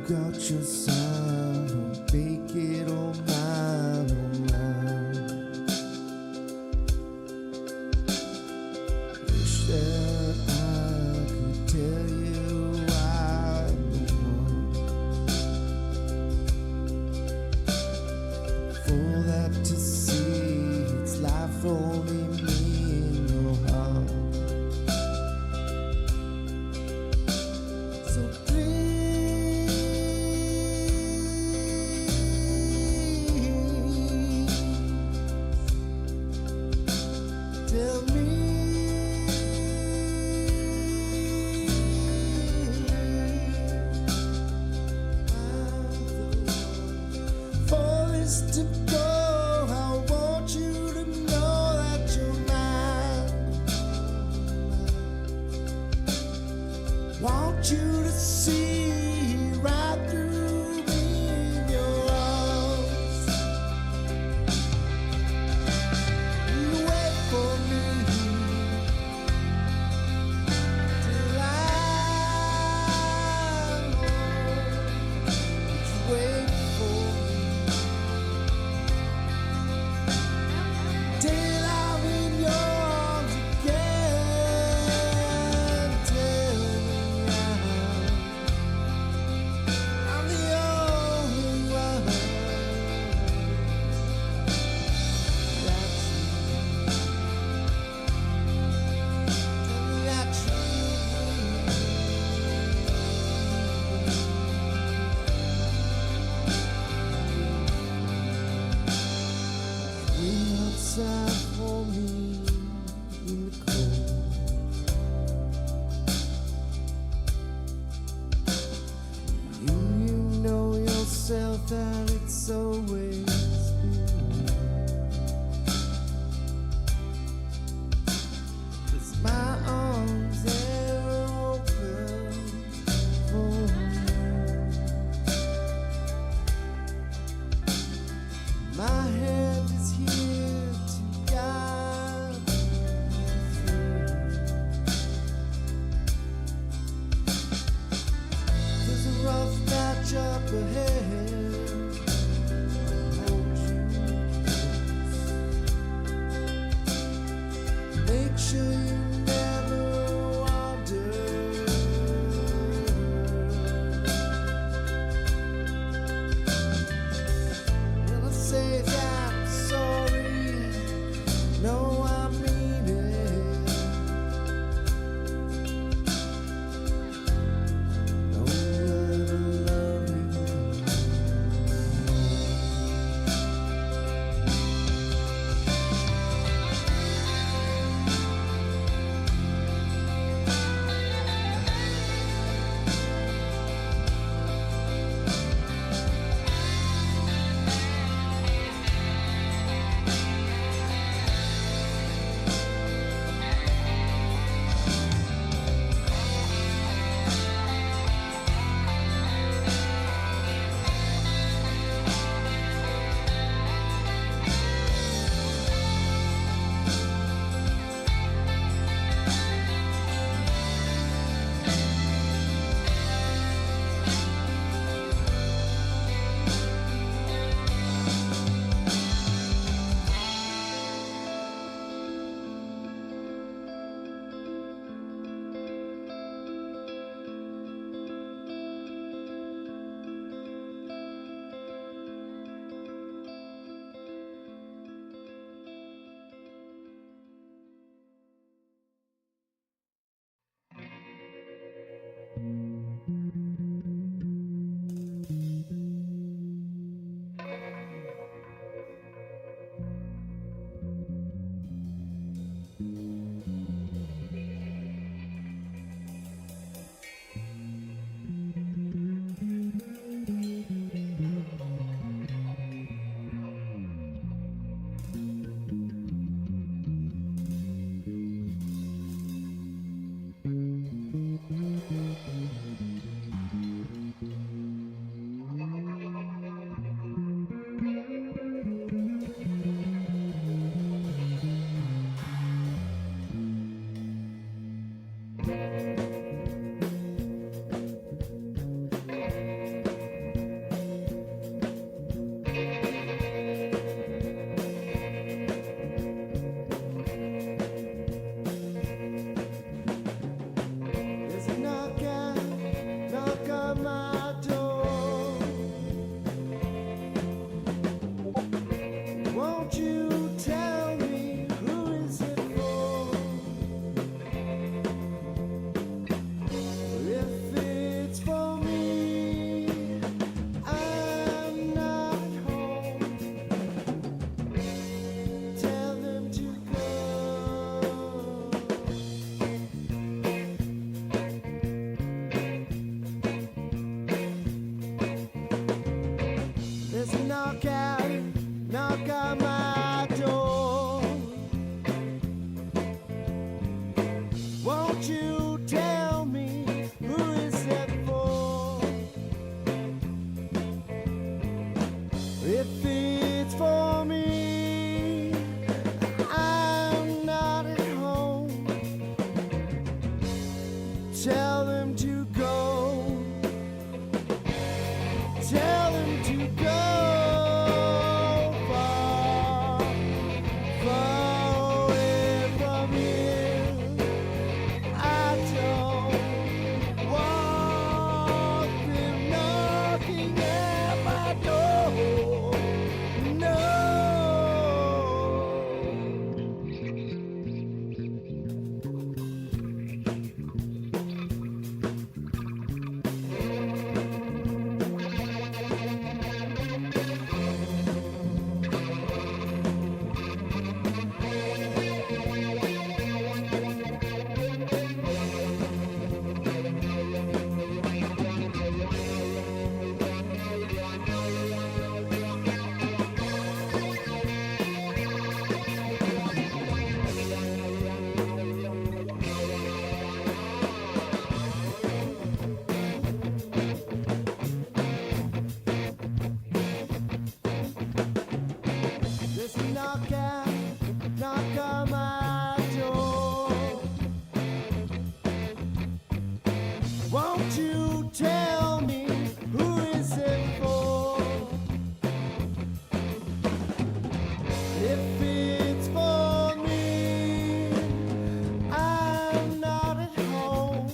got your son, oh, make it all mine, oh mine. Wish that I could tell you I'm the one for that to see. It's life only me in your heart. So tell me, for this to go, I want you to know that you're mine. Want you to see right through me in your arms. You wait for me till I'm home. You wait for me till I'm in your arms again. Tell me I'm the only one that's wait outside for me in the cold. You know yourself that it's always been. 'Cause my arms, they're open for you. My hand is here to guide you through. There's a rough patch up ahead. Hold you close. Make sure you never wander. When I say that I'm sorry, no, I mean it. Know that I love you. knock on my door. Won't you tell me who is it for? If it's for me, I'm not at home. Tell them to go. Tell them to go. Knock on my door. Won't you tell me who is it for? If it's for me, I'm not at home.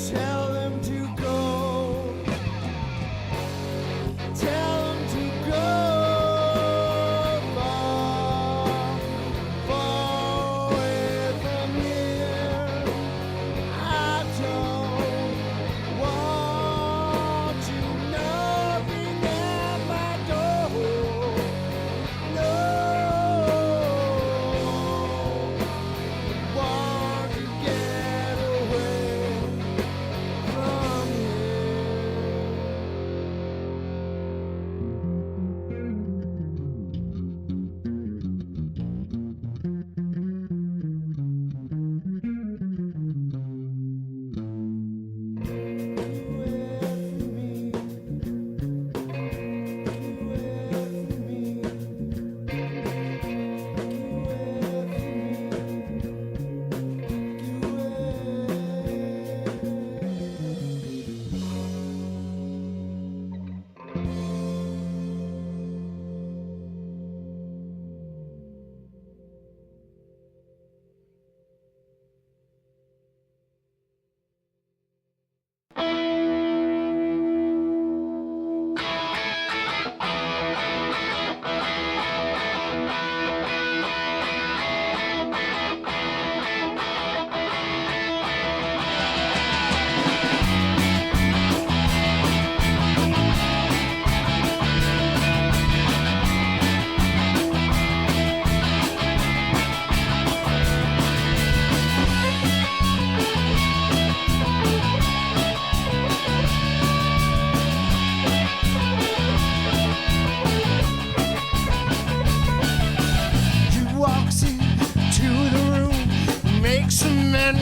Tell them to go. Tell them to go.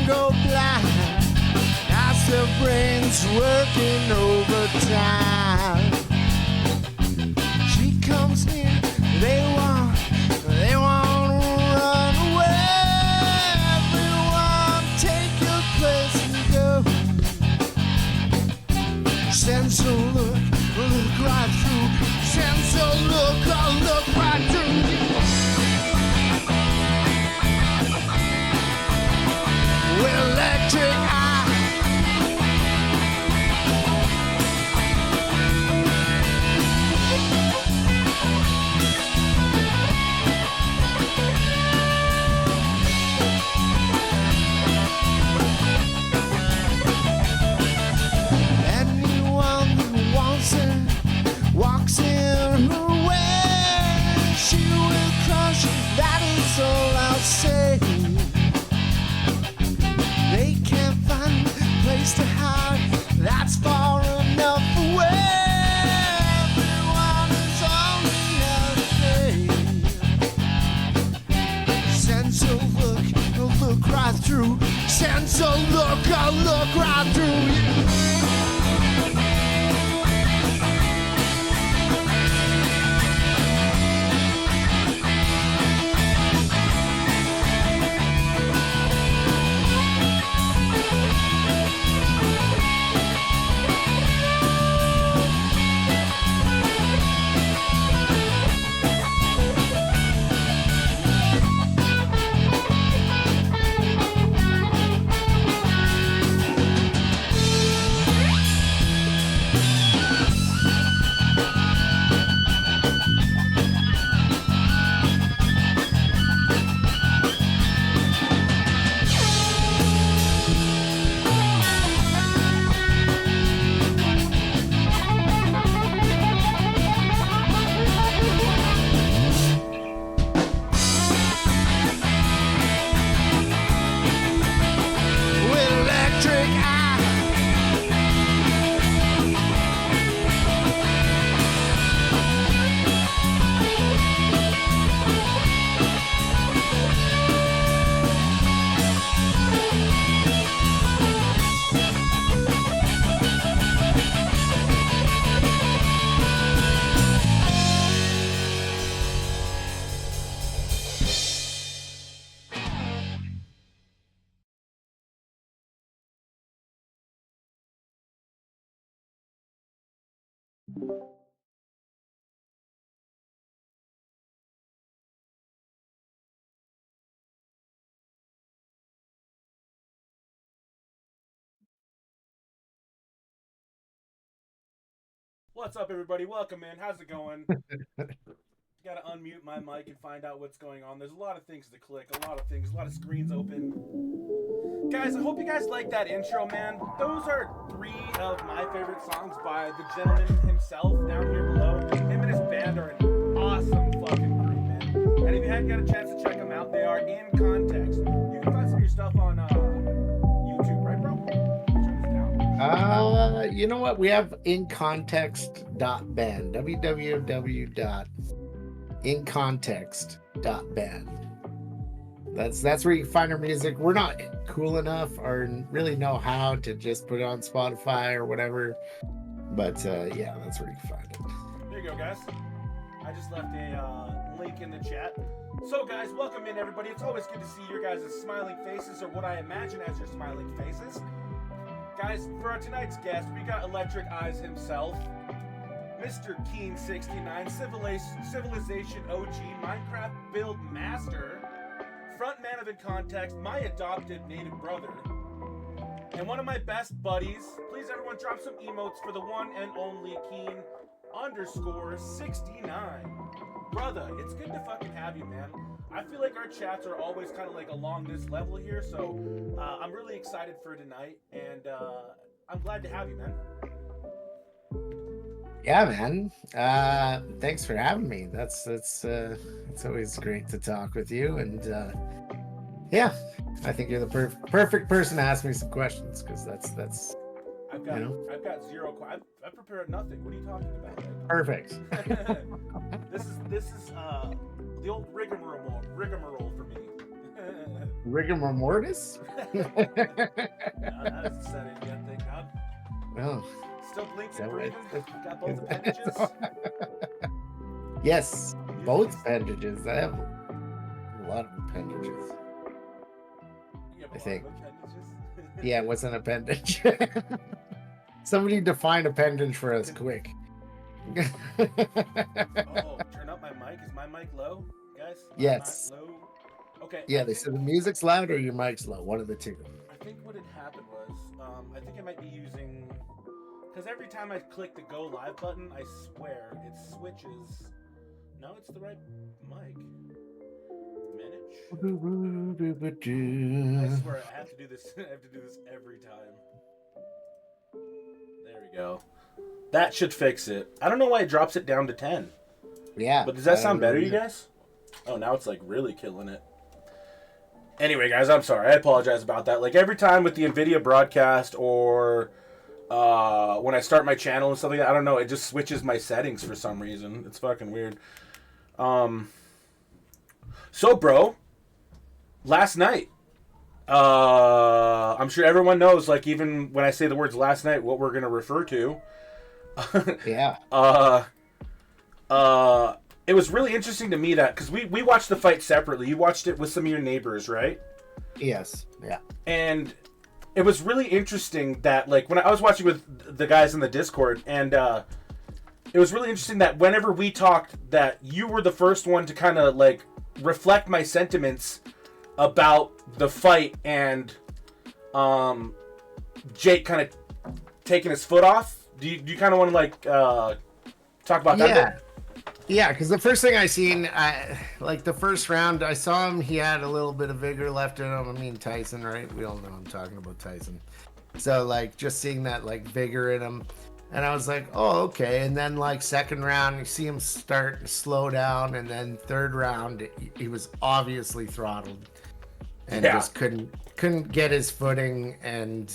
Go blind as their brains working overtime. She comes in, they want to run away. Everyone take your place and go. Sends a look right through. Sends a look right through you. Electric eye. Anyone who So look, I'll look right through you. What's up, everybody? Welcome in. How's it going? Gotta unmute my mic and find out what's going on. There's a lot of things to click, a lot of screens open. Guys, I hope you guys like that intro, man. Those are 3 of my favorite songs by the gentleman himself down here below. Him and his band are an awesome fucking group, man. And if you hadn't got a chance to check them out, they are in context. You can find some of your stuff on YouTube, right, bro? You know what? We have incontext.band. www.incontext.band. That's where you can find our music. We're not cool enough or really know how to just put it on Spotify or whatever. But yeah, that's where you can find it. There you go, guys. I just left a link in the chat. So, guys, welcome in, everybody. It's always good to see your guys' smiling faces, or what I imagine as your smiling faces. Guys, for our tonight's guest, we got Electric Eyes himself, Mr. Keen69, Civilization OG, Minecraft Build Master, frontman of In Context, my adopted native brother, and one of my best buddies. Please, everyone, drop some emotes for the one and only Keen_69. Brother, it's good to fucking have you, man. I feel like our chats are always kind of like along this level here, so I'm really excited for tonight, and I'm glad to have you, man. Yeah, man. Thanks for having me. It's always great to talk with you, and yeah, I think you're the perfect person to ask me some questions, because that's. I've got zero. I've prepared nothing. What are you talking about? Perfect. This is the old rigmarole for me. Rigor mortis? No, that isn't set in yet, thank God. Oh. Still blinking and breathing. Got both appendages. Yes, both appendages. I have a lot of appendages. I think. Yeah, what's an appendage? Somebody define appendage for us, quick. Oh, turn up my mic. Is my mic low, guys? Yes. Low? Okay. Yeah, they said the music's loud or your mic's low. One of the two. I think what had happened was, I think I might be using, because every time I click the go live button, I swear it switches. No, it's the right mic. Manage. I swear I have to do this. I have to do this every time. There we go. That should fix it. I don't know why it drops it down to 10. Yeah. But does that sound better, you guys? Oh, now it's like really killing it. Anyway, guys, I'm sorry. I apologize about that. Like every time with the NVIDIA broadcast or when I start my channel and stuff like that, I don't know. It just switches my settings for some reason. It's fucking weird. So, bro, last night I'm sure everyone knows, like, even when I say the words last night, what we're going to refer to. Yeah. It was really interesting to me that, because we watched the fight separately. You watched it with some of your neighbors, right? Yes. Yeah. And it was really interesting that, like, when I was watching with the guys in the Discord, and it was really interesting that whenever we talked, that you were the first one to kind of, like, reflect my sentiments about the fight, and Jake kind of taking his foot off. Do you kind of want to, like, talk about that a bit? Yeah, because the first thing I seen, like the first round, I saw him. He had a little bit of vigor left in him. I mean, Tyson, right? We all know I'm talking about Tyson. So, like, just seeing that, like, vigor in him. And I was like, oh, okay. And then, like, second round, you see him start to slow down. And then third round, he was obviously throttled. And just couldn't get his footing. And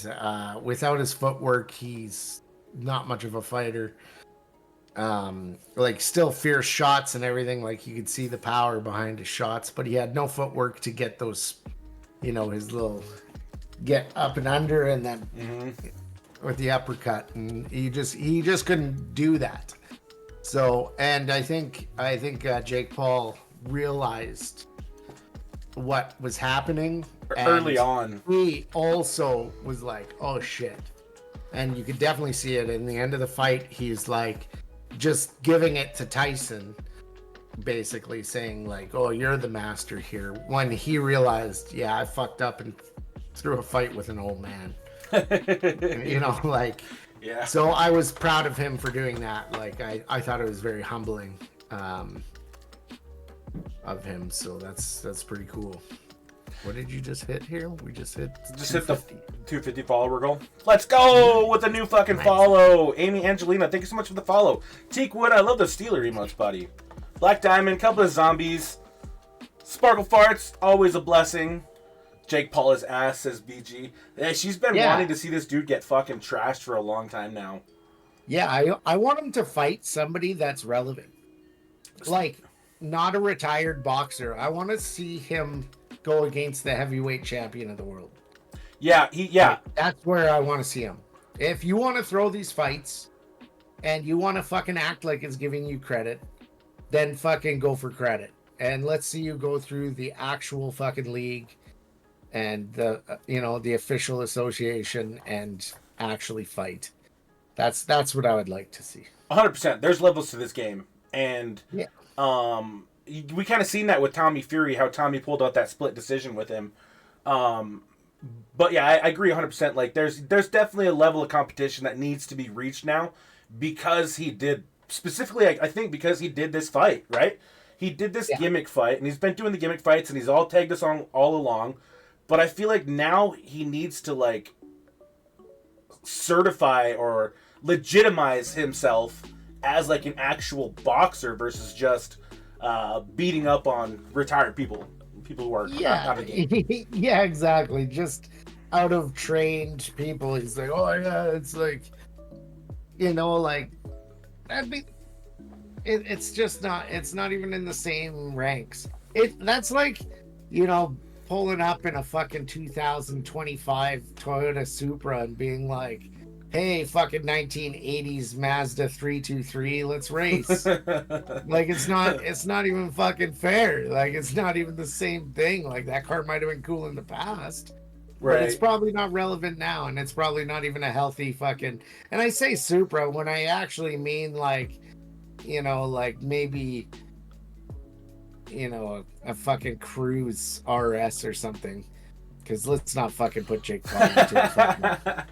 without his footwork, he's not much of a fighter. Like, still fierce shots and everything. Like, you could see the power behind his shots. But he had no footwork to get those, you know, his little get up and under and then... Mm-hmm. With the uppercut, and he just couldn't do that. So, and I think Jake Paul realized what was happening early on. He also was like, "Oh shit!" And you could definitely see it in the end of the fight. He's like, just giving it to Tyson, basically saying like, "Oh, you're the master here." When he realized, yeah, I fucked up and threw a fight with an old man. You know, like, yeah. So I was proud of him for doing that. Like, I thought it was very humbling of him. So that's pretty cool. What did you just hit here? We just hit the 250 follower goal. Let's go with a new fucking follow. Amy Angelina, thank you so much for the follow. Teak Wood, I love the Steeler emotes, buddy. Black Diamond, couple of zombies. Sparkle Farts, always a blessing. Jake Paul is ass, says BG. Yeah, she's been wanting to see this dude get fucking trashed for a long time now. Yeah, I want him to fight somebody that's relevant. Like, not a retired boxer. I want to see him go against the heavyweight champion of the world. Yeah, Like, that's where I want to see him. If you want to throw these fights and you want to fucking act like it's giving you credit, then fucking go for credit. And let's see you go through the actual fucking league and the the official association and actually fight. That's what I would like to see. 100%. There's levels to this game, and we kind of seen that with Tommy Fury, how Tommy pulled out that split decision with him. But yeah, I agree 100%. Like, there's definitely a level of competition that needs to be reached now, because he did specifically. I think because he did this fight, right? He did this gimmick fight, and he's been doing the gimmick fights, and he's all tagged us on all along. But I feel like now he needs to, like, certify or legitimize himself as, like, an actual boxer versus just beating up on retired people who are out of game. Yeah, exactly. Just out of trained people. He's like, oh yeah, it's like, like, that'd be. It's just not. It's not even in the same ranks. That's like, pulling up in a fucking 2025 Toyota Supra and being like, hey, fucking 1980s Mazda 323, let's race. Like, it's not even fucking fair. Like, it's not even the same thing. Like, that car might have been cool in the past, right? But it's probably not relevant now, and it's probably not even a healthy fucking, and I say Supra when I actually mean, like, like maybe a fucking Cruise RS or something, because let's not fucking put Jake Paul into a fucking,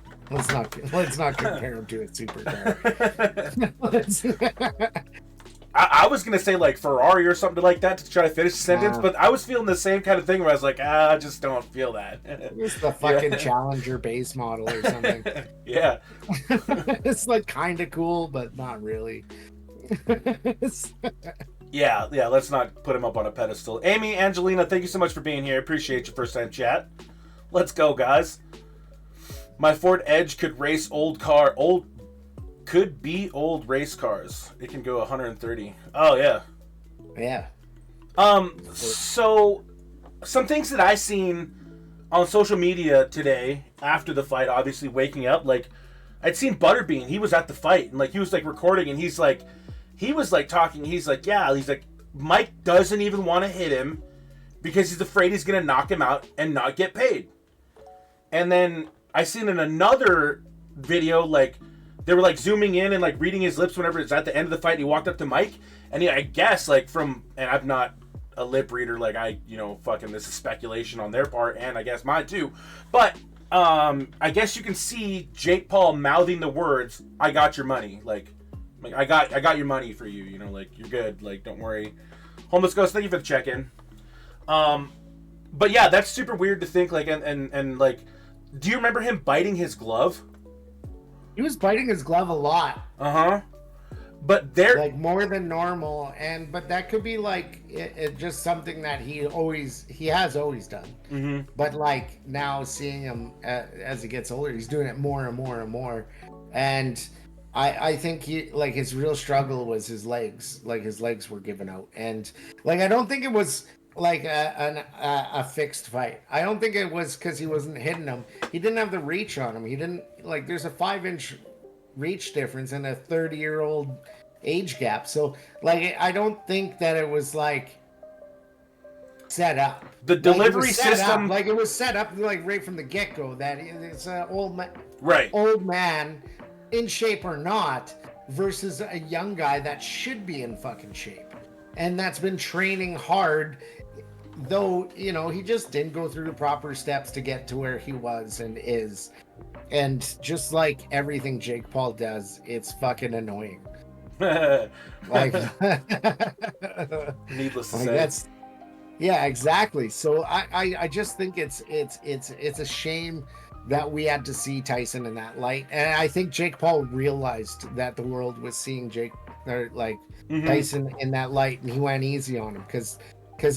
let's not compare him to a supercar. I was gonna say like Ferrari or something like that to try to finish the sentence, but I was feeling the same kind of thing where I was like, I just don't feel that. It's the fucking Challenger base model or something. Yeah. It's like kind of cool, but not really. Yeah, let's not put him up on a pedestal. Amy Angelina, thank you so much for being here. Appreciate your first time chat. Let's go, guys. My Ford Edge could race old race cars. It can go 130. Oh yeah. Yeah. So some things that I seen on social media today after the fight, obviously waking up, like I'd seen Butterbean. He was at the fight and like he was like recording and he was like talking. He's like, yeah, he's like Mike doesn't even want to hit him because he's afraid he's gonna knock him out and not get paid. And then I seen in another video like they were like zooming in and like reading his lips whenever it's at the end of the fight. And he walked up to Mike and I guess like and I'm not a lip reader, like fucking this is speculation on their part and I guess mine too, but I guess you can see Jake Paul mouthing the words, "I got your money," like I got your money for you, like you're good, like don't worry. Homeless Ghost, thank you for the check-in. But yeah, that's super weird to think, like, and like, do you remember him biting his glove? He was biting his glove a lot. But they're like more than normal, but that could be like it just something that he has always done. Mm-hmm. But like now seeing him as he gets older, he's doing it more and more and more. And I think his real struggle was his legs. Like his legs were given out, and like I don't think it was like a fixed fight. I don't think it was because he wasn't hitting him. He didn't have the reach on him. He didn't like. There's a 5-inch reach difference and a 30-year-old age gap. So like I don't think that it was like set up. The delivery system, like it was set up like right from the get-go that it's an old man in shape or not versus a young guy that should be in fucking shape and that's been training hard, though he just didn't go through the proper steps to get to where he was and is. And just like everything Jake Paul does, it's fucking annoying. Like, needless to say. Yeah, exactly. So I just think it's a shame that we had to see Tyson in that light, and I think Jake Paul realized that the world was seeing Tyson in that light, and he went easy on him because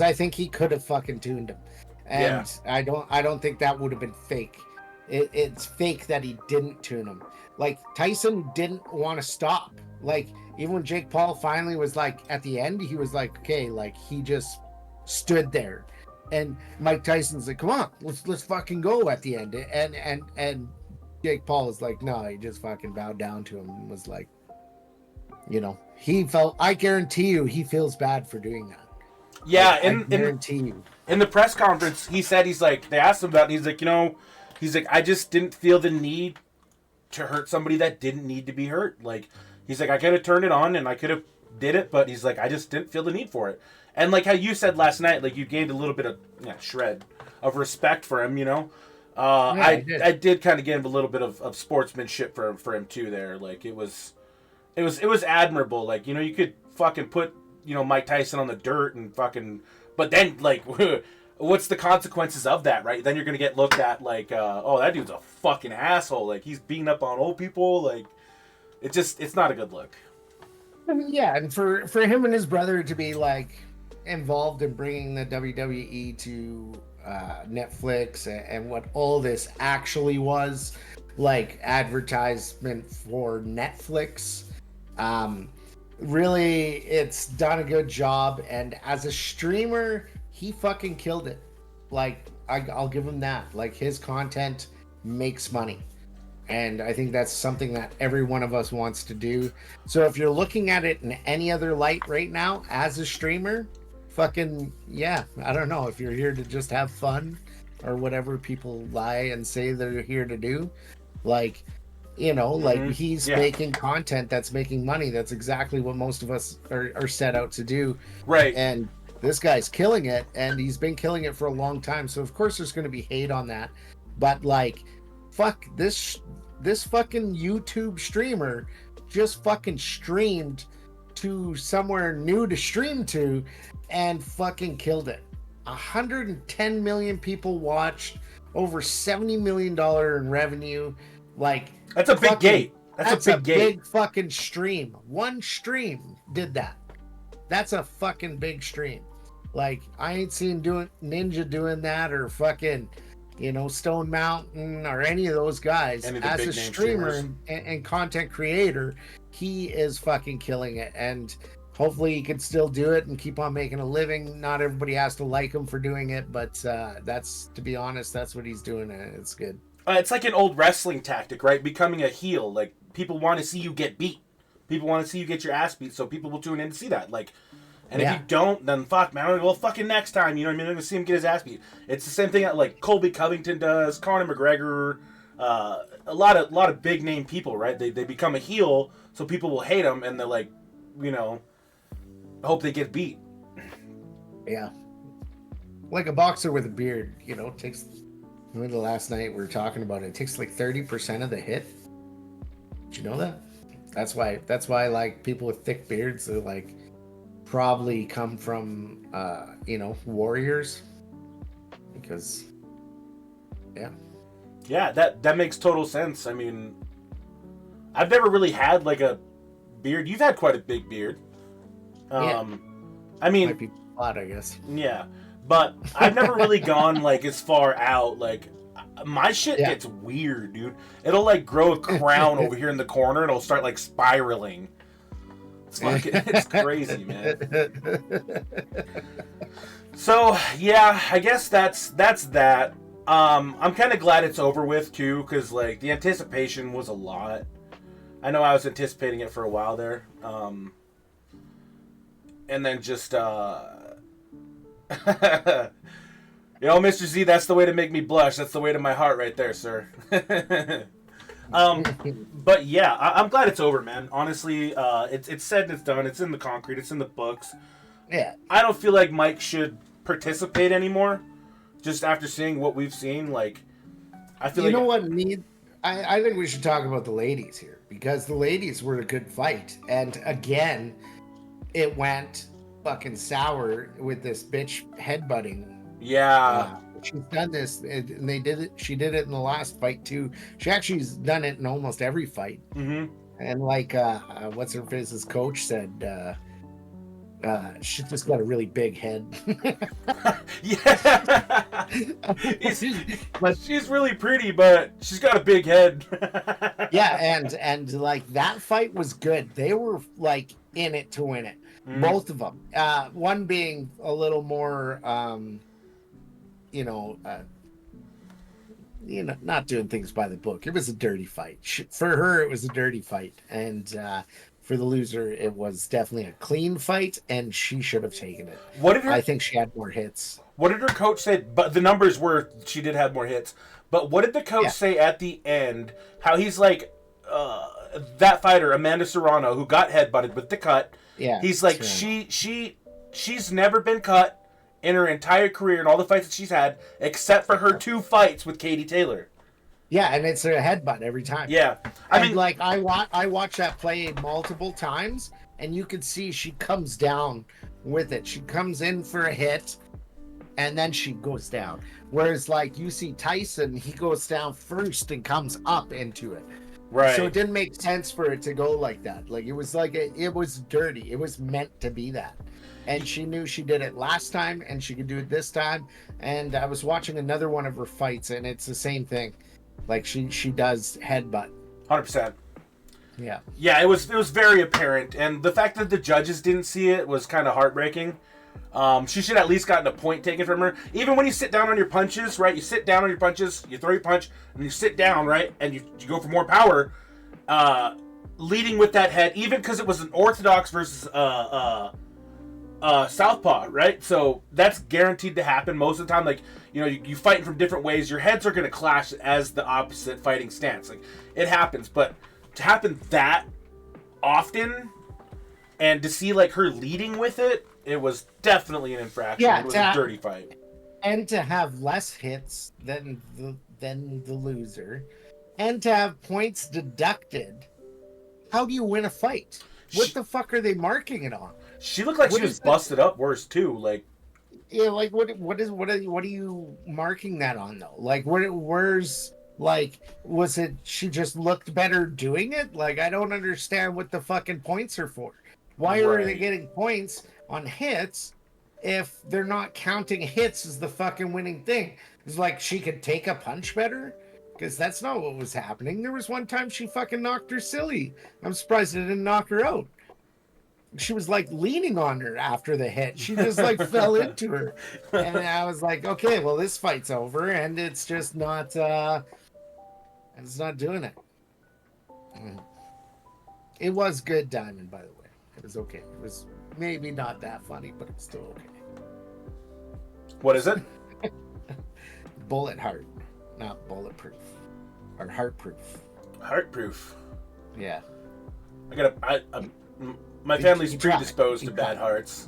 I think he could have fucking tuned him, and I don't think that would have been fake. It's fake that he didn't tune him. Like Tyson didn't want to stop. Like even when Jake Paul finally was like at the end, he was like, okay, like he just stood there, and Mike Tyson's like, come on, let's fucking go at the end, and Jake Paul is like, no, he just fucking bowed down to him and was like, I guarantee you he feels bad for doing that. Yeah, I guarantee you. In the press conference, he said, they asked him about it, he's like, I just didn't feel the need to hurt somebody that didn't need to be hurt. Like, he's like, I could have turned it on and I could have did it, but he's like, I just didn't feel the need for it. And like how you said last night, like you gained a little bit of shred of respect for him, I did kind of give a little bit of sportsmanship for him too there. Like it was admirable. Like, you could fucking put, Mike Tyson on the dirt and fucking, but then like what's the consequences of that, right? Then you're gonna get looked at like, oh, that dude's a fucking asshole. Like he's beating up on old people. Like it's not a good look. Yeah, and for him and his brother to be like involved in bringing the WWE to Netflix and what all this actually was, like advertisement for Netflix, really it's done a good job. And as a streamer, he fucking killed it. Like I'll give him that. Like his content makes money, and I think that's something that every one of us wants to do. So if you're looking at it in any other light right now as a streamer, fucking yeah, I don't know if you're here to just have fun or whatever people lie and say they're here to do. Like, like he's making content that's making money. That's exactly what most of us are set out to do. Right. And this guy's killing it, and he's been killing it for a long time. So of course there's going to be hate on that. But like, fuck, this fucking YouTube streamer just fucking streamed to somewhere new to stream to and fucking killed it. 110 million people watched, over $70 million in revenue. Like, that's a big gate. That's a big fucking stream. One stream did that. That's a fucking big stream. Like, I ain't seen Ninja doing that, or fucking, Stone Mountain, or any of those guys. As a streamer and content creator, he is fucking killing it. And hopefully he can still do it and keep on making a living. Not everybody has to like him for doing it, but that's, to be honest, that's what he's doing, and it's good. It's like an old wrestling tactic, right? Becoming a heel. Like, people want to see you get beat. People want to see you get your ass beat, so people will tune in to see that. Like, and if you don't, then fuck, man. Well, fucking next time, you know what I mean? I'm gonna see him get his ass beat. It's the same thing that like Colby Covington does, Conor McGregor, a lot of big name people, right? They become a heel, so people will hate them, and they're like, you know, hope they get beat. Yeah, like a boxer with a beard, you know, takes. Remember the last night we were talking about it. It takes like 30% of the hit. Did you know that? That's why like people with thick beards, they're like probably come from you know, warriors, because yeah, that makes total sense. I mean, I've never really had like a beard. You've had quite a big beard. I mean, might be odd, I guess. Yeah, but I've never really gone like as far out. Like, my shit gets weird, dude. It'll like grow a crown over here in the corner, and it'll start like spiraling. It's like, it's crazy, man. So yeah, I guess that's that. I'm kind of glad it's over with too, because like the anticipation was a lot. I know I was anticipating it for a while there, and then just you know, Mr. Z, that's the way to make me blush. That's the way to my heart right there, sir. But yeah, I'm glad it's over, man. Honestly, it's said and it's done. It's in the concrete. It's in the books. Yeah. I don't feel like Mike should participate anymore. Just after seeing what we've seen, like, I feel like... You know what I think we should talk about the ladies here, because the ladies were a good fight. And again, it went fucking sour with this bitch headbutting. Yeah. She's done this, and they did it. She did it in the last fight too. She actually's done it in almost every fight. Mm-hmm. And like, what's her face's coach said, she's just got a really big head. Yeah. But she's really pretty, but she's got a big head. Yeah, and like that fight was good. They were like in it to win it. Both of them. One being a little more, not doing things by the book. It was a dirty fight. For her, it was a dirty fight. And for the loser, it was definitely a clean fight, and she should have taken it. I think she had more hits. What did her coach say? But the numbers were she did have more hits. But what did the coach say at the end? How he's like, that fighter, Amanda Serrano, who got headbutted with the cut. Yeah. He's like, she's never been cut in her entire career in all the fights that she's had, except for her 2 fights with Katie Taylor. Yeah, and it's a headbutt every time. Yeah, I mean, like I watched that play multiple times, and you could see she comes down with it. She comes in for a hit, and then she goes down. Whereas, like, you see Tyson, he goes down first and comes up into it. Right. So it didn't make sense for it to go like that. Like, it was like it was dirty. It was meant to be that. And she knew she did it last time, and she could do it this time. And I was watching another one of her fights, and it's the same thing. Like, she does headbutt. 100%. Yeah. Yeah, it was very apparent, and the fact that the judges didn't see it was kind of heartbreaking. She should at least gotten a point taken from her. Even when you sit down on your punches, right? You sit down on your punches, you throw your punch, and you sit down, right? And you go for more power. Leading with that head, even because it was an orthodox versus southpaw, right? So that's guaranteed to happen most of the time. Like, you know, you fight from different ways. Your heads are going to clash as the opposite fighting stance. Like, it happens, but to happen that often and to see like her leading with it, it was definitely an infraction. Yeah, it was a dirty fight. And to have less hits than the loser, and to have points deducted. How do you win a fight? What the fuck are they marking it on? She looked like she was busted up worse too. Like, yeah, like what are you marking that on though? Like, where's like, was it she just looked better doing it? Like, I don't understand what the fucking points are for. Why are they getting points on hits if they're not counting hits as the fucking winning thing? It's like she could take a punch better. Because that's not what was happening. There was one time she fucking knocked her silly. I'm surprised it didn't knock her out. she was like leaning on her after the hit. She just like fell into her. And I was like, okay, well, this fight's over, and it's just not it's not doing it. It was good, Diamond, by the way. It was okay. It was maybe not that funny, but it's still okay. What is it? Bullet heart, not bulletproof. Or heartproof. Heartproof. Yeah. My family's predisposed to bad hearts.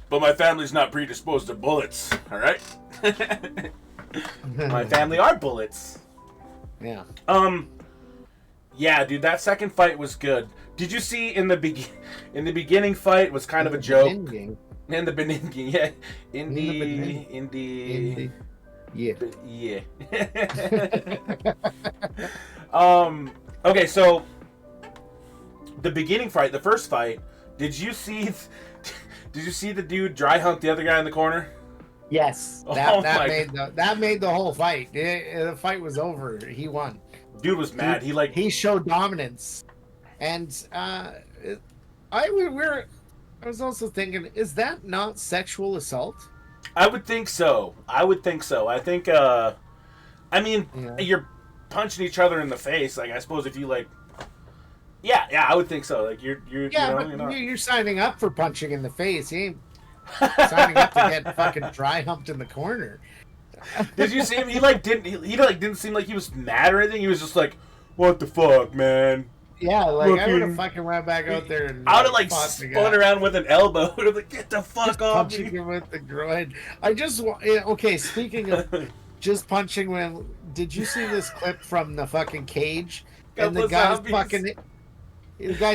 But my family's not predisposed to bullets, all right? My family are bullets. Yeah. Yeah, dude, that second fight was good. Did you see in the beginning fight was kind of a joke? In the beginning, yeah. In the yeah. Okay, so the beginning fight, the first fight, did you see the dude dry hump the other guy in the corner? Yes. That made the whole fight. The fight was over. He won. Dude was mad. He showed dominance. And I was also thinking, is that not sexual assault? I would think so. I think you're punching each other in the face. Like, I suppose if you like, yeah, I would think so. Like you're signing up for punching in the face. You ain't signing up to get fucking dry humped in the corner. Did you see him? He didn't seem like he was mad or anything. He was just like, "What the fuck, man." Yeah, like I would have fucking went back out there and I would have spun around with an elbow. I'd like, get the fuck off me. Punching him with the groin. Okay, speaking of just punching when, did you see this clip from the fucking cage? And the guy's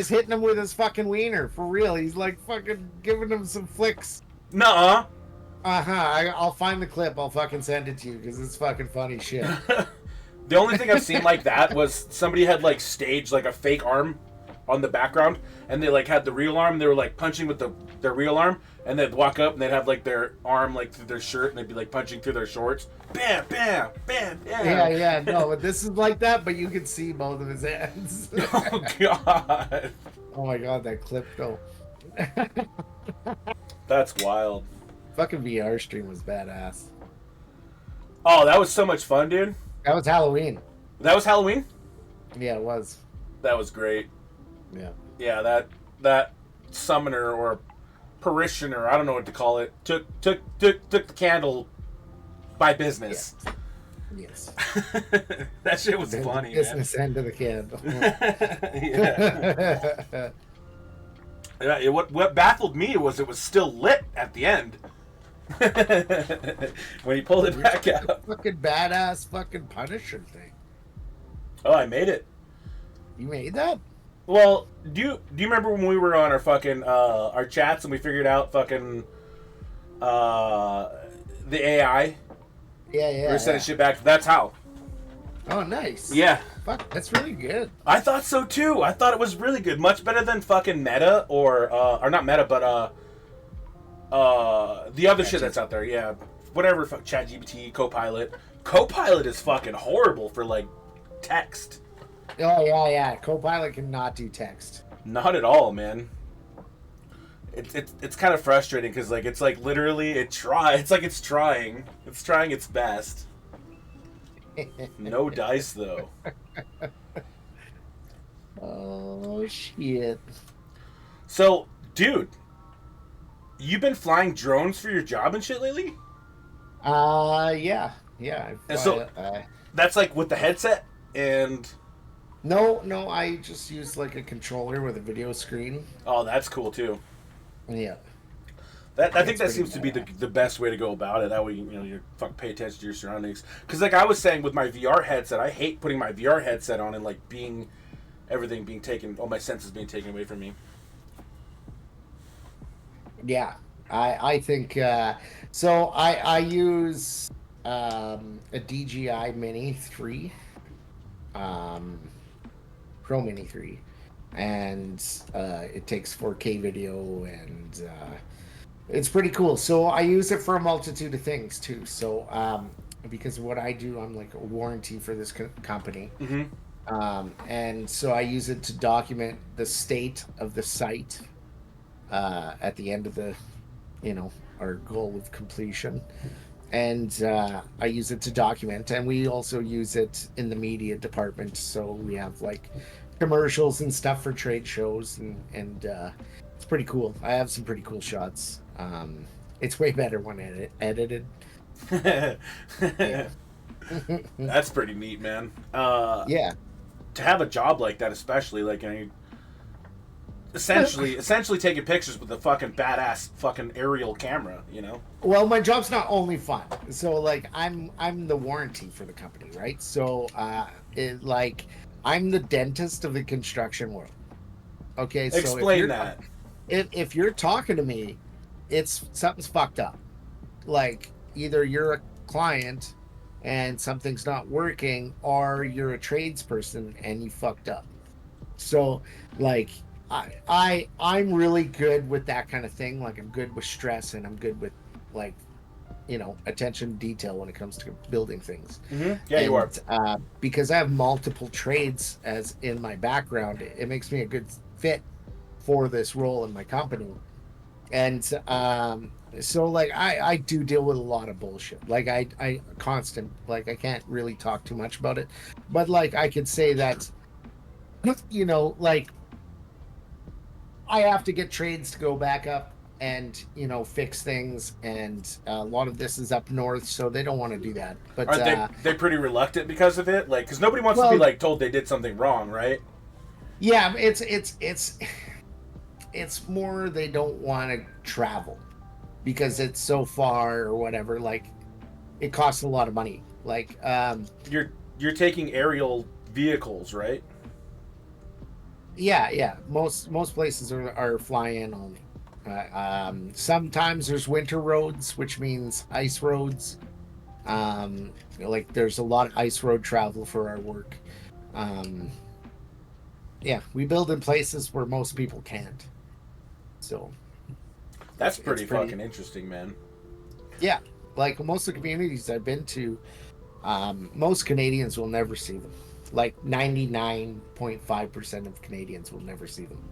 hitting him with his fucking wiener for real. He's like fucking giving him some flicks. Nuh-uh. I'll find the clip. I'll fucking send it to you because it's fucking funny shit. The only thing I've seen like that was somebody had like staged like a fake arm on the background, and they like had the real arm. They were like punching with their real arm, and they'd walk up and they'd have like their arm like through their shirt, and they'd be like punching through their shorts. Bam, bam, bam, bam. Yeah. No, but this is like that, but you can see both of his hands. Oh god. Oh my god, that clip though. That's wild. Fucking VR stream was badass. Oh, that was so much fun, dude. That was Halloween. That was Halloween? Yeah, it was. That was great. Yeah. Yeah, that summoner or parishioner, I don't know what to call it, took the candle by business. Yes. That shit was funny. Business end of the candle. Yeah. Yeah, what baffled me was it was still lit at the end. When he pulled it back out. Fucking badass fucking Punisher thing. Oh, I made it. You made that? Well, do you remember when we were on our fucking our chats and we figured out fucking the AI? Yeah. We were sending shit back. That's how. Oh, nice. Yeah. Fuck, that's really good. I thought so too. I thought it was really good. Much better than fucking Meta or not Meta, but the other shit that's out there. Yeah. Whatever. Fuck ChatGPT, Copilot. Copilot is fucking horrible for like text. Oh yeah. Copilot cannot do text. Not at all, man. It's kind of frustrating because like it's like literally it's trying its best. No dice though. Oh shit. So, dude, you been flying drones for your job and shit lately? Yeah. And so that's like with the headset and. No, I just use like a controller with a video screen. Oh, that's cool too. Yeah. I think that seems to be the best way to go about it. That way, you fucking pay attention to your surroundings. Because like I was saying with my VR headset, I hate putting my VR headset on and like everything being taken, all my senses being taken away from me. Yeah, I think so. I use a DJI Mini 3, Pro Mini 3, and it takes 4K video and. It's pretty cool. So I use it for a multitude of things too. So because of what I do, I'm like a warranty for this company. Mm-hmm. And so I use it to document the state of the site at the end of the, our goal of completion. And I use it to document, and we also use it in the media department. So we have like commercials and stuff for trade shows, and it's pretty cool. I have some pretty cool shots. It's way better when edited. Yeah. That's pretty neat, man. Yeah. To have a job like that, especially like, essentially taking pictures with a fucking badass fucking aerial camera, Well, my job's not only fun. So like I'm the warranty for the company, right? So I'm the dentist of the construction world. Okay, so explain that. If you're talking to me, it's something's fucked up. Like either you're a client and something's not working, or you're a tradesperson and you fucked up. So like I'm really good with that kind of thing. Like I'm good with stress, and I'm good with like attention to detail when it comes to building things. Mm-hmm. Yeah, you are. Because I have multiple trades as in my background, it makes me a good fit for this role in my company. And so like I do deal with a lot of bullshit. Like I like I can't really talk too much about it, but like I could say that like I have to get trades to go back up and fix things, and a lot of this is up north, so they don't want to do that. But are they pretty reluctant because of it? Like, because nobody wants to be like told they did something wrong, right? Yeah, it's more they don't want to travel because it's so far or whatever. Like it costs a lot of money. Like you're taking aerial vehicles, right? Yeah. Most places are fly-in only. Sometimes there's winter roads, which means ice roads. Like there's a lot of ice road travel for our work. Yeah, we build in places where most people can't. So that's pretty fucking interesting, man. Yeah, like most of the communities I've been to, most Canadians will never see them. Like 99.5% of Canadians will never see them.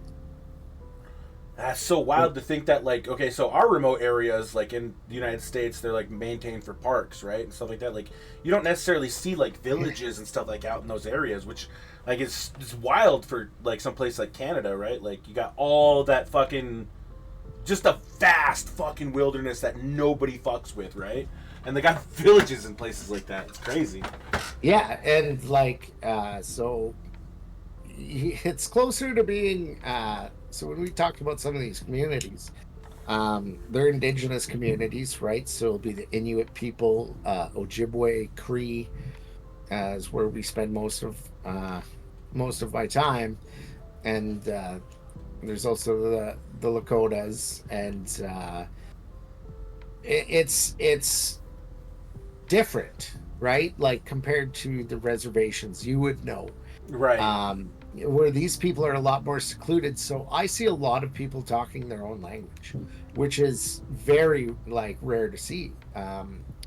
That's so wild to think that, like, okay, so our remote areas, like in the United States, they're like maintained for parks, right, and stuff like that. Like, you don't necessarily see like villages and stuff like out in those areas, which like it's wild for like some place like Canada, right? Like you got all that fucking, just a vast fucking wilderness that nobody fucks with, right? And they got villages in places like that. It's crazy. Yeah, and like so it's closer to being so when we talked about some of these communities, they're indigenous communities, right? So it'll be the Inuit people, Ojibwe, Cree, is where we spend most of my time, and there's also the Lakotas, and it's different, right? Like compared to the reservations, you would know, right? Where these people are a lot more secluded. So I see a lot of people talking their own language, which is very like rare to see. A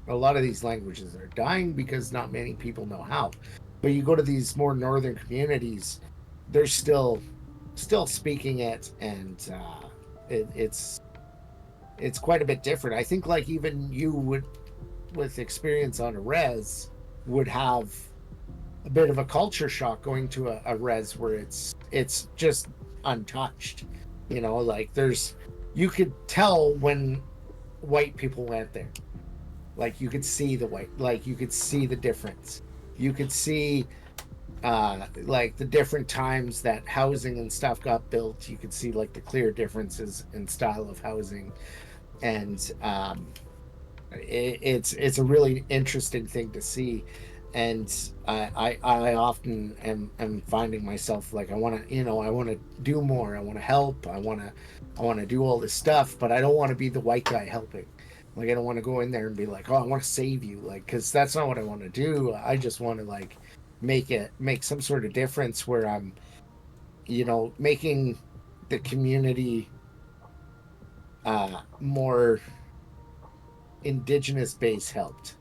lot of these languages are dying because not many people know how. But you go to these more northern communities, they're still speaking it, and it's quite a bit different. I think like even you would, with experience on a res, would have a bit of a culture shock going to a res where it's just untouched. Like you could tell when white people went there. Like you could see you could see the difference. You could see like the different times that housing and stuff got built. You could see like the clear differences in style of housing, and it's a really interesting thing to see. And I often am finding myself like I want to do more. I want to help. I want to do all this stuff, but I don't want to be the white guy helping. Like I don't want to go in there and be like, oh, I want to save you, like, because that's not what I want to do. I just want to like make some sort of difference where I'm, making the community more indigenous base helped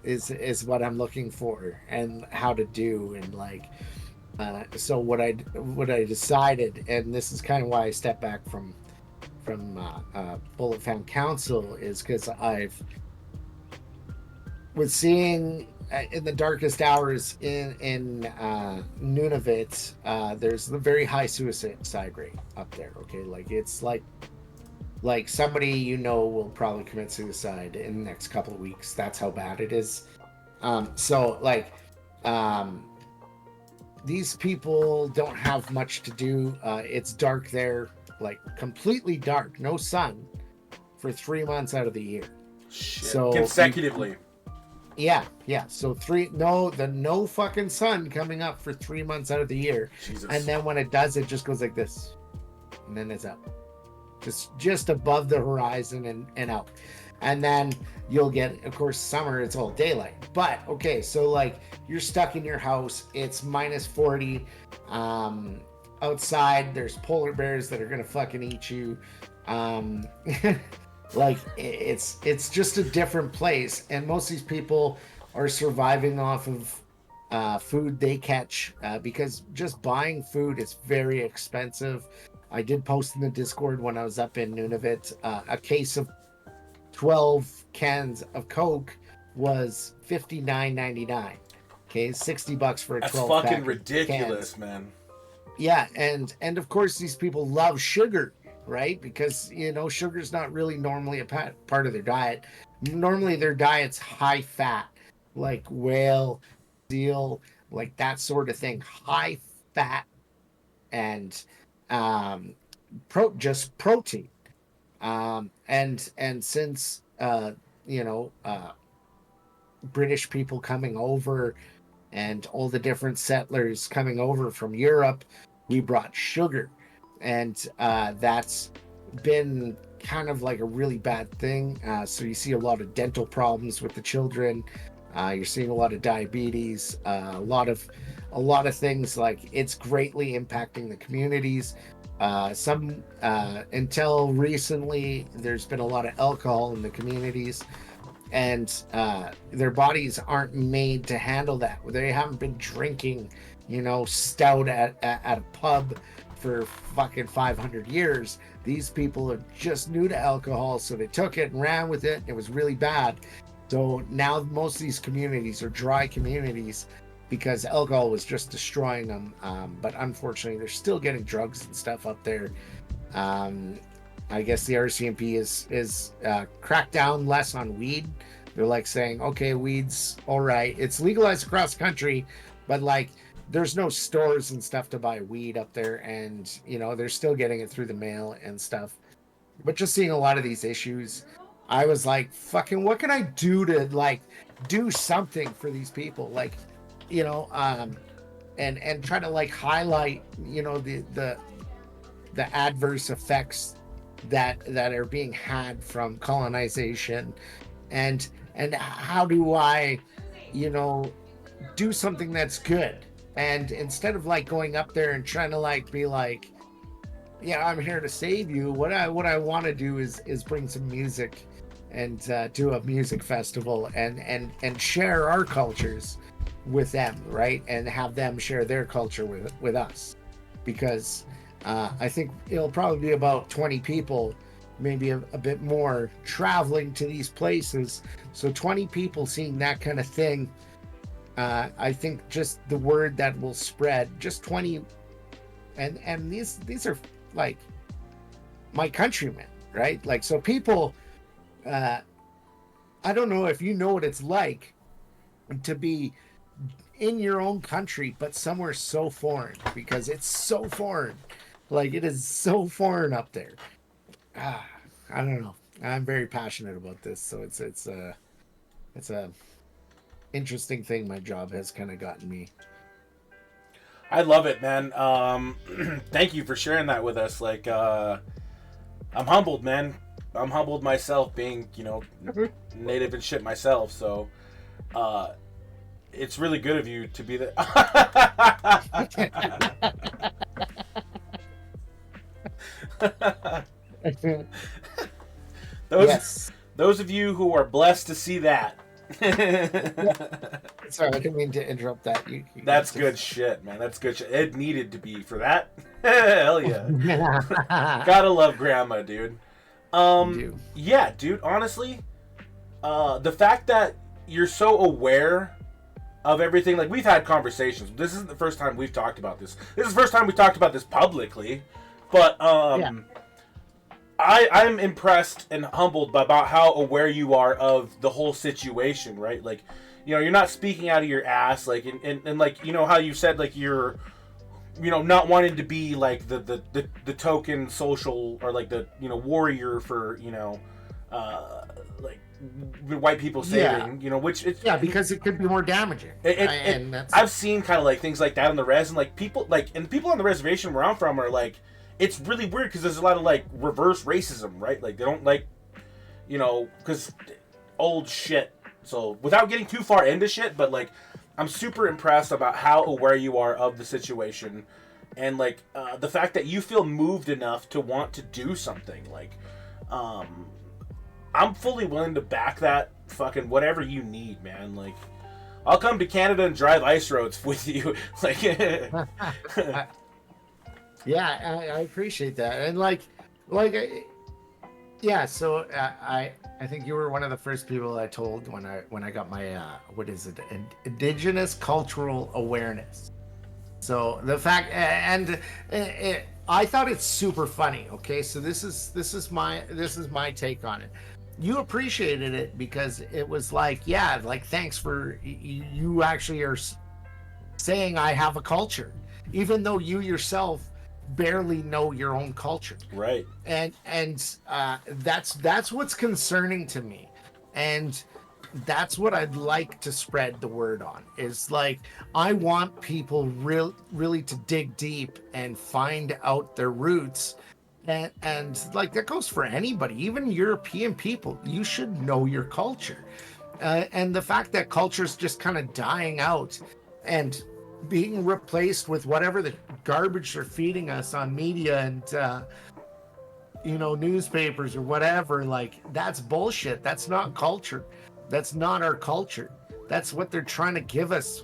is what I'm looking for, and how to do. And like So what I decided, and this is kind of why I stepped back from Bullet Found Council, is because I've was seeing in the darkest hours in Nunavut, there's a very high suicide rate up there. Okay, like it's like somebody will probably commit suicide in the next couple of weeks. That's how bad it is. So like these people don't have much to do. It's dark there, like completely dark, no sun for 3 months out of the year. Shit. So consecutively. Yeah. So no fucking sun coming up for 3 months out of the year. Jesus. And then when it does, it just goes like this, and then it's up, just above the horizon and out. And then you'll get, of course, summer, it's all daylight. But okay, so like you're stuck in your house, it's minus 40. Outside there's polar bears that are gonna fucking eat you. Like it's just a different place, and most of these people are surviving off of food they catch, because just buying food is very expensive. I did post in the Discord when I was up in Nunavut, a case of 12 cans of Coke was $59.99. Okay, $60 for a 12 That's pack. fucking ridiculous, cans. Man. Yeah, and of course these people love sugar, right? Because sugar's not really normally a part of their diet. Normally their diet's high fat, like whale, seal, like that sort of thing. High fat and just protein. And since British people coming over and all the different settlers coming over from Europe, we brought sugar, and that's been kind of like a really bad thing. So you see a lot of dental problems with the children. You're seeing a lot of diabetes, a lot of things. Like, it's greatly impacting the communities. Until recently, there's been a lot of alcohol in the communities, and their bodies aren't made to handle that. They haven't been drinking, stout at a pub for fucking 500 years. These people are just new to alcohol, so they took it and ran with it. It was really bad. So now most of these communities are dry communities because alcohol was just destroying them. But unfortunately, they're still getting drugs and stuff up there. I guess the RCMP is cracked down less on weed. They're like saying, okay, weed's all right. It's legalized across the country, but like there's no stores and stuff to buy weed up there. And, they're still getting it through the mail and stuff. But just seeing a lot of these issues, I was like, fucking, what can I do to like do something for these people? Like, and try to like highlight, the adverse effects that are being had from colonization, and how do I, do something that's good. And instead of like going up there and trying to like be like, yeah, I'm here to save you, what I want to do is bring some music and do a music festival and share our cultures with them, right? And have them share their culture with us, because I think it'll probably be about 20 people, maybe a bit more, traveling to these places. So 20 people seeing that kind of thing, I think just the word that will spread, just 20, and these are like my countrymen, right? Like, so people, I don't know if you know what it's like to be in your own country, but somewhere so foreign, because it's so foreign. Like, it is so foreign up there. I don't know. I'm very passionate about this, so it's a interesting thing my job has kind of gotten me. I love it, man. Thank you for sharing that with us. Like, I'm humbled, man. I'm humbled myself, being, native and shit myself. So, it's really good of you to be there. Those of you who are blessed to see that, Sorry, I didn't mean to interrupt that. That's good shit, man. That's good shit. It needed to be for that. Hell yeah. Gotta love grandma, dude. Yeah, dude, honestly, the fact that you're so aware of everything, like, we've had conversations. This isn't the first time we've talked about this. This is the first time we talked about this publicly. But I'm impressed and humbled about how aware you are of the whole situation, right? Like, you know, you're not speaking out of your ass, like, and like, you know, how you said, like, you're, you know, not wanting to be like the token social, or like the, you know, warrior for, you know, like white people saving, you know, which it's, because it could be more damaging. And I've seen kind of like things like that on the res, and like people like, and people on the reservation where I'm from are like, it's really weird because there's a lot of like reverse racism, right? Like, they don't like, you know, because old shit. So without getting too far into shit, but like, I'm super impressed about how aware you are of the situation, and like the fact that you feel moved enough to want to do something. Like, I'm fully willing to back that fucking whatever you need, man. Like, I'll come to Canada and drive ice roads with you. Like, yeah, I appreciate that, and like, yeah. So I think you were one of the first people I told when I got my what is it, Indigenous cultural awareness. So the fact, and I thought it's super funny. Okay, so this is my take on it. You appreciated it because it was like, yeah, like, thanks for you actually are saying I have a culture, even though you yourself barely know your own culture, right? And that's what's concerning to me, and that's what I'd like to spread the word on, is like, I want people really to dig deep and find out their roots, and like, that goes for anybody, even European people. You should know your culture, and the fact that culture's just kind of dying out and being replaced with whatever the garbage they're feeding us on media and you know, newspapers or whatever, like, that's bullshit. That's not culture. That's not our culture. That's what they're trying to give us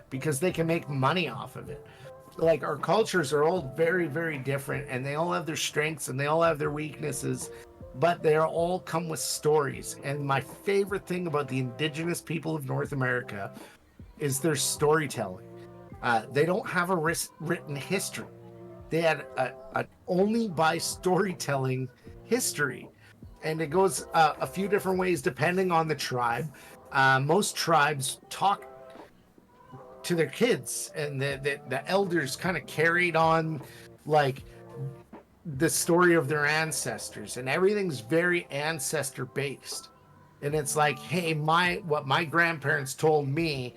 because they can make money off of it. Like, our cultures are all very, very different, and they all have their strengths and they all have their weaknesses, but they all come with stories. And my favorite thing about the Indigenous people of North America is their storytelling. They don't have a written history. They had a only by storytelling history, and it goes a few different ways depending on the tribe. Most tribes talk to their kids, and the elders kind of carried on like the story of their ancestors, and everything's very ancestor based. And it's like, hey, what my grandparents told me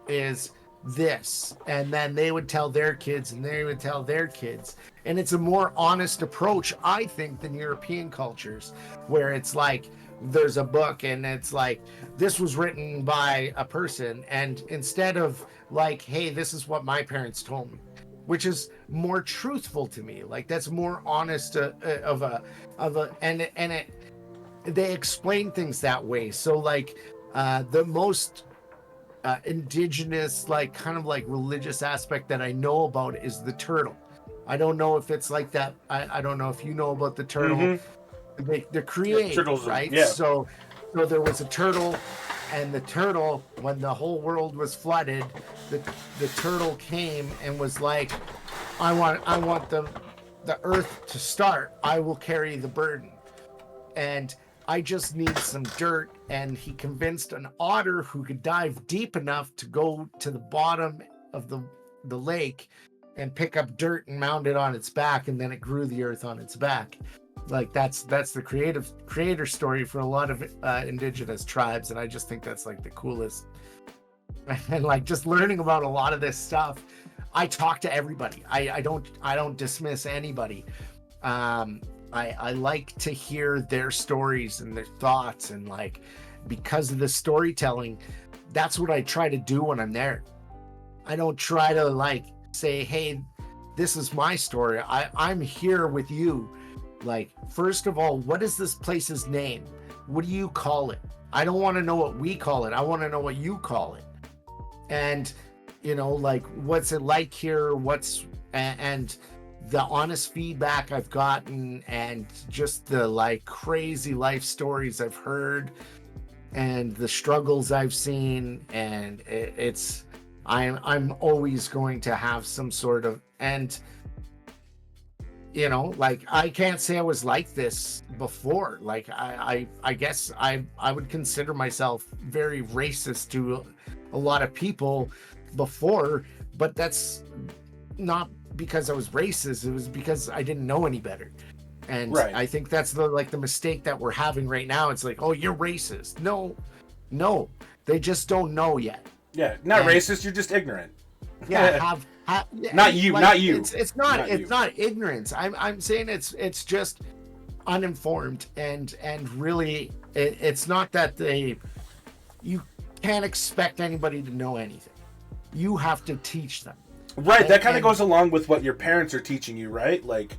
is this, and then they would tell their kids, and they would tell their kids, and it's a more honest approach, I think, than European cultures, where it's like, there's a book and it's like, this was written by a person, and instead of like, hey, this is what my parents told me, which is more truthful to me, like, that's more honest they explain things that way. So like, the most indigenous, like, kind of like religious aspect that I know about is the turtle. I don't know if it's like that. I don't know if you know about the turtle. Mm-hmm. The create, right? Yeah. So there was a turtle, and the turtle, when the whole world was flooded, the turtle came and was like, I want the earth to start. I will carry the burden, and I just need some dirt. And he convinced an otter who could dive deep enough to go to the bottom of the lake and pick up dirt and mound it on its back, and then it grew the earth on its back. Like, that's the creator story for a lot of indigenous tribes, and I just think that's like the coolest. And like, just learning about a lot of this stuff, I talk to everybody. I don't dismiss anybody. I like to hear their stories and their thoughts, and like, because of the storytelling, that's what I try to do when I'm there. I don't try to like say, hey, this is my story. I'm here with you. Like, first of all, what is this place's name? What do you call it? I don't want to know what we call it. I want to know what you call it. And, you know, like, what's it like here? And the honest feedback I've gotten, and just the like crazy life stories I've heard, and the struggles I've seen, and I'm always going to have some sort of, and you know, like, I can't say I was like this before. Like, I guess I would consider myself very racist to a lot of people before, but that's not because I was racist. It was because I didn't know any better. And right. I think that's the mistake that we're having right now. It's like, oh, you're racist. No, they just don't know yet. Yeah, not racist. You're just ignorant. Yeah, not you, like, not you. It's not ignorance. I'm saying it's just uninformed, and really it's not that you can't expect anybody to know anything. You have to teach them. Right, that kind of goes along with what your parents are teaching you, right? Like,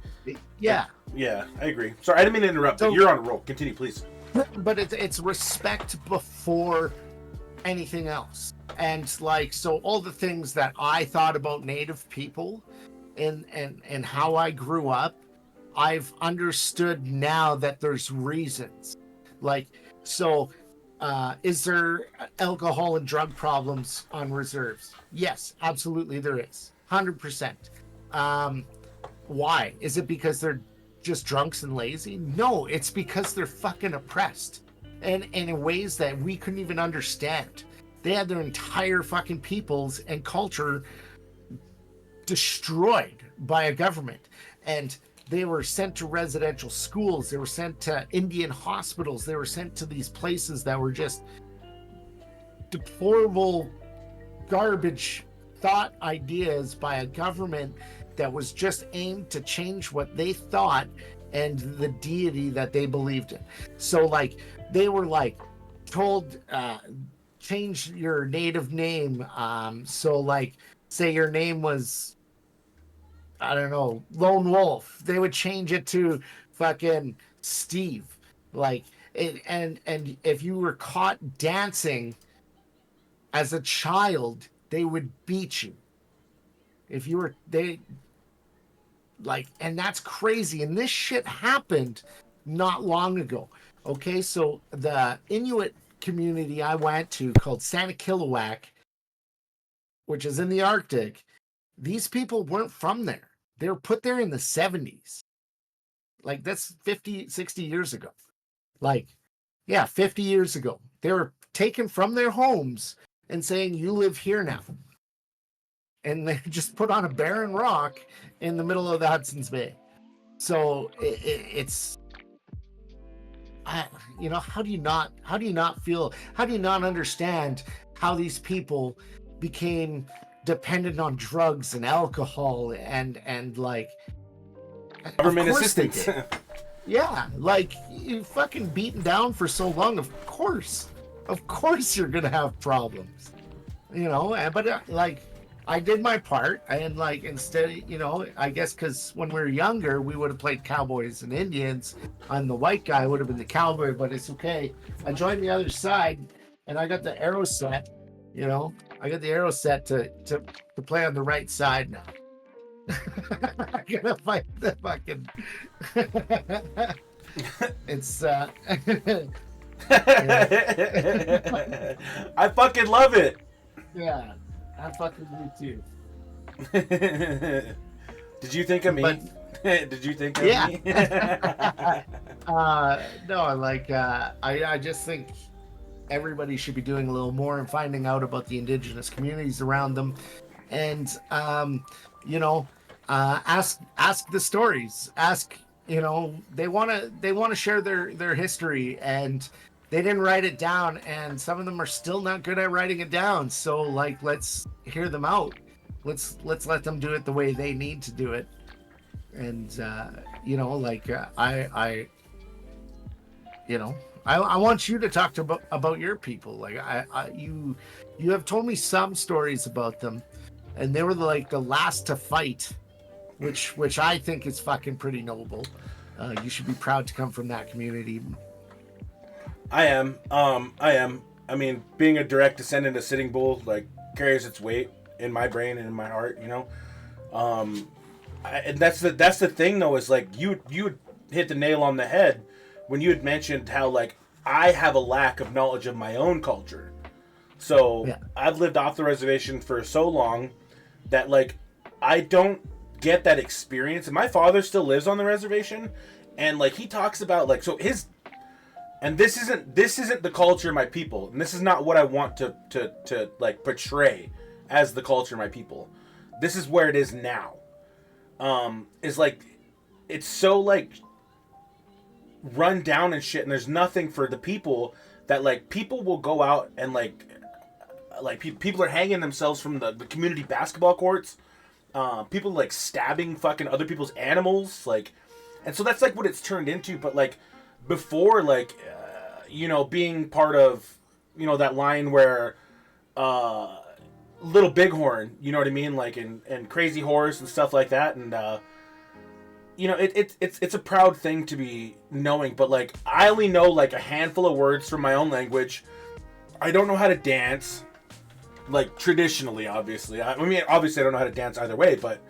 yeah, I agree. Sorry, I didn't mean to interrupt. So, but you're on a roll. Continue, please. But it's respect before anything else. And like, so all the things that I thought about Native people and how I grew up, I've understood now that there's reasons. Like, so is there alcohol and drug problems on reserves? Yes, absolutely there is. 100%. Why? Is it because they're just drunks and lazy? No, it's because they're fucking oppressed, and in ways that we couldn't even understand. They had their entire fucking peoples and culture destroyed by a government, and they were sent to residential schools. They were sent to Indian hospitals. They were sent to these places that were just deplorable, garbage thought ideas by a government that was just aimed to change what they thought and the deity that they believed in. So like, they were like told, change your native name. So like, say your name was, I don't know, Lone Wolf, they would change it to fucking Steve. Like, and if you were caught dancing as a child, they would beat you. If you were, and that's crazy. And this shit happened not long ago. Okay, so the Inuit community I went to, called Sanikiluwak, which is in the Arctic, these people weren't from there. They were put there in the 70s. Like, that's 50, 60 years ago. Like, yeah, 50 years ago. They were taken from their homes and saying, you live here now. And they just put on a barren rock in the middle of the Hudson's Bay. So it's, you know, how do you not understand how these people became dependent on drugs and alcohol and like government assistance? Yeah, like, you fucking beaten down for so long. Of course you're gonna have problems, you know. But like, I did my part, and like, instead, you know, I guess because when we were younger, we would have played cowboys and Indians. I'm the white guy, would have been the cowboy, but it's okay. I joined the other side, and I got the arrow set. You know, I got the arrow set to play on the right side now. I gotta fight the fucking. It's I fucking love it. Yeah, I fucking do too. Did you think of me? Did you think of me? No, like, I just think everybody should be doing a little more and finding out about the Indigenous communities around them, and you know, ask the stories. Ask, you know, they want to share their history, and they didn't write it down, and some of them are still not good at writing it down. So like, let's hear them out. Let's let them do it the way they need to do it. And you know, like, I you know, I want you to talk about your people. Like, you have told me some stories about them, and they were like the last to fight, which I think is fucking pretty noble. You should be proud to come from that community. I am. I am. I mean, being a direct descendant of Sitting Bull like carries its weight in my brain and in my heart. You know, and that's the thing though, is like you hit the nail on the head when you had mentioned how like I have a lack of knowledge of my own culture. So yeah. I've lived off the reservation for so long that like I don't get that experience. And my father still lives on the reservation, and like he talks about like so his. And this isn't the culture of my people, and this is not what I want to like portray as the culture of my people. This is where it is now. Is like it's so like run down and shit, and there's nothing for the people that like people will go out and like people are hanging themselves from the community basketball courts. People like stabbing fucking other people's animals, like, and so that's like what it's turned into. But like before, like. You know, being part of, you know, that line where Little Bighorn, you know what I mean, like and Crazy Horse and stuff like that, and you know, it's a proud thing to be knowing, but like I only know like a handful of words from my own language. I don't know how to dance, like traditionally, obviously. I mean, obviously I don't know how to dance either way, but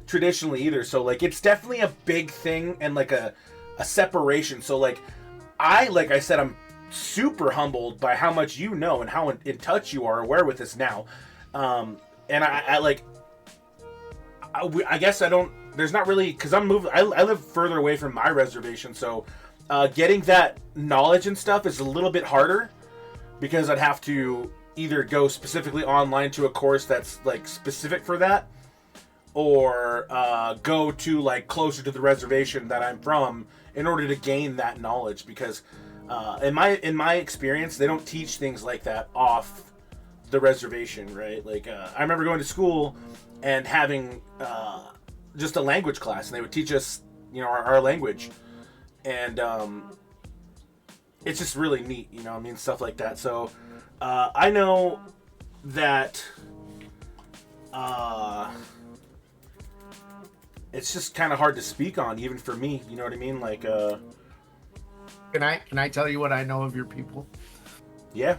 traditionally either. So like it's definitely a big thing and like a separation. So like I said, I'm super humbled by how much you know and how in touch you are aware with this now. And I guess I don't, there's not really, because I'm moving, I live further away from my reservation, so getting that knowledge and stuff is a little bit harder because I'd have to either go specifically online to a course that's like specific for that, or go to like closer to the reservation that I'm from in order to gain that knowledge, because in my experience, they don't teach things like that off the reservation, right? Like I remember going to school and having just a language class, and they would teach us, you know, our language, and it's just really neat, you know, I mean, stuff like that. So I know that it's just kind of hard to speak on, even for me, you know what I mean? Like Can I tell you what I know of your people? Yeah.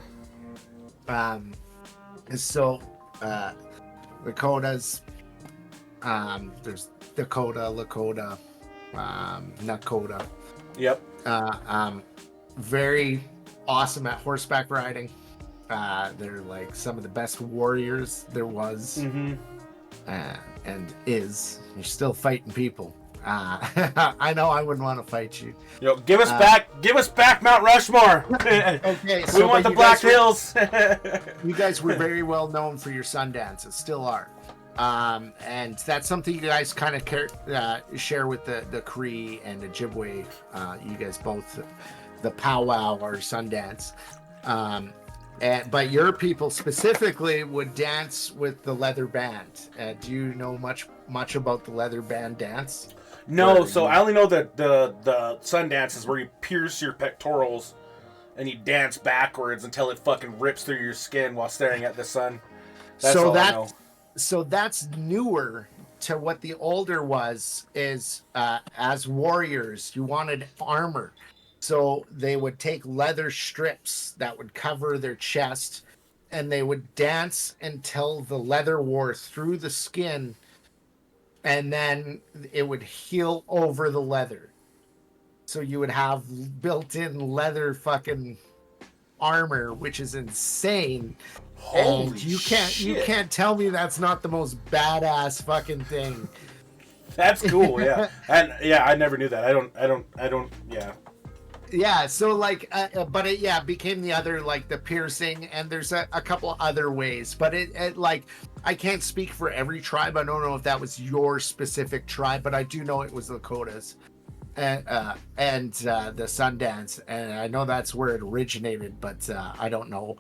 So Lakotas, there's Dakota, Lakota, Nakota. Yep. Very awesome at horseback riding. They're like some of the best warriors there was, and is. You're still fighting people. I know I wouldn't want to fight you. Yo, give us back Mount Rushmore. Okay, so we want the Black Hills. You guys were very well known for your sun dances, still are. And that's something you guys kind of share with the Cree and the Ojibwe. You guys both, the powwow or Sundance. But your people specifically would dance with the leather band. Do you know much about the leather band dance? No, so I only know that the Sundance is where you pierce your pectorals and you dance backwards until it fucking rips through your skin while staring at the sun. That's all I know. So that's newer to what the older was, is as warriors, you wanted armor. So they would take leather strips that would cover their chest, and they would dance until the leather wore through the skin, and then it would heal over the leather. So you would have built-in leather fucking armor, which is insane. Holy and you shit. can't tell me that's not the most badass fucking thing. That's cool, yeah. And yeah, I never knew that. I don't yeah. Yeah, so like, but it became the other, like the piercing, and there's a couple other ways, but it like, I can't speak for every tribe. I don't know if that was your specific tribe, but I do know it was Lakotas and the Sundance, and I know that's where it originated, but I don't know.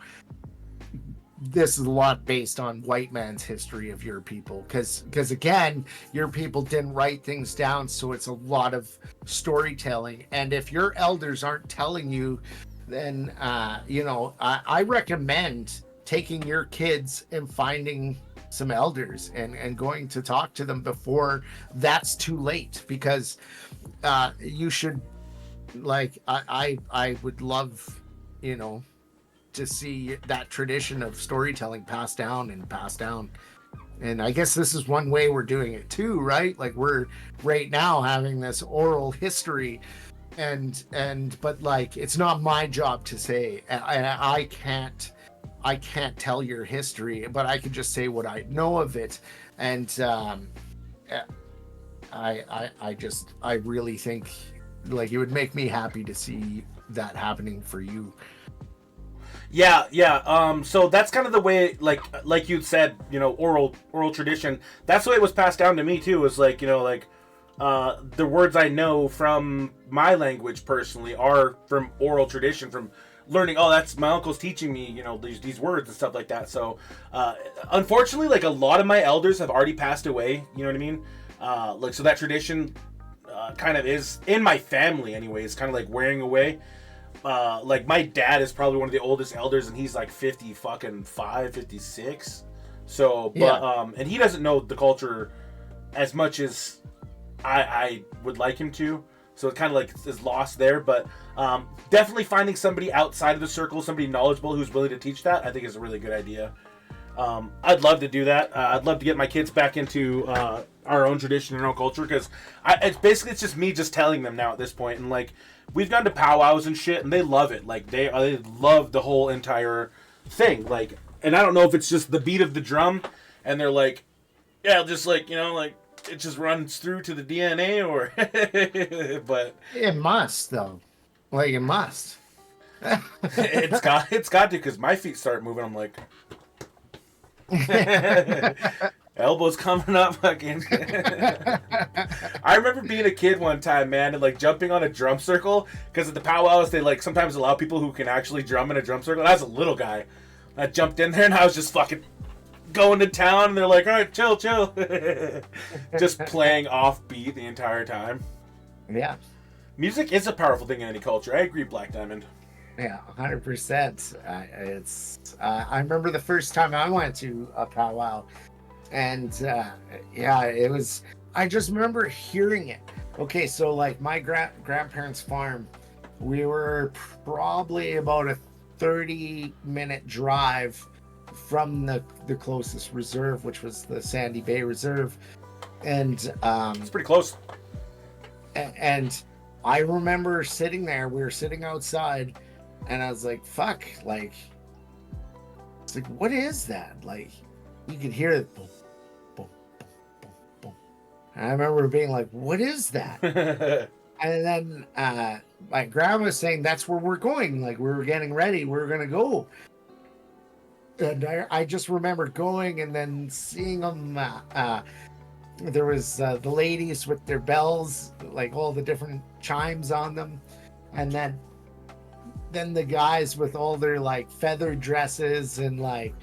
This is a lot based on white man's history of your people, because again, your people didn't write things down, so it's a lot of storytelling. And if your elders aren't telling you, then I recommend taking your kids and finding some elders and going to talk to them before that's too late, because you should, like, I would love you know, to see that tradition of storytelling passed down and passed down. And I guess this is one way we're doing it too, right? Like we're right now having this oral history, but like it's not my job to say. I can't tell your history, but I can just say what I know of it. And I really think like it would make me happy to see that happening for you. Yeah. So that's kind of the way, like you said, you know, oral tradition. That's the way it was passed down to me too. Was like, you know, like the words I know from my language personally are from oral tradition, from learning. Oh, that's my uncle's teaching me, you know, these words and stuff like that. So unfortunately, like a lot of my elders have already passed away. You know what I mean? Like so that tradition kind of is in my family, anyways. Kind of like wearing away. Like my dad is probably one of the oldest elders, and he's like 55, 56. So, but Yeah. And he doesn't know the culture as much as I would like him to. So it kind of like is lost there. But definitely finding somebody outside of the circle, somebody knowledgeable who's willing to teach that, I think is a really good idea. I'd love to do that. I'd love to get my kids back into our own tradition and our own culture, because it's just me just telling them now at this point. And like we've gone to powwows and shit, and they love it. Like they love the whole entire thing. Like, and I don't know if it's just the beat of the drum, and they're like, yeah, just like, you know, like it just runs through to the DNA, or but It must though. Like it must. it's got to, because my feet start moving. I'm like. Elbows coming up fucking. I remember being a kid one time, man, and like jumping on a drum circle, because at the powwows they like sometimes allow people who can actually drum in a drum circle. And I was a little guy. I jumped in there and I was just fucking going to town, and they're like, all right, chill. Just playing off beat the entire time. Yeah. Music is a powerful thing in any culture. I agree, Black Diamond. Yeah, 100%. I remember the first time I went to a powwow, and yeah, it was. I just remember hearing it. Okay, so like my grandparents' farm, we were probably about a 30-minute drive from the closest reserve, which was the Sandy Bay Reserve, and It's pretty close. And I remember sitting there. We were sitting outside. And I was like, fuck, like, it's like, what is that? Like, you could hear it, boom, boom, boom, boom, boom. And I remember being like, what is that? And then my grandma was saying, that's where we're going. Like, we were getting ready. We were going to go. And I just remember going and then seeing them. There was the ladies with their bells, like all the different chimes on them. And then the guys with all their like feather dresses, and like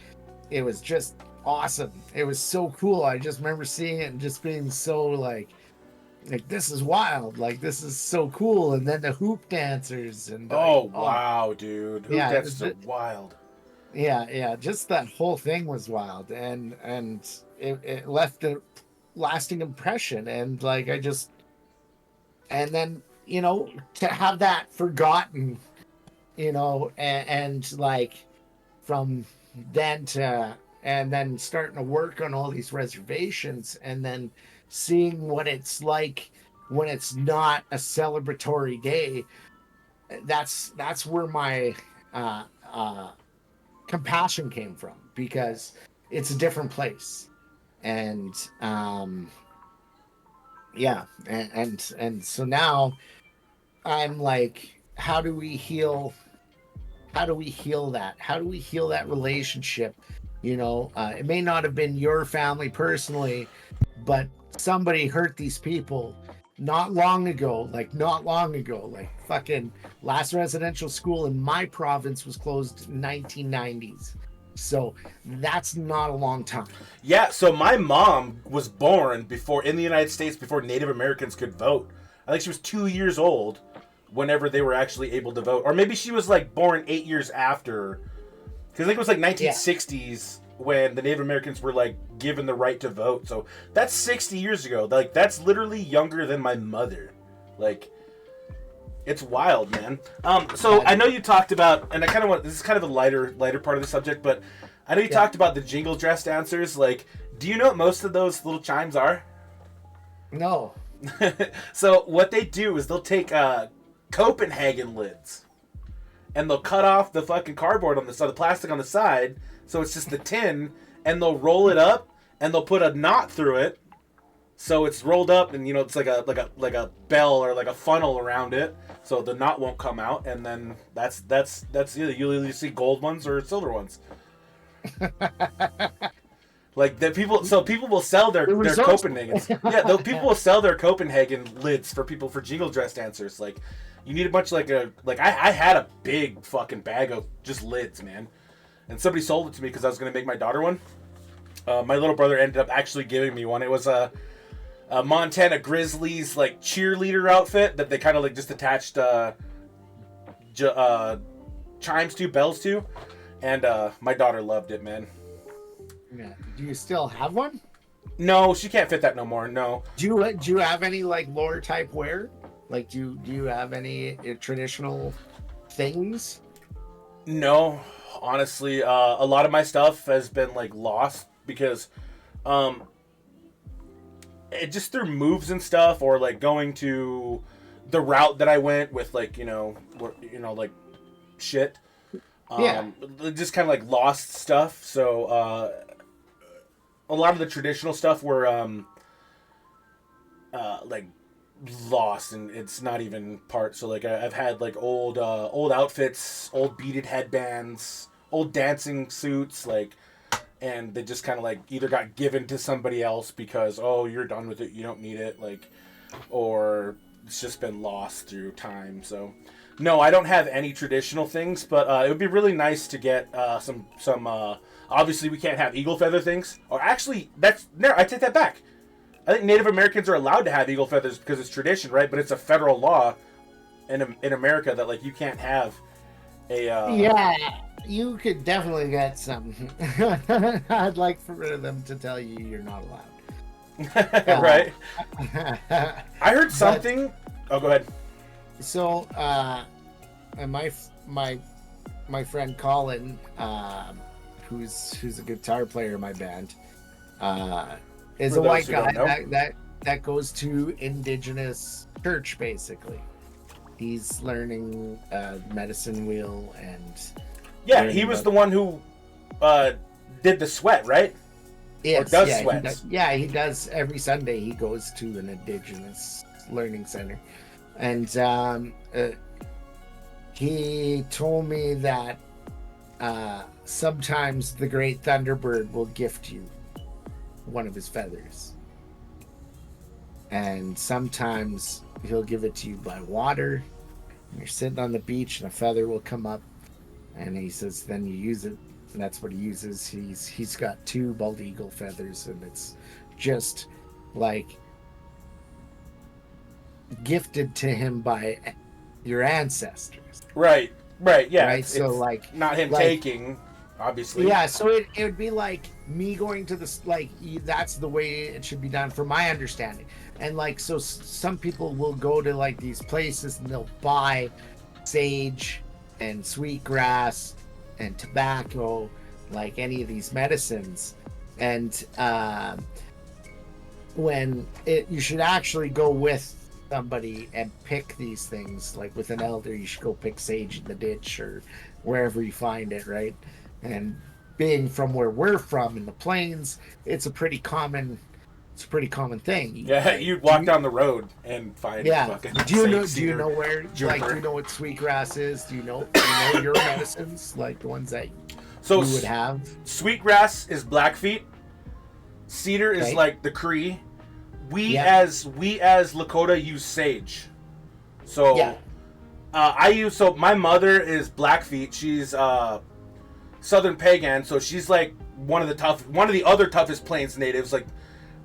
it was just awesome. It was so cool. I just remember seeing it and just being so like this is wild, like this is so cool. And then the hoop dancers and wow, dude, hoop dancers are wild. Yeah, just that whole thing was wild, and it left a lasting impression. And like and then, you know, to have that forgotten, you know, and like from then to, and then starting to work on all these reservations, and then seeing what it's like when it's not a celebratory day, that's where my compassion came from, because it's a different place. And yeah, and so now I'm like, how do we heal that? How do we heal that relationship? You know, it may not have been your family personally, but somebody hurt these people not long ago. Like fucking last residential school in my province was closed in 1990s. So that's not a long time. Yeah, so my mom was born in the United States before Native Americans could vote. I think she was 2 years old whenever they were actually able to vote. Or maybe she was like born 8 years after. Because I think it was like 1960s when the Native Americans were like given the right to vote. So that's 60 years ago. Like that's literally younger than my mother. Like It's wild, man. So I know you talked about, and I kind of want, this is kind of a lighter part of the subject, but I know you talked about the jingle dress dancers. Like, do you know what most of those little chimes are? No. So what they do is they'll take Copenhagen lids, and they'll cut off the fucking cardboard on the side, the plastic on the side, so it's just the tin, and they'll roll it up, and they'll put a knot through it, so it's rolled up, and it's like a bell or like a funnel around it, so the knot won't come out, and then that's you'll either see gold ones or silver ones. Like people will sell their Copenhagens. Yeah, people will sell their Copenhagen lids for jingle dress dancers. Like, you need a bunch I had a big fucking bag of just lids, man, and somebody sold it to me because I was gonna make my daughter one. My little brother ended up actually giving me one. It was a Montana Grizzlies like cheerleader outfit that they kind of like just attached chimes to, bells to, and my daughter loved it, man. Yeah. Do you still have one? No, she can't fit that no more. No. Do you have any like lore type wear? Like, do you have any traditional things? No, honestly, a lot of my stuff has been like lost because, it just through moves and stuff, or like going to the route that I went with, like like shit. Just kind of like lost stuff. So a lot of the traditional stuff were like lost, and it's not even part. So like I've had like old outfits, old beaded headbands, old dancing suits, like, and they just kind of like either got given to somebody else because, oh, you're done with it, you don't need it, like, or it's just been lost through time. So no, I don't have any traditional things, but it would be really nice to get some obviously we can't have eagle feather things, or actually I take that back. I think Native Americans are allowed to have eagle feathers because it's tradition, right? But it's a federal law in America that like you can't have a yeah, you could definitely get some. I'd like for them to tell you you're not allowed. Right. I heard something. Oh, go ahead. So, and my friend Colin, who's a guitar player in my band, is a white guy that goes to Indigenous church, basically. He's learning medicine wheel and... Yeah, he was the one who did the sweat, right? Yes, or does sweats. He does. Every Sunday he goes to an Indigenous learning center. And he told me that sometimes the great Thunderbird will gift you one of his feathers. And sometimes he'll give it to you by water. You're sitting on the beach and a feather will come up. And he says, then you use it. And that's what he uses. He's got 2 bald eagle feathers, and it's just like gifted to him by your ancestors. Right, yeah. Right, it's so like not him taking, obviously. Yeah, so it would be like me going to this, like, that's the way it should be done from my understanding. And like, so some people will go to like these places and they'll buy sage and sweetgrass and tobacco, like any of these medicines, and when you should actually go with somebody and pick these things, like with an elder. You should go pick sage in the ditch or wherever you find it, right? And being from where we're from in the plains, it's a pretty common thing. Yeah, you'd walk down the road and find fucking do you know where, like, do you know what sweetgrass is? Do you know your medicines, like the ones that you would have? Sweetgrass is Blackfeet. Cedar is like the Cree. We as Lakota use sage. So my mother is Blackfeet. She's Southern Pagan, so she's like one of the other toughest plains natives, like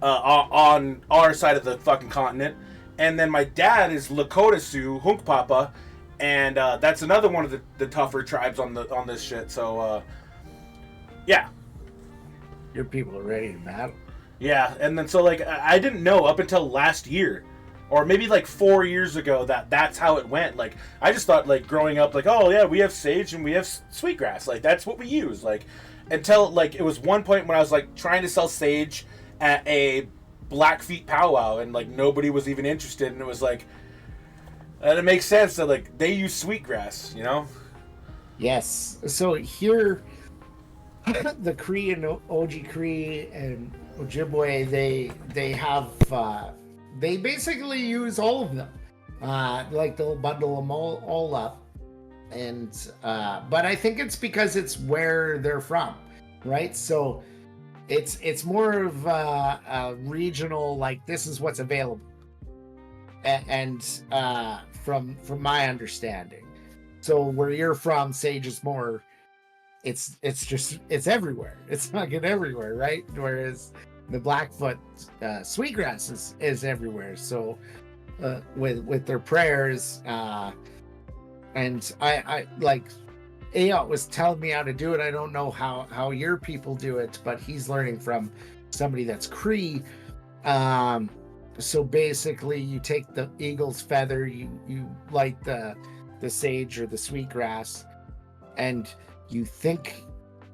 on our side of the fucking continent. And then my dad is Lakota Sioux, Hunkpapa, and that's another one of the tougher tribes on this shit. So yeah, your people are ready to battle. Yeah, and then so like I didn't know up until last year or maybe like 4 years ago that's how it went. Like I just thought like growing up like, oh yeah, we have sage and we have sweetgrass, like that's what we use, like until like it was one point when I was like trying to sell sage at a Blackfeet powwow and like nobody was even interested, and it was like, and it makes sense that like they use sweetgrass, you know. Yes. So here, the Cree and Oji Cree and Ojibwe, they have they basically use all of them. Like they'll bundle them all up, and but I think it's because it's where they're from, right? So it's more of a regional, like this is what's available, and from my understanding. So where you're from, sage is more, it's everywhere. It's fucking everywhere, right? Whereas the Blackfoot sweetgrass is everywhere. So with their prayers, and I like Ayot was telling me how to do it. I don't know how your people do it, but he's learning from somebody that's Cree. So basically you take the eagle's feather, you light the sage or the sweetgrass, and you think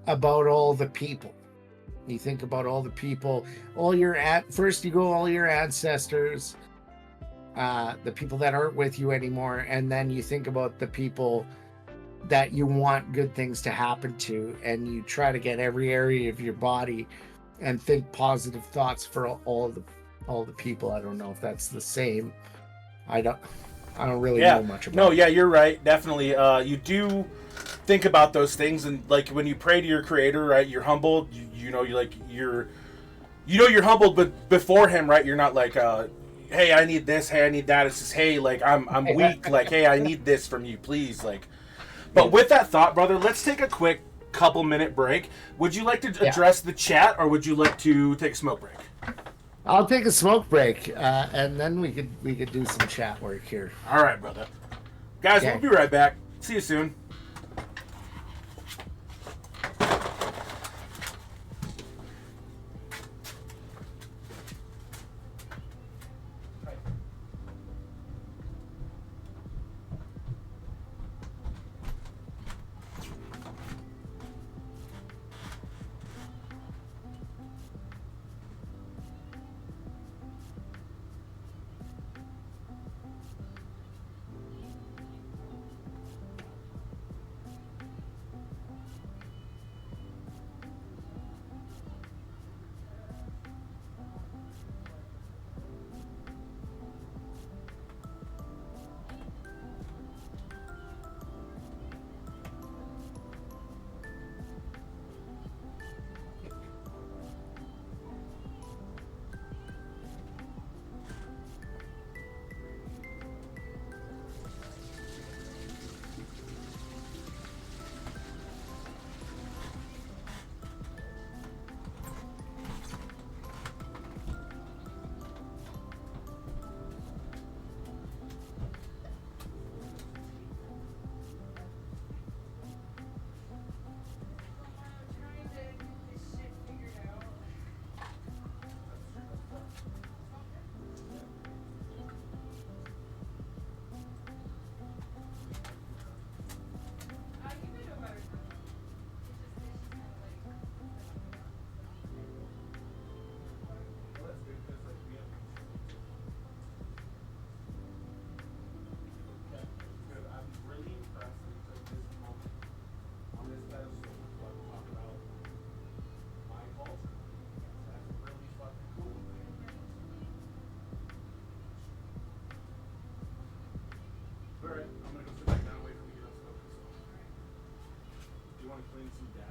about all the people. You think about all the people, all your ancestors, the people that aren't with you anymore, and then you think about the people that you want good things to happen to, and you try to get every area of your body and think positive thoughts for all the people. I don't know if that's the same. I don't really know much about it. Yeah, you're right. Definitely. You do think about those things, and like when you pray to your creator, right, you're humbled. You're humbled, but before him, right, you're not like, hey, I need this, hey, I need that. It's just, hey, like I'm weak, like, hey, I need this from you, please, like. But with that thought, brother, let's take a quick couple-minute break. Would you like to address the chat, or would you like to take a smoke break? I'll take a smoke break, and then we could do some chat work here. All right, brother. Guys, we'll be right back. See you soon. Alright, I'm gonna go sit back down and wait for me to get up smoking. Do you want to clean some data?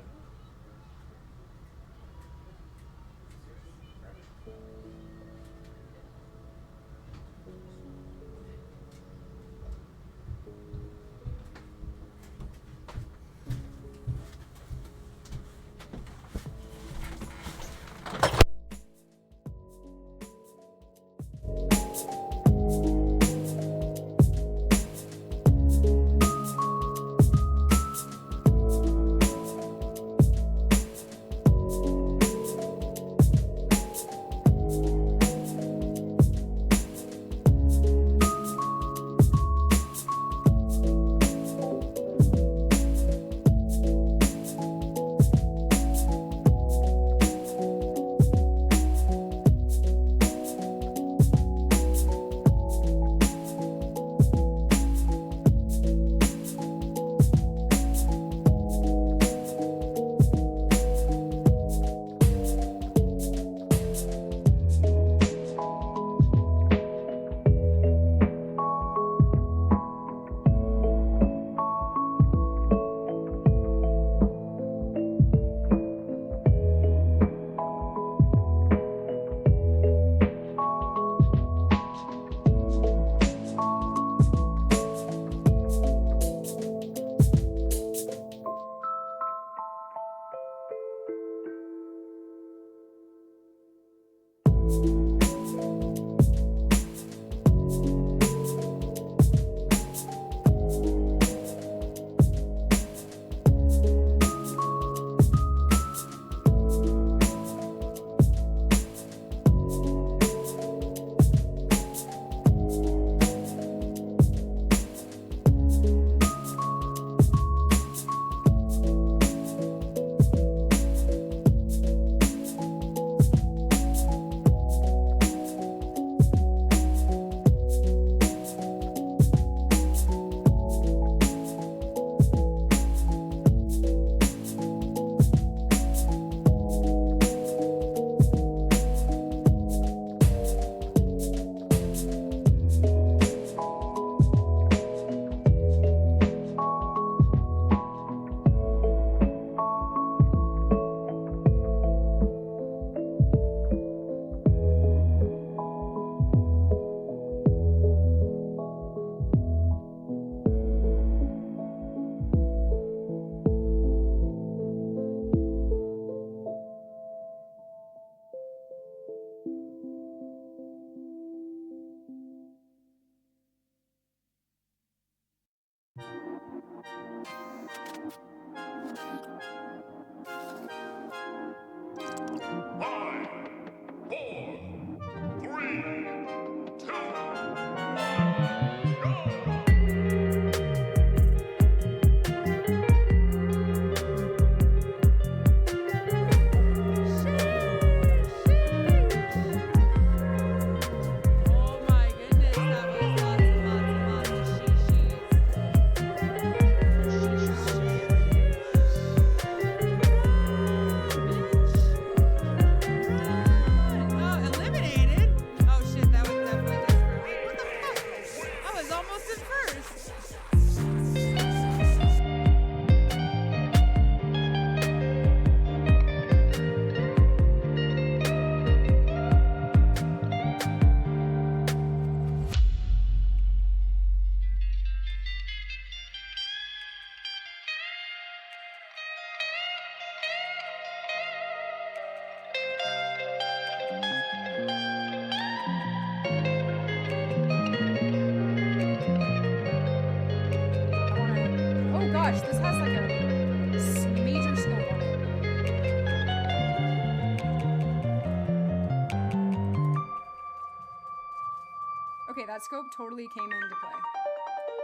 Okay, that scope totally came into play.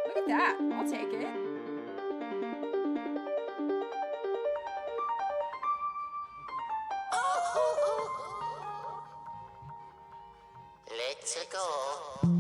Look at that. I'll take it. Let's go.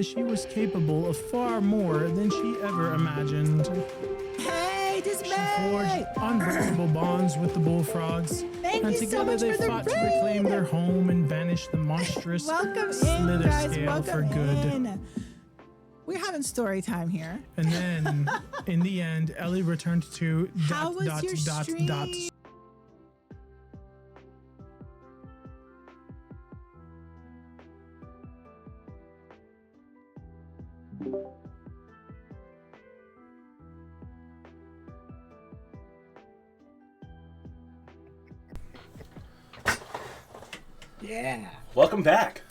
She was capable of far more than she ever imagined. Hey, She forged unbreakable bonds with the bullfrogs, and together they fought to reclaim their home and banish the monstrous Welcome in, slither guys. scale Welcome for good. in. We're having story time here. And then, in the end, Ellie returned to How was your stream? Yeah. Welcome back,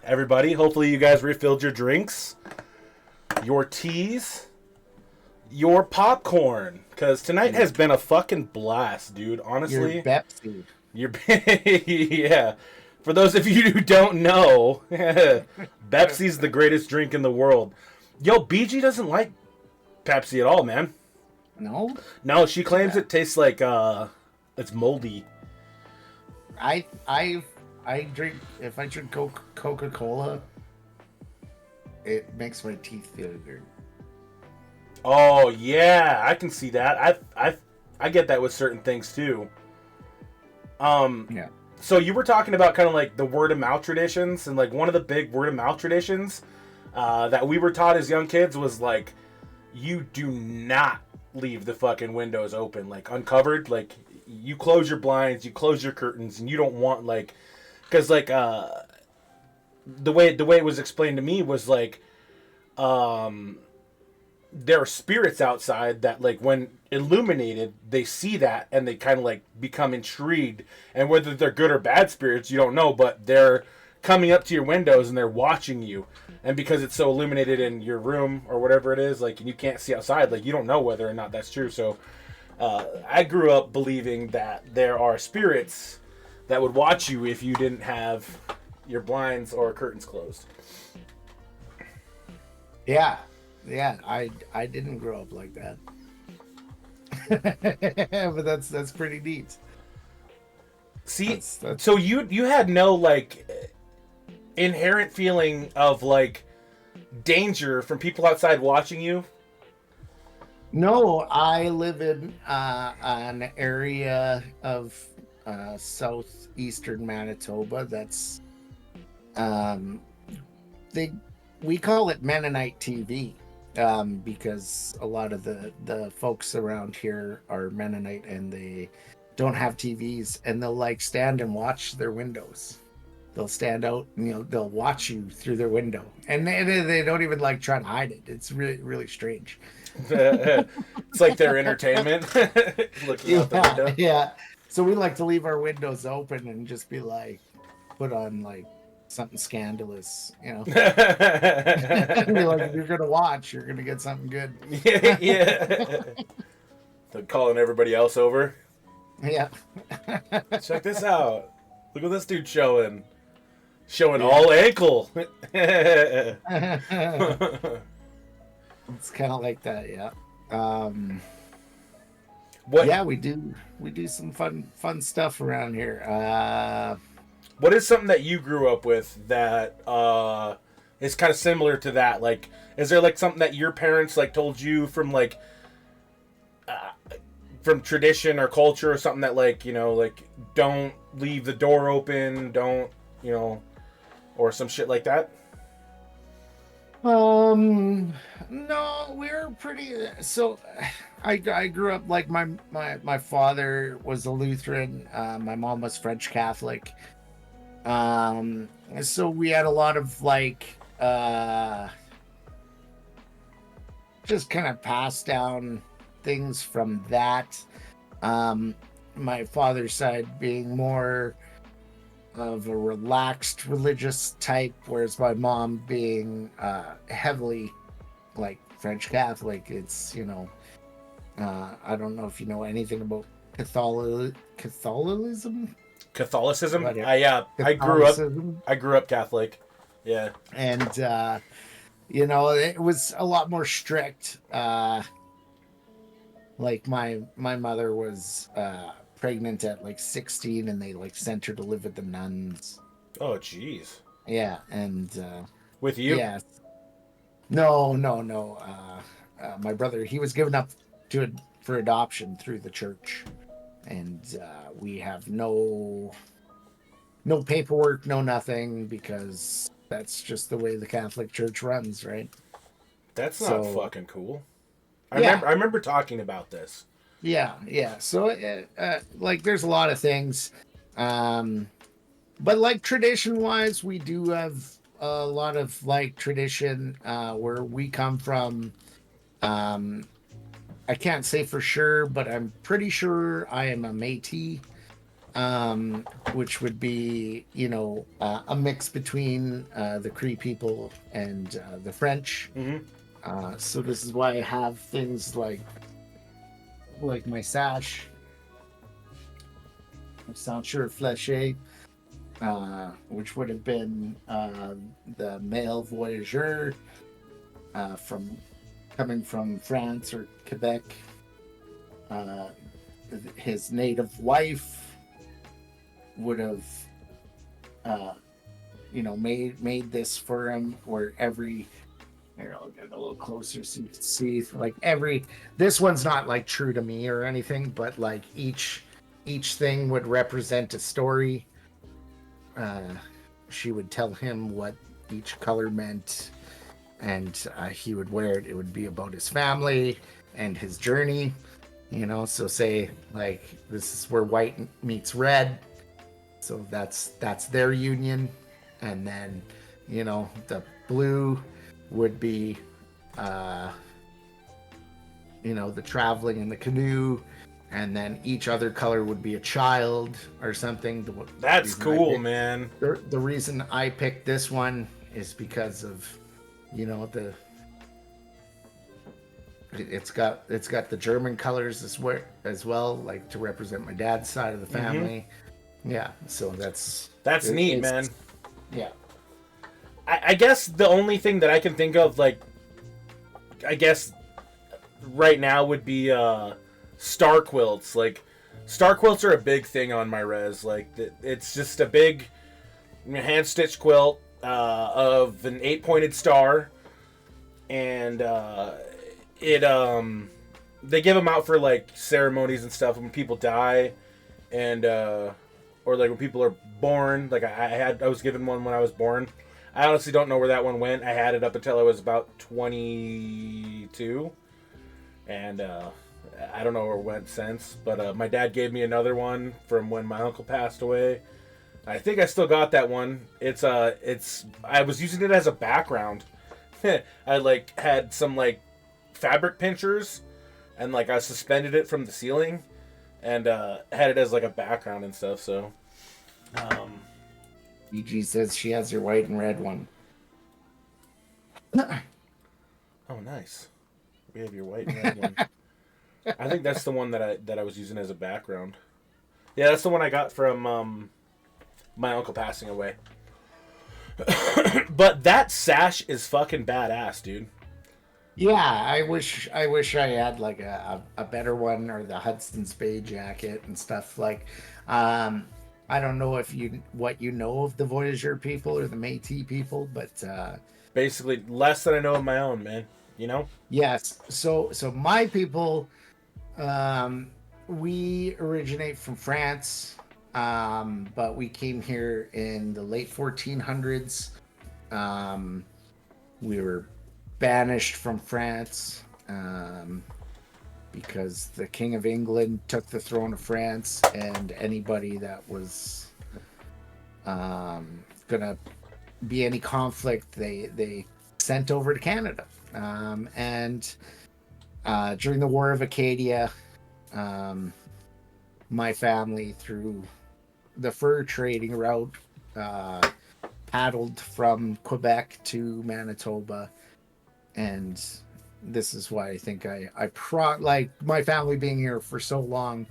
everybody. Hopefully you guys refilled your drinks, your teas, your popcorn, because tonight has been a fucking blast, dude. Honestly. Your Pepsi. Yeah. For those of you who don't know, Pepsi's the greatest drink in the world. Yo, BG doesn't like Pepsi at all, man. No? No, she claims it tastes like it's moldy. I drink, if I drink Coca-Cola, it makes my teeth feel good. Oh yeah, I can see that. I get that with certain things too. Yeah. So you were talking about kind of like the word of mouth traditions, and like one of the big word of mouth traditions that we were taught as young kids was like, you do not leave the fucking windows open, like uncovered. Like you close your blinds, you close your curtains, and you don't want like, because like the way it was explained to me was like, there are spirits outside that like when illuminated they see that and they kind of like become intrigued, and whether they're good or bad spirits you don't know, but they're coming up to your windows and they're watching you, and because it's so illuminated in your room or whatever it is, like, and you can't see outside, like you don't know whether or not that's true. So I grew up believing that there are spirits that would watch you if you didn't have your blinds or curtains closed. Yeah. Yeah, I didn't grow up like that. But that's pretty neat. See, That's... so you had no like inherent feeling of like danger from people outside watching you? No, I live in an area of southeastern Manitoba that's we call it Mennonite TV. Because a lot of the folks around here are Mennonite and they don't have TVs, and they'll like stand and watch their windows. They'll stand out and they'll watch you through their window, and they don't even like try to hide it. It's really, really strange. It's like their entertainment. Looking out the window. Yeah. So we like to leave our windows open and just be like, put on like something scandalous, Be like, if you're gonna watch, you're gonna get something good. Yeah. They're calling everybody else over. Yeah. Check this out. Look what this dude's showing. All ankle. It's kind of like that, yeah. What? Yeah, we do some fun stuff around here. What is something that you grew up with that is kind of similar to that? Like, is there like something that your parents like told you from like from tradition or culture, or something that like like don't leave the door open, don't or some shit like that? No, we're pretty. So, I grew up like my father was a Lutheran. My mom was French Catholic. So we had a lot of like just kind of passed down things from that. My father's side being more of a relaxed religious type, whereas my mom being heavily like French Catholic. It's I don't know if you know anything about Catholicism. I grew up Catholic. Yeah. And it was a lot more strict. Like my mother was pregnant at like 16, and they like sent her to live with the nuns. Oh jeez. Yeah. And with you? Yeah. No. My brother, he was given up for adoption through the church, and we have no paperwork, no nothing, because that's just the way the Catholic Church runs, right? That's So, not fucking cool. Yeah. I remember talking about this. Yeah, yeah. So, like, there's a lot of things. But, like, tradition-wise, we do have a lot of, like, tradition where we come from. Um, I can't say for sure, but I'm pretty sure I am a Métis, which would be, a mix between the Cree people and the French. Mm-hmm. So this is why I have things like my sash, my ceinture fléchée, which would have been the male voyageur coming from France or Quebec. His native wife would have, made this for him. Where here, I'll get a little closer so you can see. Like this one's not like true to me or anything, but like each thing would represent a story. She would tell him what each color meant, and he would wear it. It would be about his family and his journey. So say like this is where white meets red, so that's their union, and then the blue would be the traveling in the canoe, and then each other color would be a child or something. That's cool, man. The reason I picked this one is because of it's got the German colors as well, like to represent my dad's side of the family. Mm-hmm. Yeah, so that's neat, man. Yeah. I guess the only thing that I can think of, like, I guess right now would be star quilts. Like, star quilts are a big thing on my res. Like, it's just a big hand stitched quilt of an 8-pointed star, and they give them out for like ceremonies and stuff when people die, and or like when people are born. Like I was given one when I was born. I honestly don't know where that one went. I had it up until I was about 22, and I don't know where it went since. But my dad gave me another one from when my uncle passed away. I think I still got that one. It's I was using it as a background. I like had some like fabric pinchers, and like I suspended it from the ceiling, and had it as like a background and stuff. So. BG says she has her white and red one. Oh, nice. We have your white and red one. I think that's the one that I was using as a background. Yeah, that's the one I got from my uncle passing away. But that sash is fucking badass, dude. Yeah, I wish I had like a better one, or the Hudson's Bay jacket and stuff. Like, I don't know what you know of the Voyageur people or the Métis people, but basically less than I know of my own, man. Yes. So my people, we originate from France, but we came here in the late 1400s. We were banished from France because the King of England took the throne of France, and anybody that was gonna be any conflict, they sent over to Canada. And during the War of Acadia, my family, through the fur trading route, paddled from Quebec to Manitoba, and this is why I think like my family being here for so long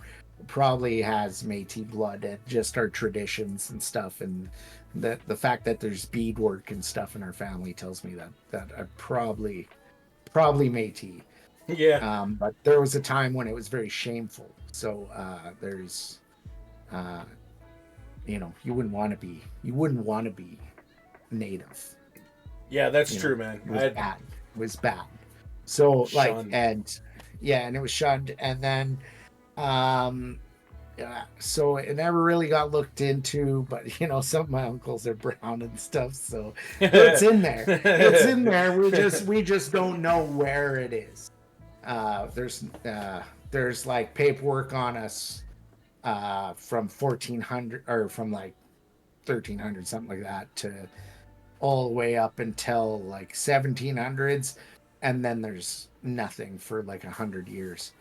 probably has Métis blood, and just our traditions and stuff, and the fact that there's beadwork and stuff in our family tells me that I probably Métis. Yeah. But there was a time when it was very shameful. So there's you wouldn't want to be native. Yeah, that's true, man. It was bad. So like, shunned. and it was shunned. And then so it never really got looked into, but you know, some of my uncles are brown and stuff, so it's in there. It's in there. We just don't know where it is. There's like paperwork on us from 1400 or from like 1300, something like that, to all the way up until like 1700s, and then there's nothing for like 100 years.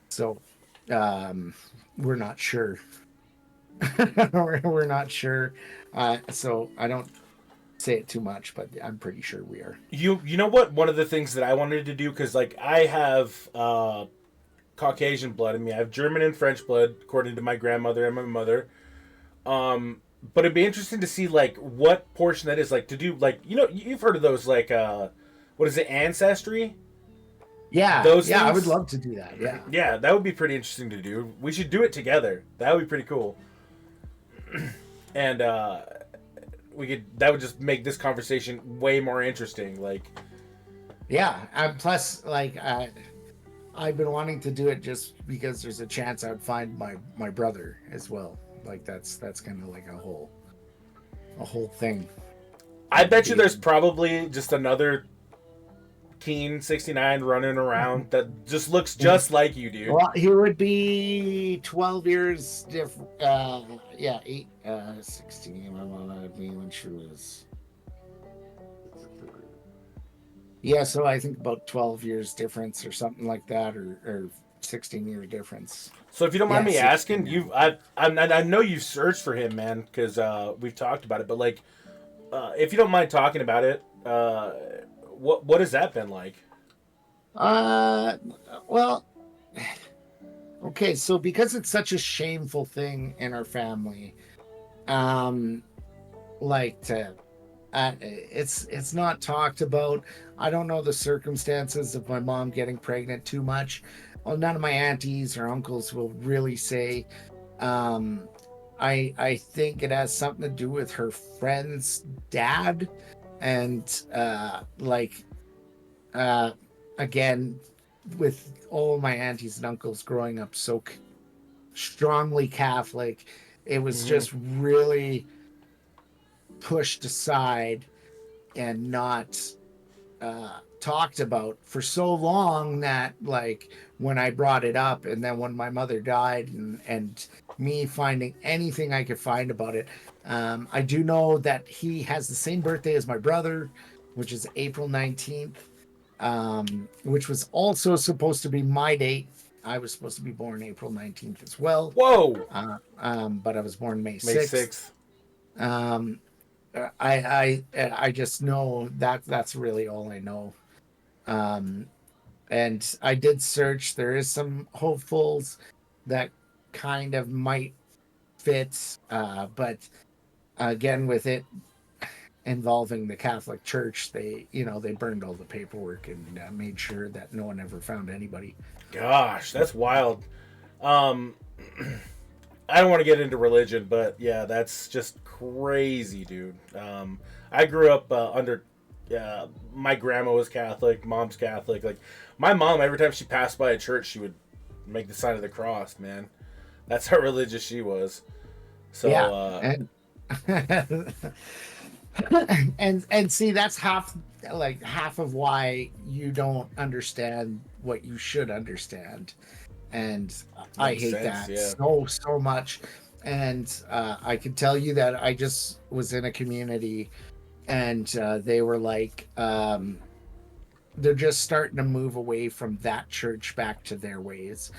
So we're not sure. we're not sure. So I don't say it too much, but I'm pretty sure we are. You know what? One of the things that I wanted to do, because like I have Caucasian blood in me. I have German and French blood, according to my grandmother and my mother. But it'd be interesting to see like what portion that is, like to do, like, you know, you've heard of those, like what is it, Ancestry? Yeah, those yeah, things? I would love to do that. Yeah, Yeah, that would be pretty interesting to do. We should do it together. That would be pretty cool. And that would just make this conversation way more interesting. Like, yeah, and plus, like, I've been wanting to do it just because there's a chance I'd find my brother as well. Like that's kind of like a whole thing. I bet you there's probably just another Keen 69 running around that just looks just like you, dude. Well, he would be 12 years different. 16. My mom had me when she was. Yeah, so I think about 12 years difference or something like that, or 16 year difference. So if you don't mind me asking, I know you've searched for him, man, because we've talked about it. But like, if you don't mind talking about it, what has that been like? Well, okay, so because it's such a shameful thing in our family, it's not talked about. I don't know the circumstances of my mom getting pregnant too much. Well, none of my aunties or uncles will really say. I think it has something to do with her friend's dad, and again, with all my aunties and uncles growing up so strongly Catholic, it was just really pushed aside and not talked about for so long that, like, when I brought it up, and then when my mother died, and me finding anything I could find about it, I do know that he has the same birthday as my brother, which is April 19th, which was also supposed to be my date. I was supposed to be born April 19th as well. Whoa! But I was born May 6th. I just know that's really all I know. And I did search. There is some hopefuls that kind of might fit, but again, with it involving the Catholic Church, they burned all the paperwork and made sure that no one ever found anybody. Gosh, that's wild. I don't want to get into religion, but yeah, that's just crazy, dude. I grew up under my grandma was Catholic, mom's Catholic. Like, my mom, every time she passed by a church, she would make the sign of the cross, man. That's how religious she was. So yeah, and see, that's half of why you don't understand what you should understand. And I hate that so much. And I can tell you that I just was in a community, and they were like, they're just starting to move away from that church back to their ways,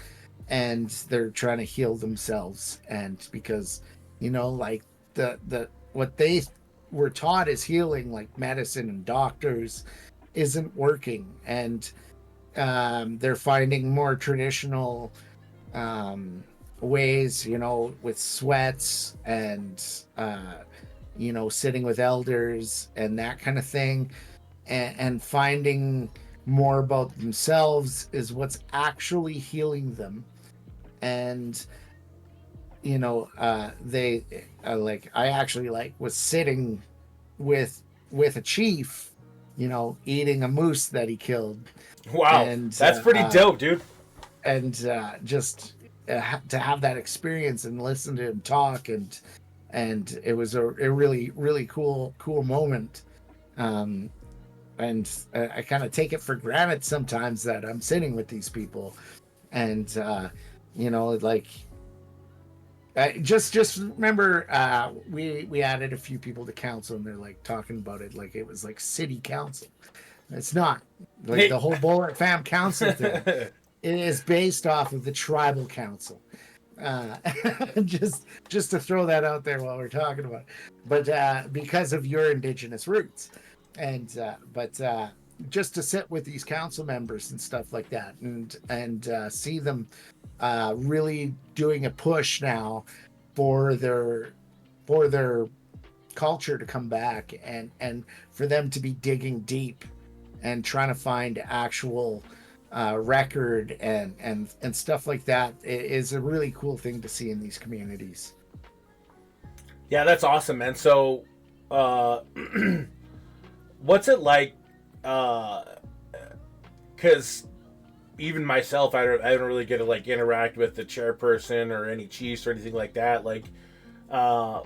and they're trying to heal themselves. And because, like the what they were taught as healing, like medicine and doctors, isn't working, and they're finding more traditional ways, with sweats and sitting with elders and that kind of thing, and finding more about themselves is what's actually healing them. And they I actually was sitting with a chief, eating a moose that he killed. Wow, and that's pretty dope, dude. And just to have that experience and listen to him talk, and it was a really really cool moment. And I kind of take it for granted sometimes that I'm sitting with these people, and like just remember, we added a few people to council, and they're like talking about it like it was like city council. It's not like the whole Bullet Fam Council thing. It is based off of the tribal council. Just to throw that out there while we're talking about it. But because of your Indigenous roots, and just to sit with these council members and stuff like that, and see them really doing a push now for their culture to come back, and for them to be digging deep and trying to find actual record and stuff like that is a really cool thing to see in these communities. Yeah, that's awesome, man. So what's it like, because even myself, I don't really get to like interact with the chairperson or any chiefs or anything like that. Like,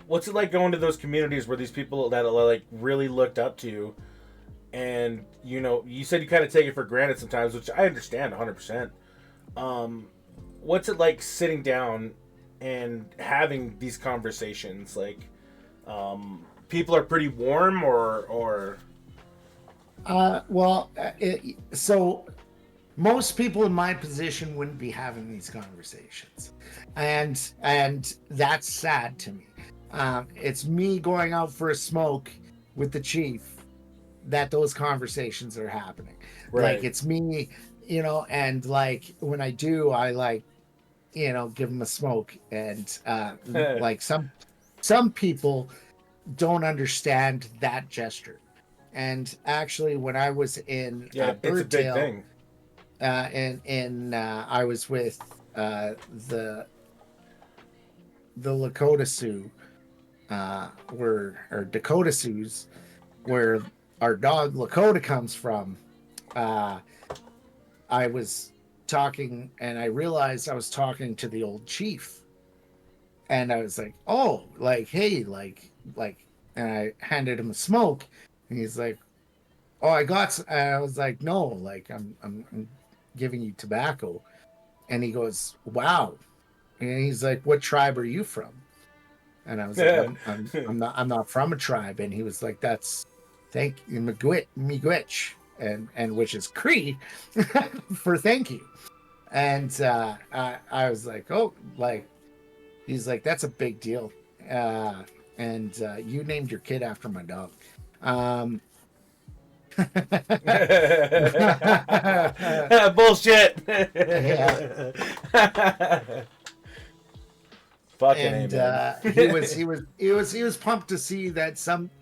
what's it like going to those communities where these people that are like really looked up to you, and you said you kind of take it for granted sometimes, which I understand 100%. What's it like sitting down and having these conversations? Like, people are pretty warm, or so most people in my position wouldn't be having these conversations, and that's sad to me. It's me going out for a smoke with the chief that those conversations are happening. Right. Like, it's me, and like when I do, I like, give them a smoke, and like some people don't understand that gesture. And actually, when I was in it's a big thing. I was with the Lakota Sioux, or Dakota Sioux, where our dog Lakota comes from. I was talking, and I realized I was talking to the old chief, and I was like, "Oh, like, hey, like," and I handed him a smoke, and he's like, "Oh, I got," and I was like, "No, like, I'm giving you tobacco," and he goes, "Wow," and he's like, "What tribe are you from?" And I was like, I'm not from a tribe," and he was like, "Thank you, Miigwech," and which is Cree for thank you. And I was like, "Oh," like, he's like, "That's a big deal," and you named your kid after my dog. Bullshit. Yeah. Fucking and he was pumped to see that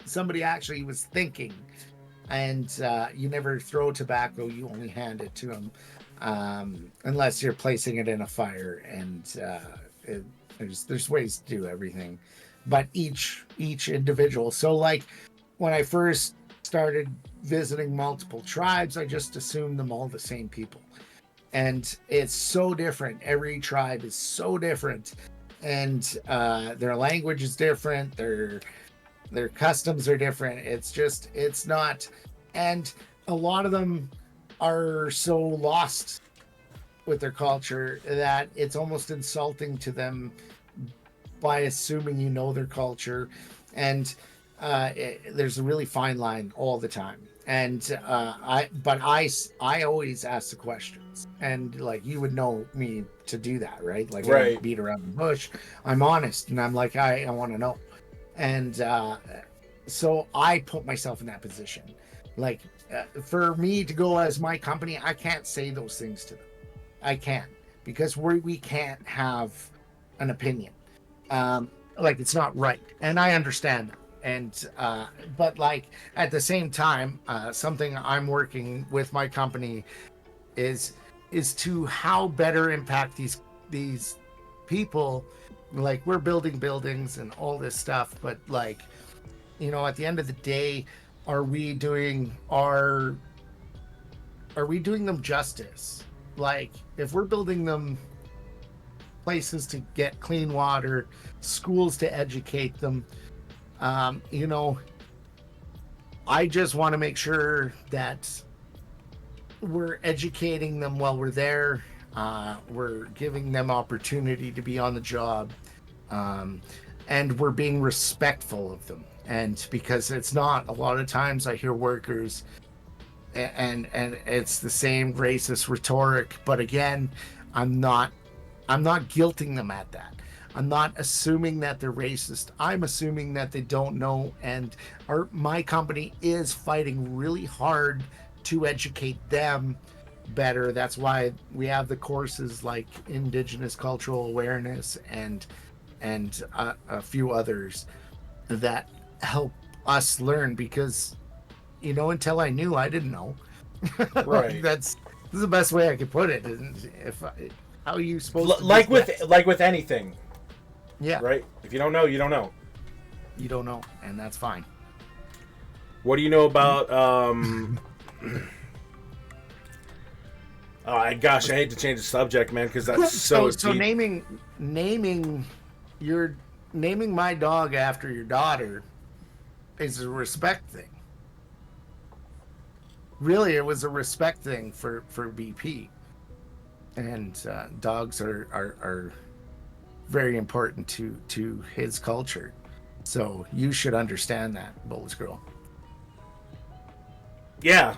somebody actually was thinking, and you never throw tobacco, you only hand it to him, unless you're placing it in a fire, and there's ways to do everything, but each individual. So like when I first started visiting multiple tribes, I just assumed them all the same people, and it's so different. Every tribe is so different, and their language is different, their customs are different. It's not, and a lot of them are so lost with their culture that it's almost insulting to them by assuming you know their culture, and there's a really fine line all the time. And I always ask the questions, and like, you would know me to do that, right? Like, I don't beat around the bush. I'm honest, and I'm like, I want to know. And so I put myself in that position. Like, for me to go as my company, I can't say those things to them. I can't, because we can't have an opinion. Like, it's not right, and I understand that. And but like, at the same time, something I'm working with my company is to how better impact these people. Like, we're building buildings and all this stuff, but like, at the end of the day, are we doing them justice? Like, if we're building them places to get clean water, schools to educate them. You know, I just want to make sure that we're educating them while we're there. We're giving them opportunity to be on the job. And we're being respectful of them. And because it's not, a lot of times I hear workers and it's the same racist rhetoric, but again, I'm not guilting them at that. I'm not assuming that they're racist. I'm assuming that they don't know, and my company is fighting really hard to educate them better. That's why we have the courses like Indigenous Cultural Awareness and a few others that help us learn, because you know, until I knew, I didn't know. Right. This is the best way I could put it. How are you supposed to like with anything? Yeah. Right. If you don't know, you don't know. You don't know, and that's fine. What do you know about? Gosh, I hate to change the subject, man, because that's so naming my dog after your daughter is a respect thing. Really, it was a respect thing for BP, and dogs are very important to his culture. So you should understand that, Bulls Girl. Yeah.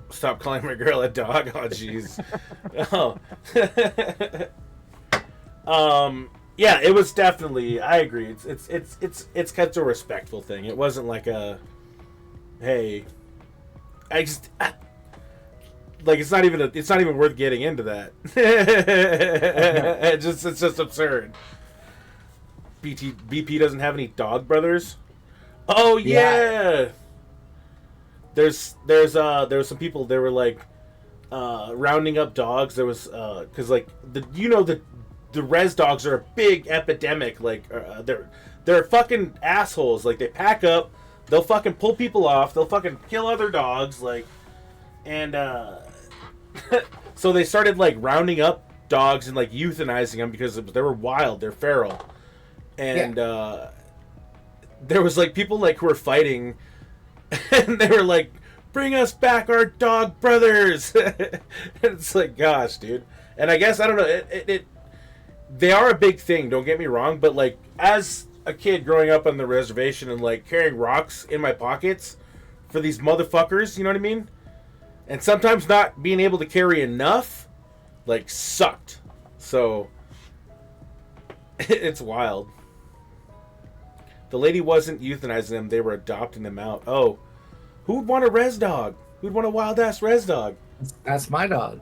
Stop calling my girl a dog. Oh, jeez. Yeah, it was definitely. I agree. It's kept a respectful thing. It wasn't like a, hey, it's not even worth getting into that. It's just absurd. BP doesn't have any dog brothers. Oh yeah. There's some people, they were like rounding up dogs. There was because like the res dogs are a big epidemic. Like they're fucking assholes. Like they pack up, they'll fucking pull people off, they'll fucking kill other dogs, like, and so they started like rounding up dogs and like euthanizing them because they were wild, they're feral, and there was like people like who were fighting. And they were like, bring us back our dog brothers. It's like, gosh, dude. And I guess, I don't know, they are a big thing, don't get me wrong, but like, as a kid growing up on the reservation and like carrying rocks in my pockets for these motherfuckers, you know what I mean? And sometimes not being able to carry enough, like, sucked. So, it's wild. The lady wasn't euthanizing them, they were adopting them out. Oh, who'd want a res dog? Who'd want a wild-ass res dog? That's my dog.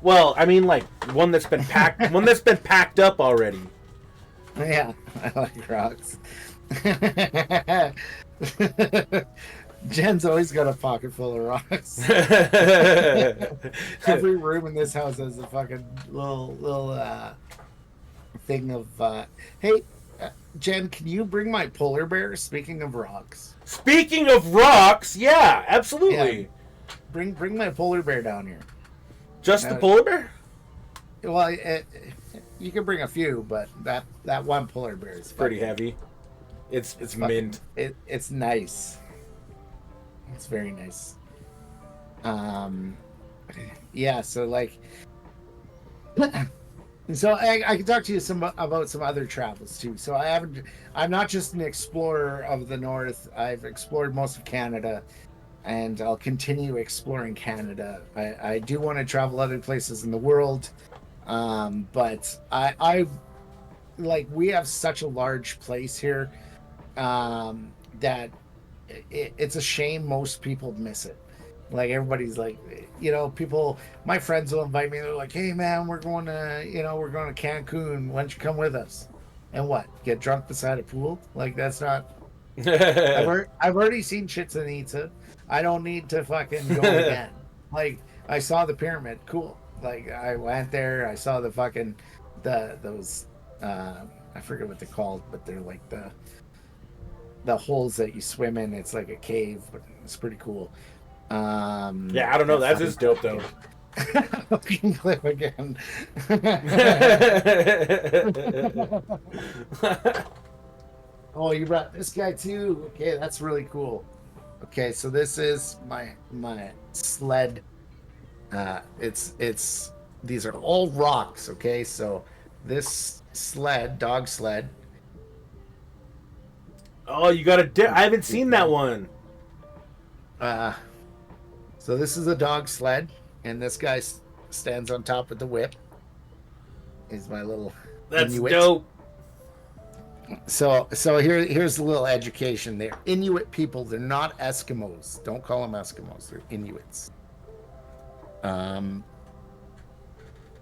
Well, I mean, like, one that's been packed up already. Yeah, I like rocks. Jen's always got a pocket full of rocks. Every room in this house has a fucking little thing of, hey, Jen, can you bring my polar bear? Speaking of rocks. Speaking of rocks, yeah, absolutely. Yeah. Bring my polar bear down here. Just the polar bear? Well, you can bring a few, but that one polar bear is pretty heavy. It's mint. It's nice. It's very nice. Yeah. So like. So I can talk to you about some other travels too. So I'm not just an explorer of the North. I've explored most of Canada, and I'll continue exploring Canada. I do want to travel other places in the world, but I like, we have such a large place here that it's a shame most people miss it. Like, everybody's like, you know, my friends will invite me. They're like, hey man, we're going to Cancun. Why don't you come with us? And what? Get drunk beside a pool? Like, that's not. I've already seen Chichen Itza. I don't need to fucking go again. Like, I saw the pyramid. Cool. Like, I went there. I saw the fucking those I forget what they're called, but they're like the holes that you swim in. It's like a cave, but it's pretty cool. Yeah, I don't know. That's just dope though. Fucking clip again. Oh, you brought this guy too. Okay, that's really cool. Okay, so this is my sled. It's these are all rocks. Okay, so this sled, dog sled. Oh, you got a I haven't seen that one. So this is a dog sled, and this guy stands on top of the whip. He's my little That's Inuit. dope. So here's a little education there. Inuit people, they're not Eskimos. Don't call them Eskimos. They're Inuits.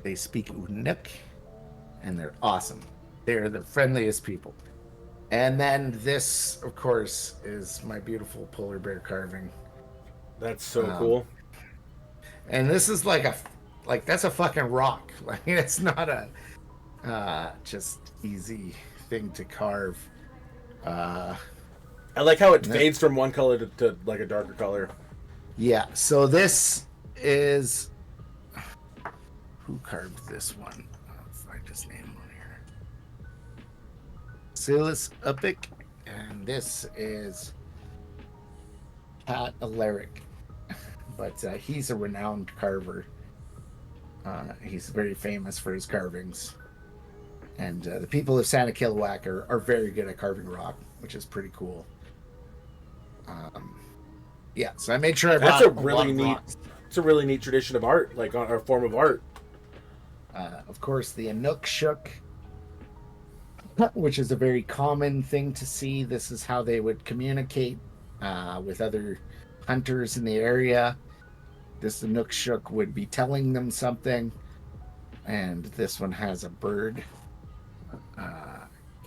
They speak Unuk, and they're awesome. They're the friendliest people. And then this, of course, is my beautiful polar bear carving. That's so cool. And this is that's a fucking rock. Like, it's not a just easy thing to carve. I like how it fades from one color to like a darker color. Yeah, so this is who carved this one? Let's find his name on here. Silas Upik, and this is Pat Alaric. But he's a renowned carver. He's very famous for his carvings. And the people of Santa Kilowak are very good at carving rock, which is pretty cool. Yeah, so I made sure I brought That's a really neat. rocks. It's a really neat tradition of art, like a form of art. Of course, the Inukshuk, which is a very common thing to see. This is how they would communicate with other hunters in the area. This Inukshuk would be telling them something, and this one has a bird.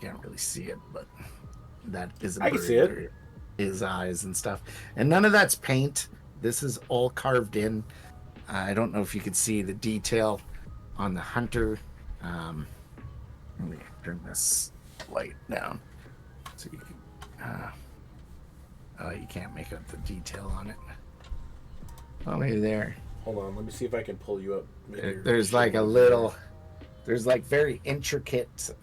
Can't really see it, but that is a bird. I can see it. His eyes and stuff, and none of that's paint. This is all carved in. I don't know if you can see the detail on the hunter. Let me turn this light down so you can. You can't make out the detail on it. Oh, maybe there. Hold on, let me see if I can pull you up. There's like a little. There's like very intricate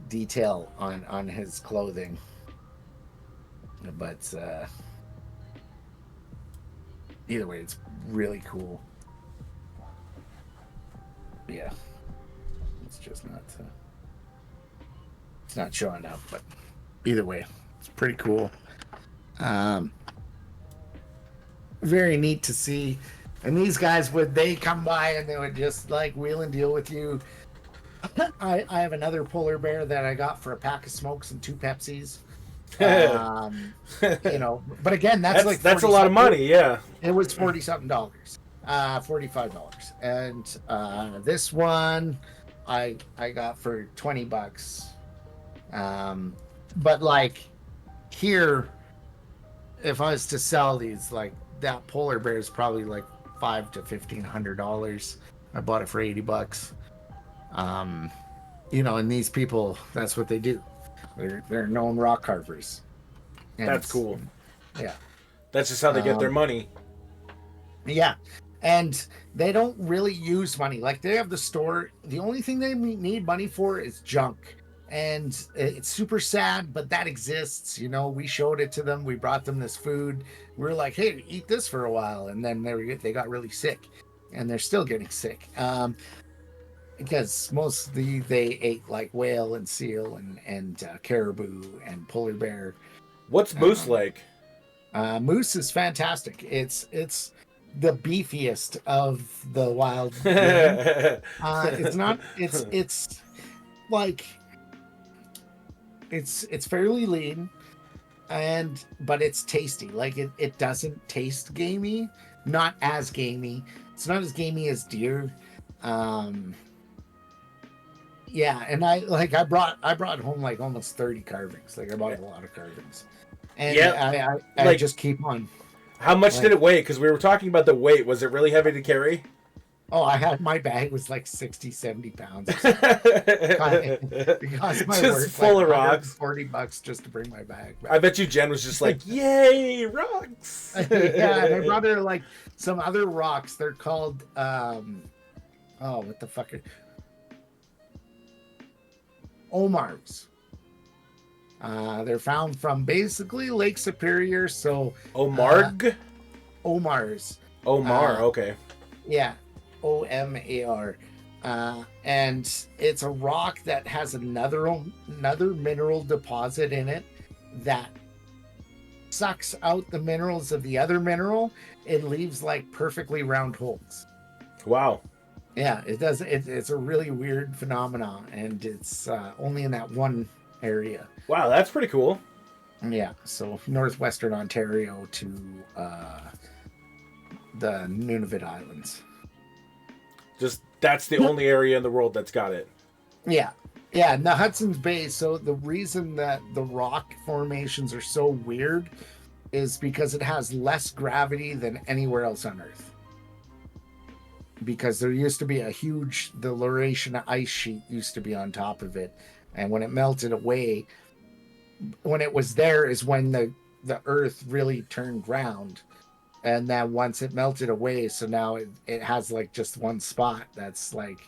detail on his clothing, but either way, it's really cool. Yeah, it's just not. It's not showing up, but either way, it's pretty cool. Very neat to see. And these guys they come by and they would just like wheel and deal with you. I have another polar bear that I got for a pack of smokes and 2 Pepsis. But again, that's a lot of money. Yeah, it was $40-something, $45, and this one I got for $20. But like here, if I was to sell these, like that polar bear is probably like $500 to $1,500. I bought it for $80. And these people, that's what they do. They're known rock carvers. And that's cool. Yeah, that's just how they get their money. Yeah, and they don't really use money. Like, they have the store. The only thing they need money for is junk. And it's super sad, but that exists. We showed it to them. We brought them this food. We were like, hey, eat this for a while. And then they got really sick. And they're still getting sick. Because mostly they ate like whale and seal and caribou and polar bear. What's moose like? Moose is fantastic. It's the beefiest of the wild game. It's not. It's like. It's fairly lean, but it's tasty. Like it doesn't taste gamey, not as gamey. It's not as gamey as deer. Yeah, and I brought home like almost 30 carvings. Like, I bought a lot of carvings, and I just keep on. How much did it weigh? Because we were talking about the weight. Was it really heavy to carry? Oh, my bag was like 60, 70 pounds. Because my Just work, full like of rocks. $140 just to bring my bag back. I bet you Jen was just like, "Yay, rocks!" Yeah, and I brought her like some other rocks. They're called what the fuck? Omars. They're found from basically Lake Superior. So Omarg. Omars. Omar. Okay. Yeah, Omar. And it's a rock that has another mineral deposit in it that sucks out the minerals of the other mineral and leaves like perfectly round holes. Wow. Yeah, it does. It's a really weird phenomenon, and it's only in that one area. Wow, that's pretty cool. Yeah, so northwestern Ontario to the Nunavut Islands. Just that's the only area in the world that's got it. Yeah, and the Hudson's Bay. So the reason that the rock formations are so weird is because it has less gravity than anywhere else on Earth. Because there used to be the Laurentian ice sheet used to be on top of it. And when it melted away, when it was there is when the Earth really turned round. And then once it melted away, so now it has like just one spot that's like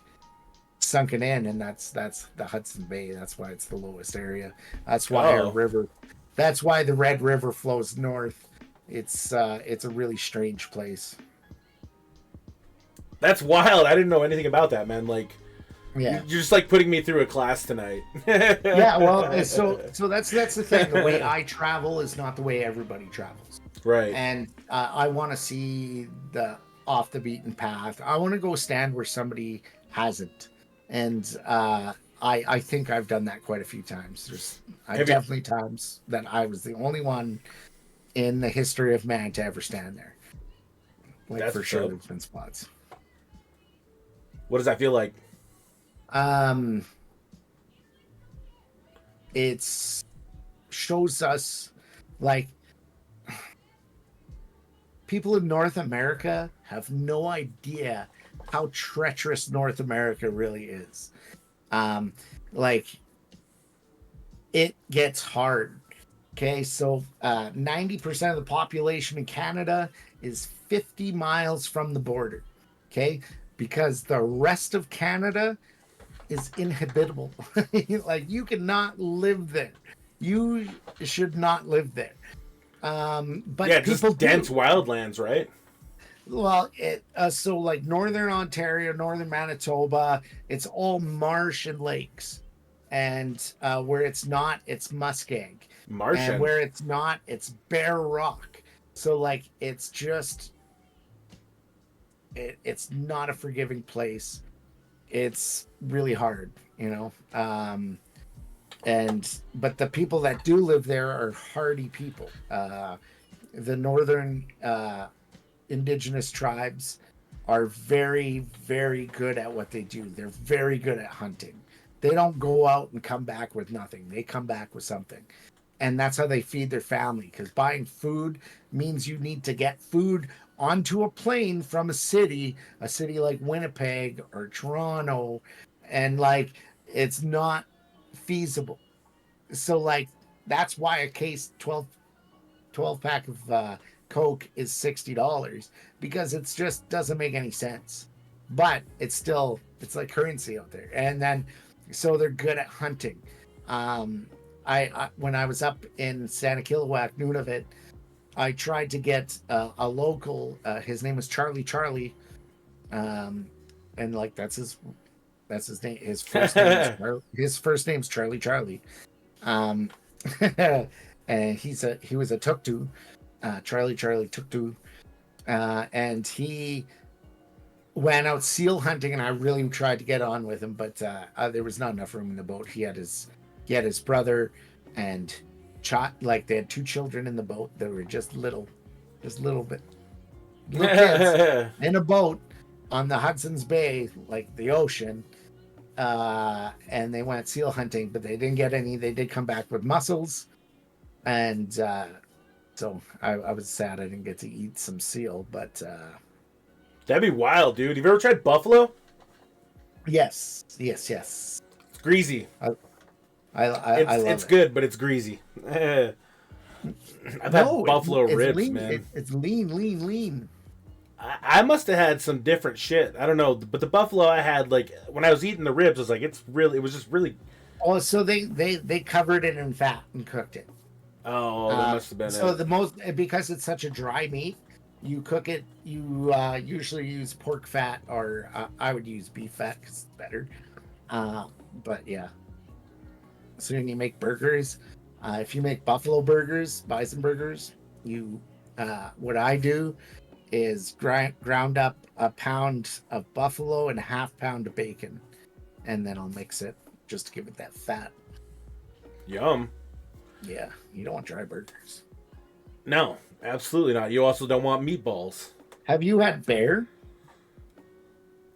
sunken in, and that's the Hudson Bay. That's why it's the lowest area. That's why that's why the Red River flows north. It's a really strange place. That's wild. I didn't know anything about that, man. Like, yeah, you're just like putting me through a class tonight. Yeah, well, so that's the thing. The way I travel is not the way everybody travels. Right. And I want to see the off the beaten path. I want to go stand where somebody hasn't. And I think I've done that quite a few times. There's definitely times that I was the only one in the history of man to ever stand there. Like, that's for sure, there's been spots. What does that feel like? It shows us, like, people in North America have no idea how treacherous North America really is. Like, it gets hard. Okay, so 90% of the population in Canada is 50 miles from the border. Okay, because the rest of Canada is inhabitable. Like, you cannot live there. You should not live there. But yeah, people just dense wildlands, right? Well, so like northern Ontario, northern Manitoba, it's all marsh and lakes, and where it's not, it's muskeg. Marsh, and where it's not, it's bare rock. So like, it's just it's not a forgiving place. It's really hard, you know. But the people that do live there are hardy people. The northern Indigenous tribes are very, very good at what they do. They're very good at hunting. They don't go out and come back with nothing. They come back with something. And that's how they feed their family, because buying food means you need to get food onto a plane from a city like Winnipeg or Toronto, and like, it's not feasible. So like, that's why a case 12 pack of Coke is $60, because it's just doesn't make any sense. But it's like currency out there. And then so they're good at hunting. I when I was up in Santa Kilowak, Nunavut, I tried to get a local. His name was Charlie, and like, that's his name. His first name's Charlie. And he was a Tuktu, Charlie Tuktu, and he went out seal hunting, and I really tried to get on with him, but there was not enough room in the boat. He had his brother and like, they had 2 children in the boat that were just little kids in a boat on the Hudson's Bay, like the ocean. And they went seal hunting, but they didn't get any. They did come back with mussels, and so I was sad I didn't get to eat some seal. But That'd be wild, dude. Have you ever tried buffalo? Yes. It's greasy. I love it's it. good, but it's greasy. I've had buffalo ribs, lean. man. It's lean. I must have had some different shit. I don't know, but the buffalo I had, like when I was eating the ribs, I was like, it was just really. Oh, so they covered it in fat and cooked it. Oh, that must have been so it. because it's such a dry meat, you cook it. You usually use pork fat, or I would use beef fat because it's better. But yeah. So when you make burgers, if you make buffalo burgers, bison burgers, what I do is ground up a pound of buffalo and a half pound of bacon, and then I'll mix it just to give it that fat. Yum. Yeah, you don't want dry burgers. No, absolutely not. You also don't want meatballs. Have you had bear?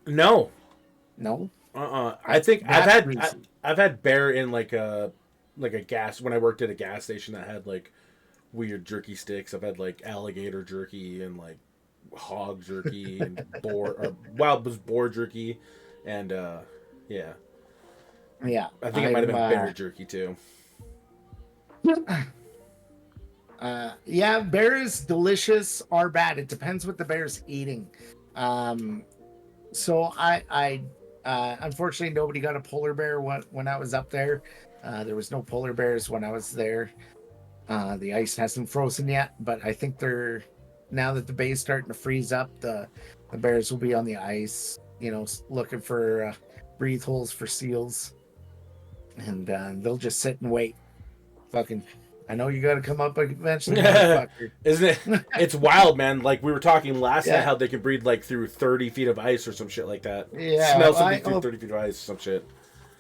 No. No. I think I've had bear in like a gas when I worked at a gas station that had like weird jerky sticks. I've had like alligator jerky and like hog jerky and boar jerky, and yeah. I think it might have been bear jerky too. Yeah, bear is delicious or bad. It depends what the bear's eating. So I unfortunately nobody got a polar bear when I was up there. There was no polar bears when I was there. The ice hasn't frozen yet, but I think now that the bay's starting to freeze up, the bears will be on the ice, looking for breathe holes for seals, and they'll just sit and wait. Fucking, I know you got to come up eventually, motherfucker. Isn't it? It's wild, man. Like we were talking last night, how they can breathe like through 30 feet of ice or some shit like that. Yeah, smell something through 30 feet of ice or some shit.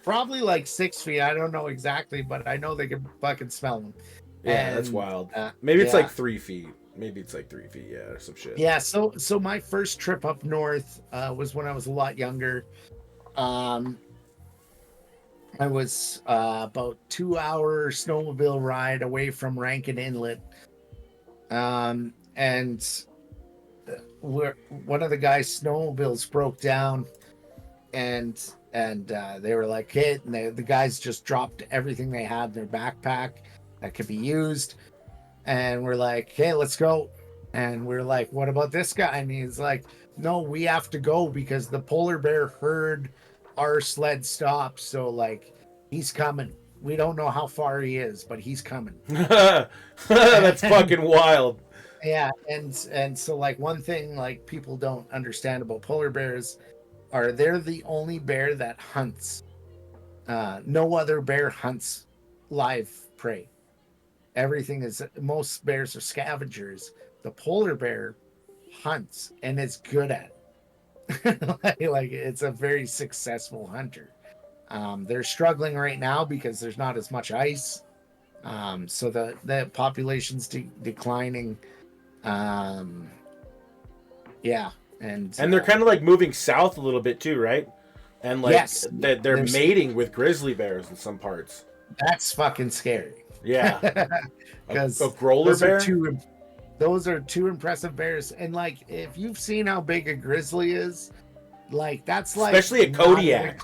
Probably like 6 feet. I don't know exactly, but I know they can fucking smell them. Yeah, that's wild. Maybe it's like 3 feet. Maybe it's like 3 feet, yeah, or some shit. Yeah, so my first trip up north was when I was a lot younger. I was about 2-hour snowmobile ride away from Rankin Inlet. And one of the guys' snowmobiles broke down, and they were like, hey, and the guys just dropped everything they had in their backpack that could be used. And we're like, hey, let's go. And we're like, what about this guy? And he's like, no, we have to go because the polar bear heard our sled stop. So like, he's coming. We don't know how far he is, but he's coming. That's fucking wild. Yeah. And so like one thing like people don't understand about polar bears are they're the only bear that hunts. No other bear hunts live prey. Most bears are scavengers. The polar bear hunts and is good at it. like it's a very successful hunter. They're struggling right now because there's not as much ice. So the population's declining. Yeah. And they're kind of like moving south a little bit too, right? And like yes, they're mating with grizzly bears in some parts. That's fucking scary. Yeah. Because a growler bear? Those are two impressive bears. And like, if you've seen how big a grizzly is, like that's like especially a Kodiak.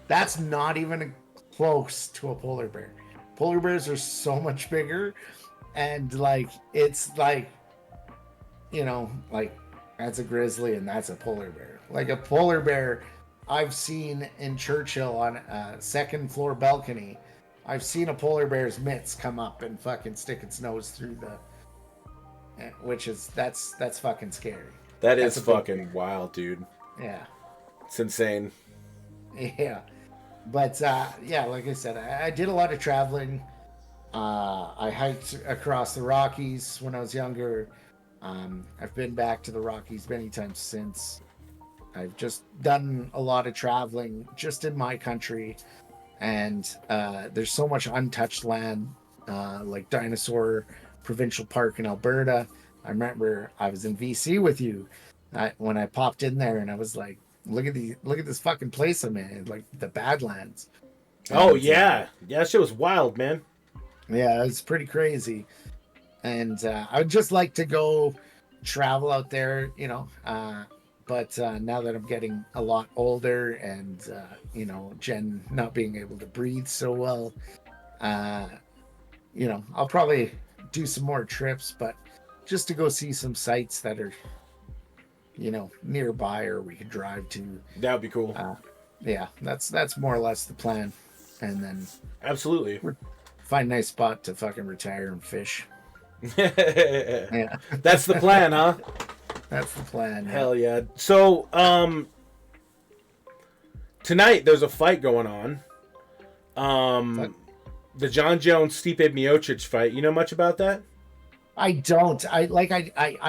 That's not even close to a polar bear. Polar bears are so much bigger, and like it's like, like that's a grizzly and that's a polar bear. Like a polar bear, I've seen in Churchill on a second floor balcony. I've seen a polar bear's mitts come up and fucking stick its nose through that's fucking scary. That's fucking wild, dude. Yeah. It's insane. Yeah. But yeah, like I said, I did a lot of traveling. I hiked across the Rockies when I was younger. I've been back to the Rockies many times since. I've just done a lot of traveling just in my country. And there's so much untouched land, like Dinosaur Provincial Park in Alberta. I remember I was in VC with you when I popped in there, and I was like, look at this fucking place I'm in, like the Badlands. Oh yeah, that shit was wild, man. Yeah, it's pretty crazy. And I would just like to go travel out there, But now that I'm getting a lot older and, you know, Jen not being able to breathe so well, you know, I'll probably do some more trips, but just to go see some sites that are, you know, nearby or we could drive to. That would be cool. Yeah, that's more or less the plan. And then Absolutely. find a nice spot to fucking retire and fish. Yeah. That's the plan, huh? That's the plan. Hell yeah. So, tonight there's a fight going on. The John Jones Stipe Miocic fight. You know much about that? I don't. I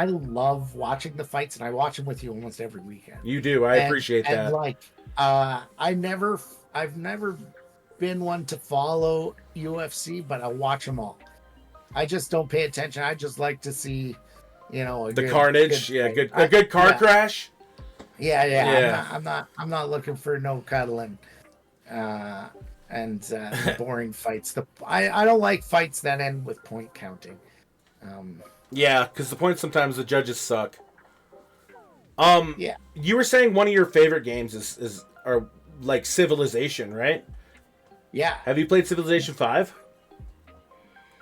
love watching the fights, and I watch them with you almost every weekend. You do. I appreciate that. And like, I've never been one to follow UFC, but I watch them all. I just don't pay attention. I just like to see, you know, the carnage. A good car crash. Yeah. I'm not looking for no cuddling, and boring fights. I don't like fights that end with point counting. Yeah, because the points sometimes the judges suck. Yeah. You were saying one of your favorite games is like Civilization, right? Yeah. Have you played Civilization 5?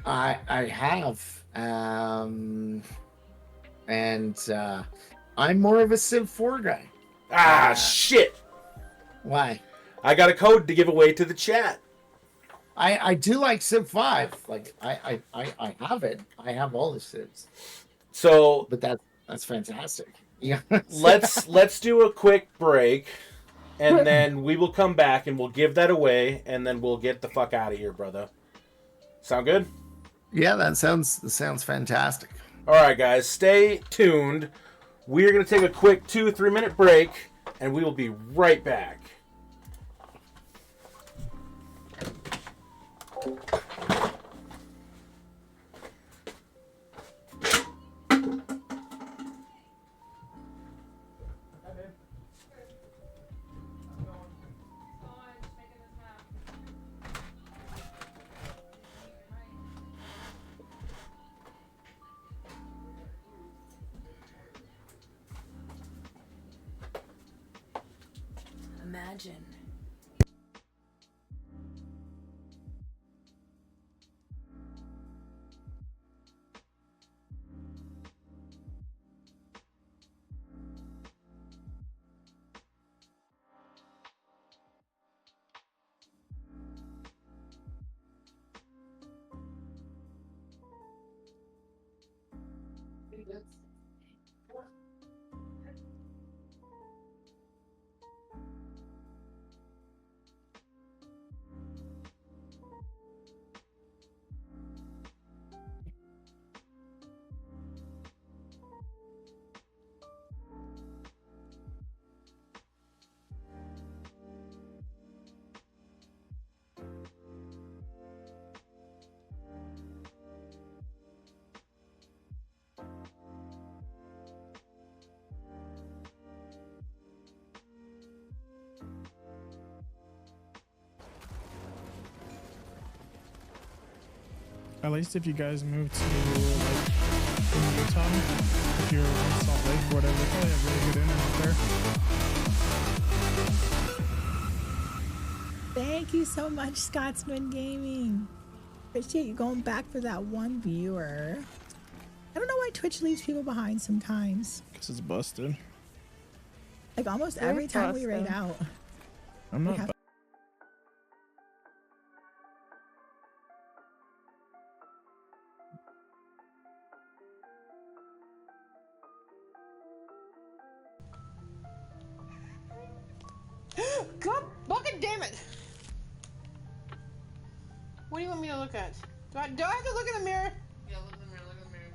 I have. And I'm more of a Civ 4 guy. Shit. Why? I got a code to give away to the chat. I do like Civ 5. Like I have it. I have all the Civs. So, but that's fantastic. Yeah. let's do a quick break, and then we will come back and we'll give that away, and then we'll get the fuck out of here, brother. Sound good? Yeah, that sounds fantastic. All right, guys, stay tuned. We are going to take a quick 2-3 minute break, and we will be right back. Imagine. At least if you guys move to like in Utah, if you're in Salt Lake or whatever, they probably have really good internet there. Thank you so much, Scotsman Gaming. Appreciate you going back for that one viewer. I don't know why Twitch leaves people behind sometimes. Because it's busted. Like almost every time we raid out. I'm not. God fucking damn it! What do you want me to look at? Do I have to look in the mirror? Yeah, look in the mirror, look in the mirror.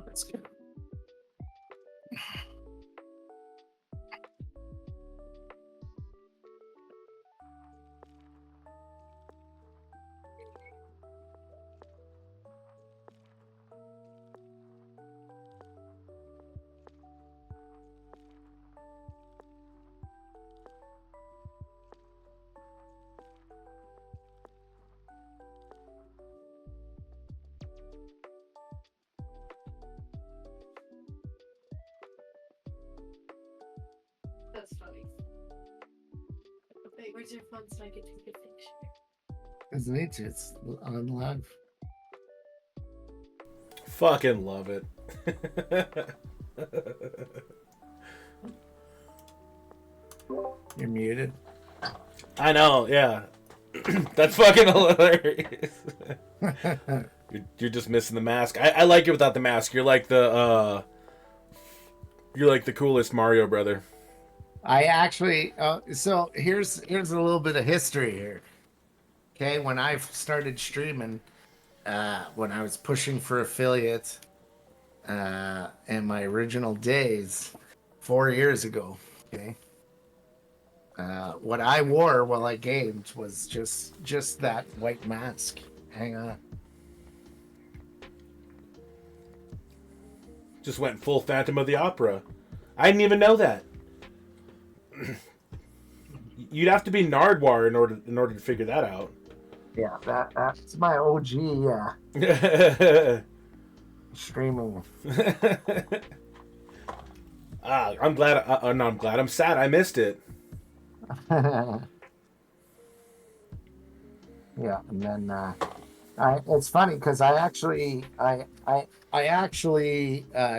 That's good. That's funny. Wait, where's your phone so I can take a picture? It's nature. It's on live. Fucking love it. You're muted. I know, yeah. That's fucking hilarious. You're just missing the mask. I like it without the mask. You're like the coolest Mario brother. I actually so here's a little bit of history here. Okay, when I started streaming, when I was pushing for affiliate, in my original days, 4 years ago. Okay, what I wore while I gamed was just that white mask. Hang on. Just went full Phantom of the Opera. I didn't even know that. You'd have to be Nardwar in order to figure that out. Yeah, that's my OG streaming. I'm glad. No, I'm glad. I'm sad. I missed it. Yeah, and then it's funny because I actually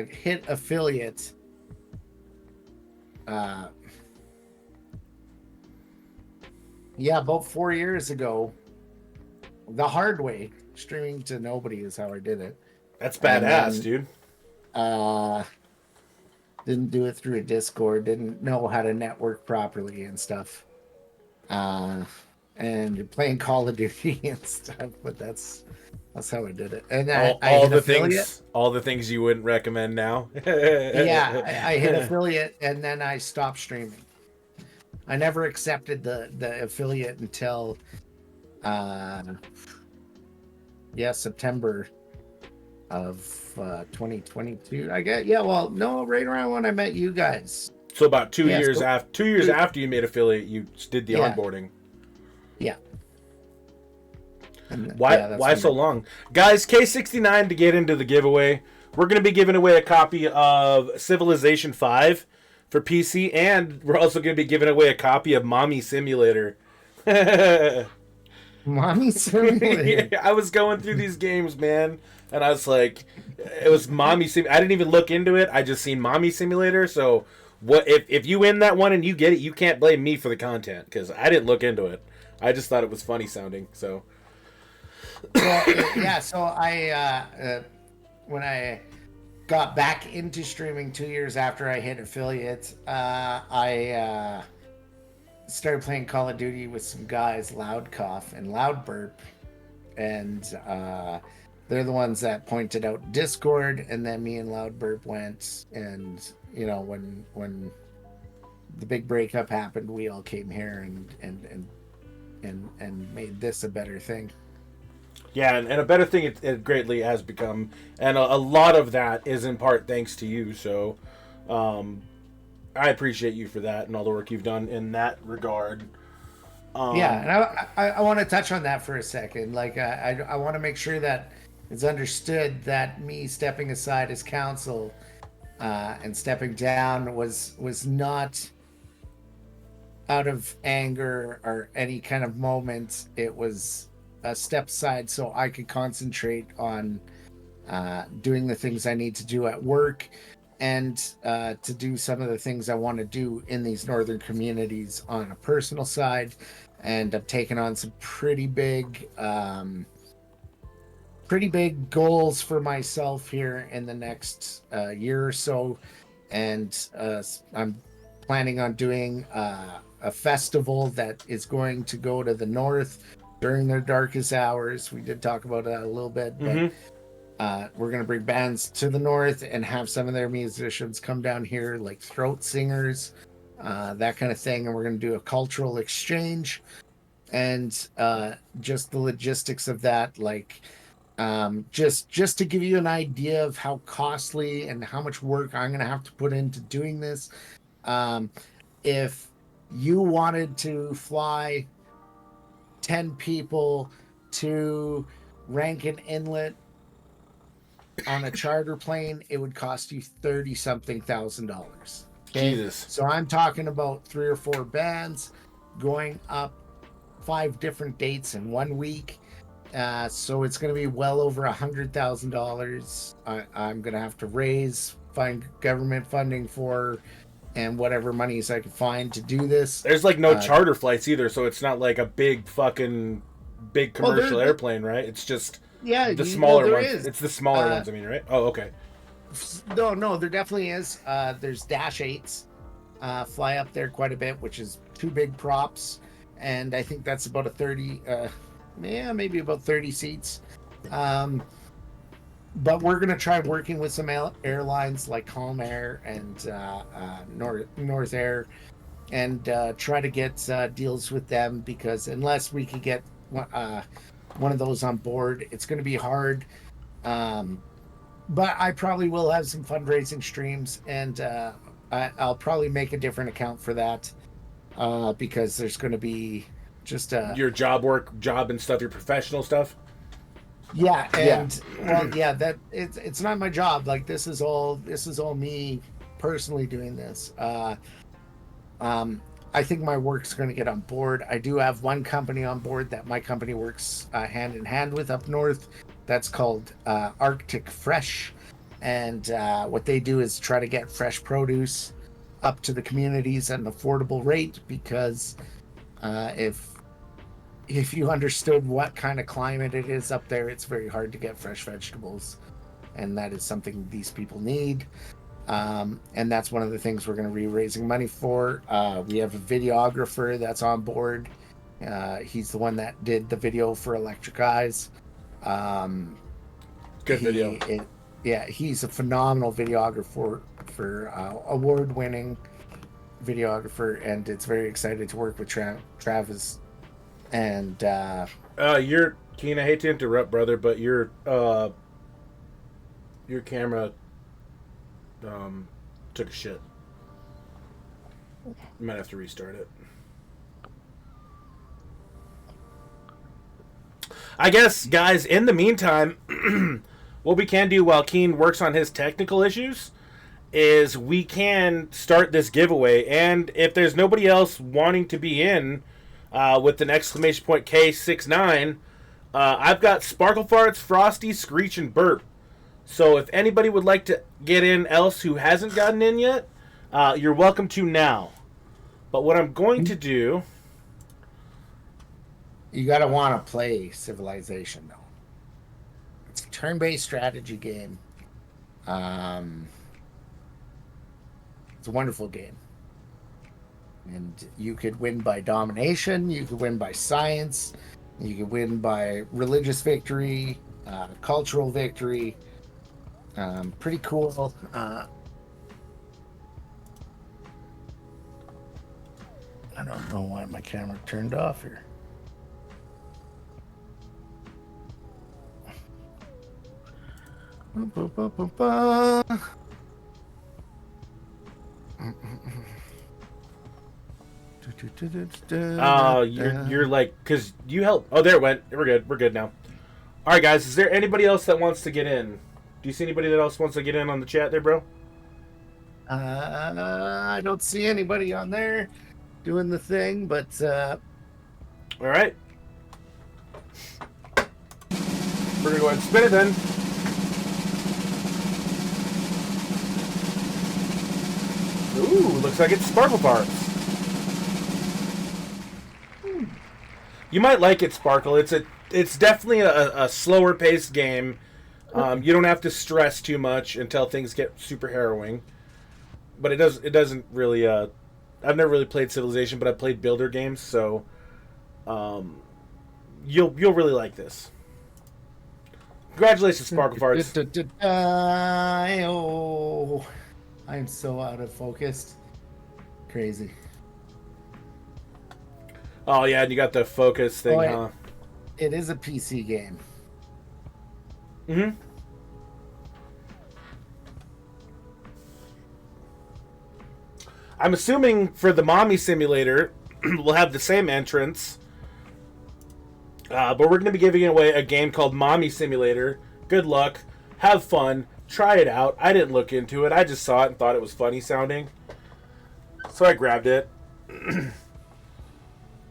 hit affiliate. Yeah, about 4 years ago, the hard way, streaming to nobody is how I did it. That's badass, dude. Didn't do it through a Discord, didn't know how to network properly and stuff. And playing Call of Duty and stuff, but that's how I did it. And all the things you wouldn't recommend now. Yeah, I hit affiliate and then I stopped streaming. I never accepted the affiliate until September of 2022. I guess. Yeah, well, no, right around when I met you guys. So about 2 years after 2 years after you made affiliate, you did the onboarding. Yeah. Why so long? Guys, K69 to get into the giveaway. We're going to be giving away a copy of Civilization 5 for PC, and we're also going to be giving away a copy of Mommy Simulator. Mommy Simulator? Yeah, I was going through these games, man, and I was like, it was Mommy Simulator. I didn't even look into it. I just seen Mommy Simulator, so what if you win that one and you get it, you can't blame me for the content, because I didn't look into it. I just thought it was funny sounding, so... Well, yeah, so I when I got back into streaming 2 years after I hit affiliate, I started playing Call of Duty with some guys, Loud Cough and Loud Burp, and they're the ones that pointed out Discord, and then me and Loud Burp went, and you know, when the big breakup happened, we all came here and made this a better thing. Yeah, and a better thing it greatly has become. And a lot of that is in part thanks to you. So I appreciate you for that and all the work you've done in that regard. Yeah, and I want to touch on that for a second. Like, I want to make sure that it's understood that me stepping aside as counsel and stepping down was not out of anger or any kind of moment. It was a step aside so I could concentrate on doing the things I need to do at work and to do some of the things I want to do in these northern communities on a personal side. And I've taken on some pretty big goals for myself here in the next year or so. And I'm planning on doing a festival that is going to go to the north during their darkest hours. We did talk about that a little bit, but we're going to bring bands to the north and have some of their musicians come down here, like throat singers, that kind of thing. And we're going to do a cultural exchange, and just the logistics of that, like just to give you an idea of how costly and how much work I'm going to have to put into doing this. If you wanted to fly 10 people to Rankin Inlet on a charter plane, it would cost you $30-something thousand. Okay? Jesus. So I'm talking about 3 or 4 bands going up 5 different dates in 1 week. So it's going to be well over $100,000. I'm going to have to find government funding for, and whatever monies I can find to do this. There's like no charter flights either, so it's not like a big commercial airplane, right? It's just the smaller ones. It's the smaller ones, I mean, right? Oh, okay. No, there definitely is. There's Dash 8s fly up there quite a bit, which is 2 big props, and I think that's about maybe about 30 seats. But we're going to try working with some airlines like Calm Air and North Air, and try to get deals with them, because unless we can get one of those on board, it's going to be hard. But I probably will have some fundraising streams, and I'll probably make a different account for that, because there's going to be just your job and stuff, your professional stuff. Yeah, and that it's not my job. Like, this is all me personally doing this. I think my work's going to get on board. I do have one company on board that my company works hand in hand with up north. That's called Arctic Fresh, and what they do is try to get fresh produce up to the communities at an affordable rate, because if you understood what kind of climate it is up there, it's very hard to get fresh vegetables, and that is something these people need. And that's one of the things we're going to be raising money for. We have a videographer that's on board. He's the one that did the video for Electric Eyes. Good video. He's a phenomenal videographer, award-winning videographer, and it's very excited to work with Travis. And Keen, I hate to interrupt, brother, but your camera took a shit. You might have to restart it. I guess, guys, in the meantime, what we can do while Keen works on his technical issues is we can start this giveaway, and if there's nobody else wanting to be in with an exclamation point K69, I've got Sparkle Farts, Frosty, Screech, and Burp. So if anybody would like to get in else who hasn't gotten in yet, you're welcome to now. But what I'm going to do... You gotta want to play Civilization, though. It's a turn-based strategy game. It's a wonderful game. And you could win by domination, you could win by science, you could win by religious victory, cultural victory. Pretty cool. I don't know why my camera turned off here. You're like, because you helped. Oh, there it went. We're good now. All right, guys, is there anybody else that wants to get in? Do you see anybody that else wants to get in on the chat there, bro? I don't see anybody on there doing the thing, but all right, we're gonna go ahead and spin it then. Ooh, looks like it's Sparkle Parts. You might like it, Sparkle. It's definitely a slower paced game. You don't have to stress too much until things get super harrowing. But it doesn't really. I've never really played Civilization, but I've played builder games, so you'll really like this. Congratulations, Sparkle Farts. Oh, I'm so out of focus. Crazy. Oh yeah, and you got the focus thing, huh? It is a PC game. Mm-hmm. I'm assuming for the Mommy Simulator, we'll have the same entrance. But we're going to be giving away a game called Mommy Simulator. Good luck. Have fun. Try it out. I didn't look into it. I just saw it and thought it was funny sounding. So I grabbed it.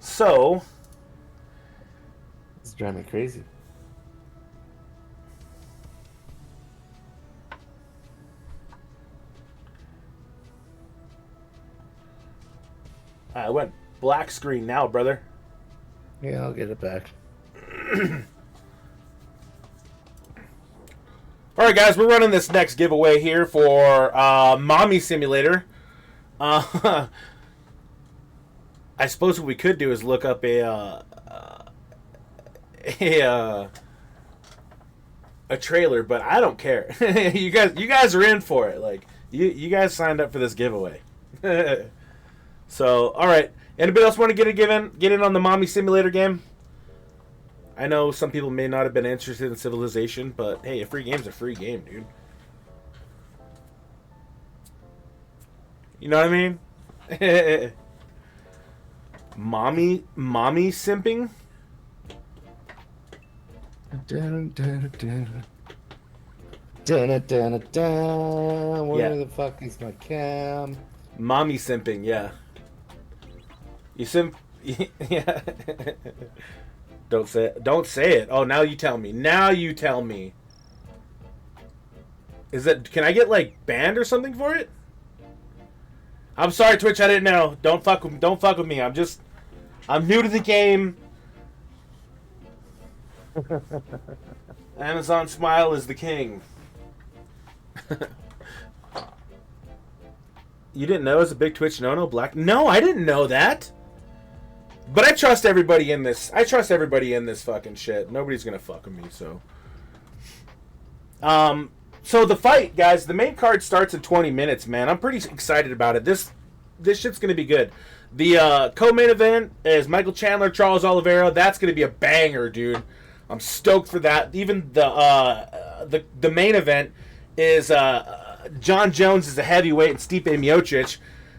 So. It's driving me crazy. I went black screen now, brother. Yeah, I'll get it back. Alright guys, we're running this next giveaway here for Mommy Simulator. I suppose what we could do is look up a trailer, but I don't care. you guys are in for it. Like you guys signed up for this giveaway. So, alright. Anybody else want to get in on the Mommy Simulator game? I know some people may not have been interested in Civilization, but hey, a free game's a free game, dude. You know what I mean? Mommy simping? Where the fuck is my cam? Mommy simping, yeah. You simp... Yeah. Don't say it. Don't say it. Oh, now you tell me. Now you tell me. Is it... Can I get, like, banned or something for it? I'm sorry, Twitch. I didn't know. Don't fuck with me. I'm new to the game. Amazon Smile is the king. You didn't know it was a big Twitch no black? No, I didn't know that. But I trust everybody in this. I trust everybody in this fucking shit. Nobody's gonna fuck with me, so. So the fight, guys, the main card starts in 20 minutes, man. I'm pretty excited about it. This shit's gonna be good. The co-main event is Michael Chandler, Charles Oliveira. That's gonna be a banger, dude. I'm stoked for that. Even the main event is John Jones is a heavyweight and Stipe Miocic.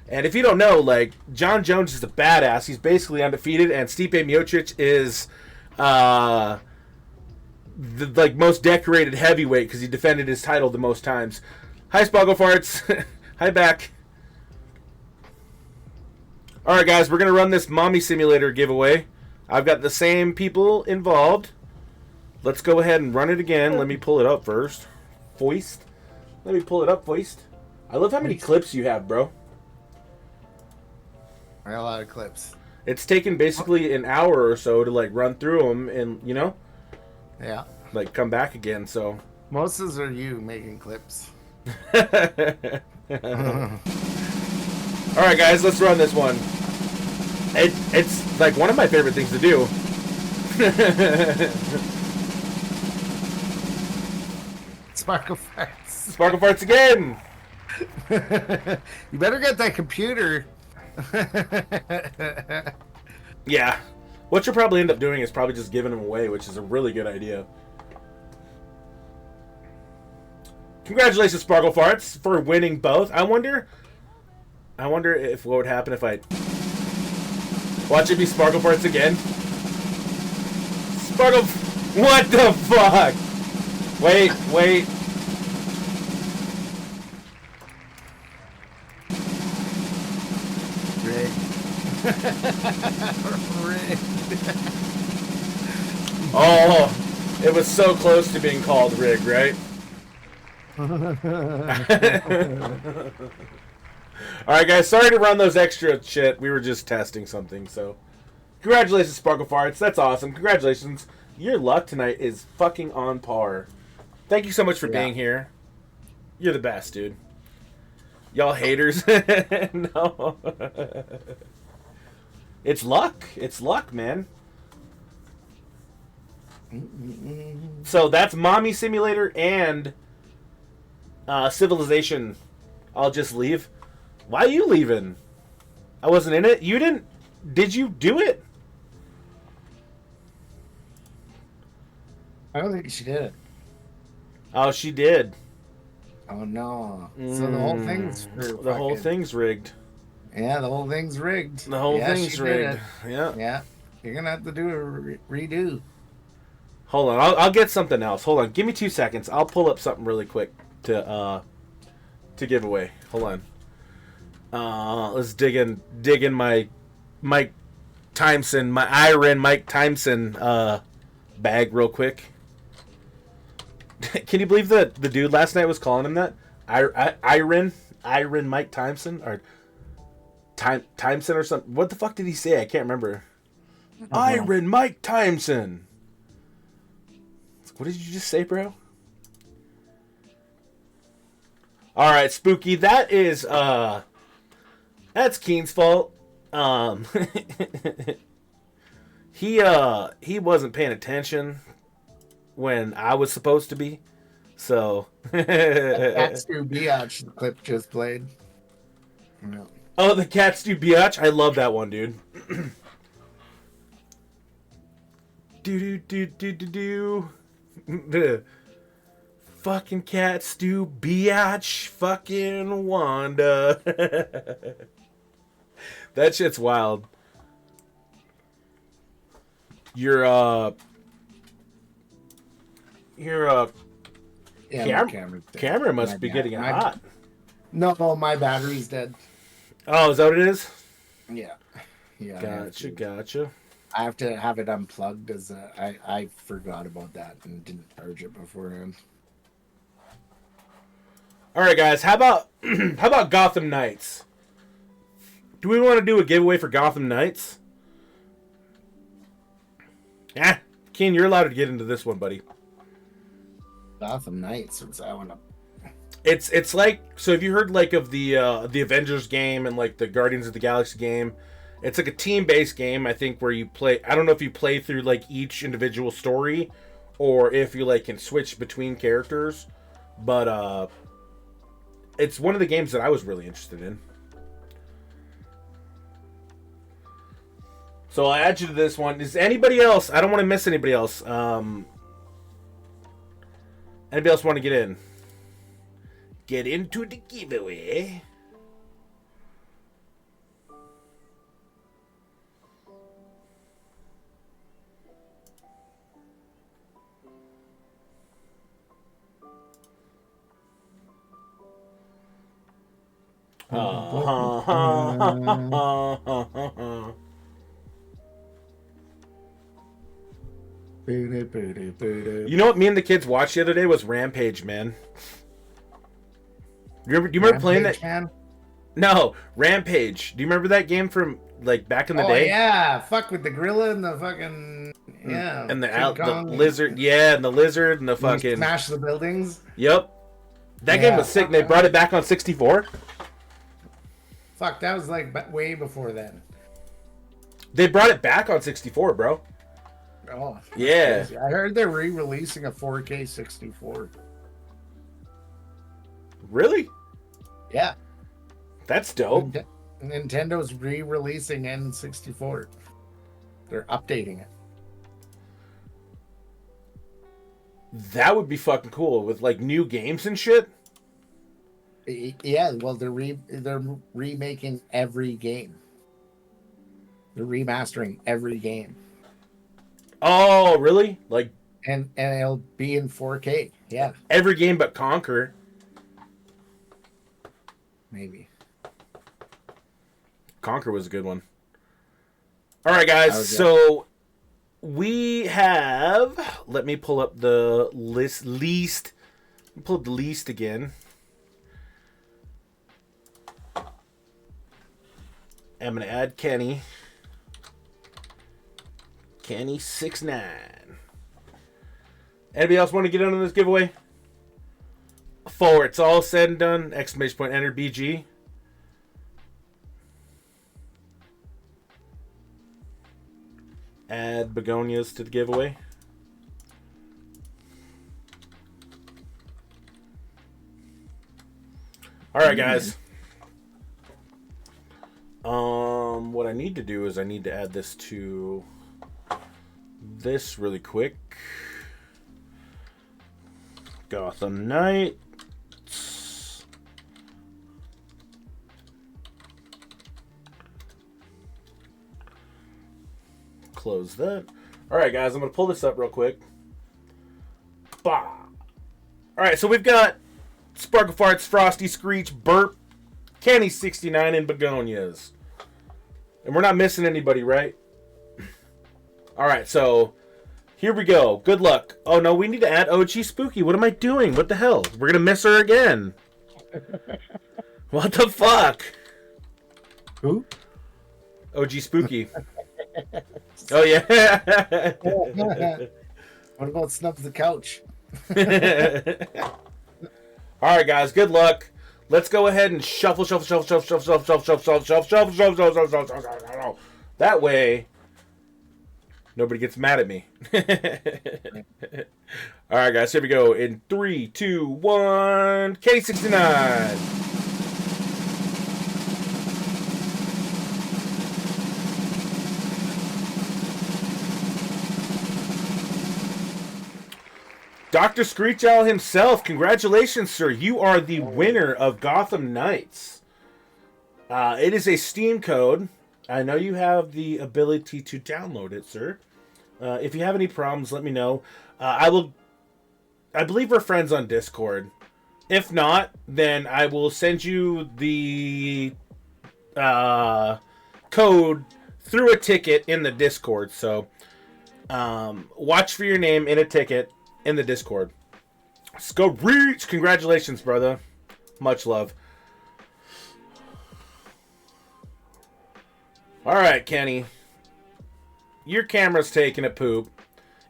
And if you don't know, like, John Jones is a badass. He's basically undefeated, and Stipe Miocic is the most decorated heavyweight because he defended his title the most times. Hi, Spoggle Farts. Hi, back. All right, guys, we're gonna run this Mommy Simulator giveaway. I've got the same people involved. Let's go ahead and run it again. Let me pull it up first. Foist. Let me pull it up, Foist. I love how many clips you have, bro. I got a lot of clips. It's taken basically an hour or so to like run through them, and you know, yeah, like come back again. So most of those are you making clips. All right, guys, let's run this one. It's like one of my favorite things to do. Sparkle farts. Sparkle farts again. You better get that computer. Yeah. What you'll probably end up doing is probably just giving them away, which is a really good idea. Congratulations, Sparkle Farts, for winning both. I wonder if what would happen if I watch it be Sparkle Farts again. Sparkle, what the fuck? Wait. Oh, it was so close to being called rigged, right? All right, guys. Sorry to run those extra shit. We were just testing something. So, congratulations, Sparkle Farts. That's awesome. Congratulations. Your luck tonight is fucking on par. Thank you so much for being here. You're the best, dude. Y'all haters. No. It's luck. It's luck, man. So that's Mommy Simulator and Civilization. I'll just leave. Why are you leaving? I wasn't in it. You didn't. Did you do it? I don't think she did it. Oh, she did. Oh no! So the whole thing's the whole thing's rigged. Yeah, the whole thing's rigged. The whole thing's rigged. Yeah. Yeah. You're gonna have to do a redo. Hold on, I'll get something else. Hold on, give me 2 seconds. I'll pull up something really quick to give away. Hold on. Let's dig in my Mike Tyson, my Iron Mike Tyson bag real quick. Can you believe that the dude last night was calling him that? Iron Mike Tyson or Tyson or something. What the fuck did he say? I can't remember. Iron Mike Tyson. What did you just say, bro? All right, Spooky. That is that's Keen's fault. He wasn't paying attention when I was supposed to be. So That's your biatch clip just played. No. Oh, the Cats Do Biatch. I love that one, dude. do. The fucking Cats Do Biatch. Fucking Wanda. That shit's wild. Your camera must be getting hot. No, my battery's dead. Oh, is that what it is? Yeah. Gotcha. I have to have it unplugged as I forgot about that and didn't charge it beforehand. All right, guys. How about Gotham Knights? Do we want to do a giveaway for Gotham Knights? Yeah, Keen, you're allowed to get into this one, buddy. Gotham Knights, since I want to. It's like, so have you heard like of the Avengers game and like the Guardians of the Galaxy game? It's like a team-based game, I think, where you play. I don't know if you play through like each individual story, or if you like can switch between characters. But it's one of the games that I was really interested in. So I'll add you to this one. Is anybody else? I don't want to miss anybody else. Anybody else want to get in? Get into the giveaway. You know what me and the kids watched the other day was Rampage, man. Do you remember playing that? Man? No, Rampage. Do you remember that game from like back in the day? Yeah, fuck with the gorilla and the fucking and the lizard, and the lizard and the fucking smash the buildings. Yep, that game was sick. They brought it back on 64. Fuck, that was like way before then. They brought it back on 64, bro. Oh, yeah. Crazy. I heard they're re-releasing a 4K 64. Really? Yeah. That's dope. Nintendo's re-releasing N64. They're updating it. That would be fucking cool with like new games and shit. Yeah, well, they're remaking every game. They're remastering every game. Oh, really? Like, and it'll be in 4K. Yeah. Every game but Conquer. Maybe. Conquer was a good one. All right, guys. So we have. Let me pull up the list. Pull up the list again. I'm going to add Kenny. Kenny69. Anybody else want to get in on this giveaway? Before it's all said and done, exclamation point, enter BG. Add begonias to the giveaway. All right, guys. What I need to do is I need to add this to this really quick. Gotham Knights. Close that. All right, guys, I'm going to pull this up real quick. Bah. All right, so we've got Sparkle Farts, Frosty Screech, Burp, Kenny69, and Begonias. And we're not missing anybody, right? All right, so here we go. Good luck. Oh, no, we need to add OG Spooky. What am I doing? What the hell? We're going to miss her again. What the fuck? Who? OG Spooky. Oh, yeah. What about Snubs the Couch? All right, guys. Good luck. Let's go ahead and shuffle. That way, nobody gets mad at me. All right, guys. Here we go. In 3, 2, 1. K69. Dr. Screech Owl himself, congratulations, sir. You are the winner of Gotham Knights. It is a Steam code. I know you have the ability to download it, sir. If you have any problems, let me know. I believe we're friends on Discord. If not, then I will send you the code through a ticket in the Discord. So watch for your name in a ticket in the Discord. Let's go reach. Congratulations, brother. Much love. All right, Kenny. Your camera's taking a poop.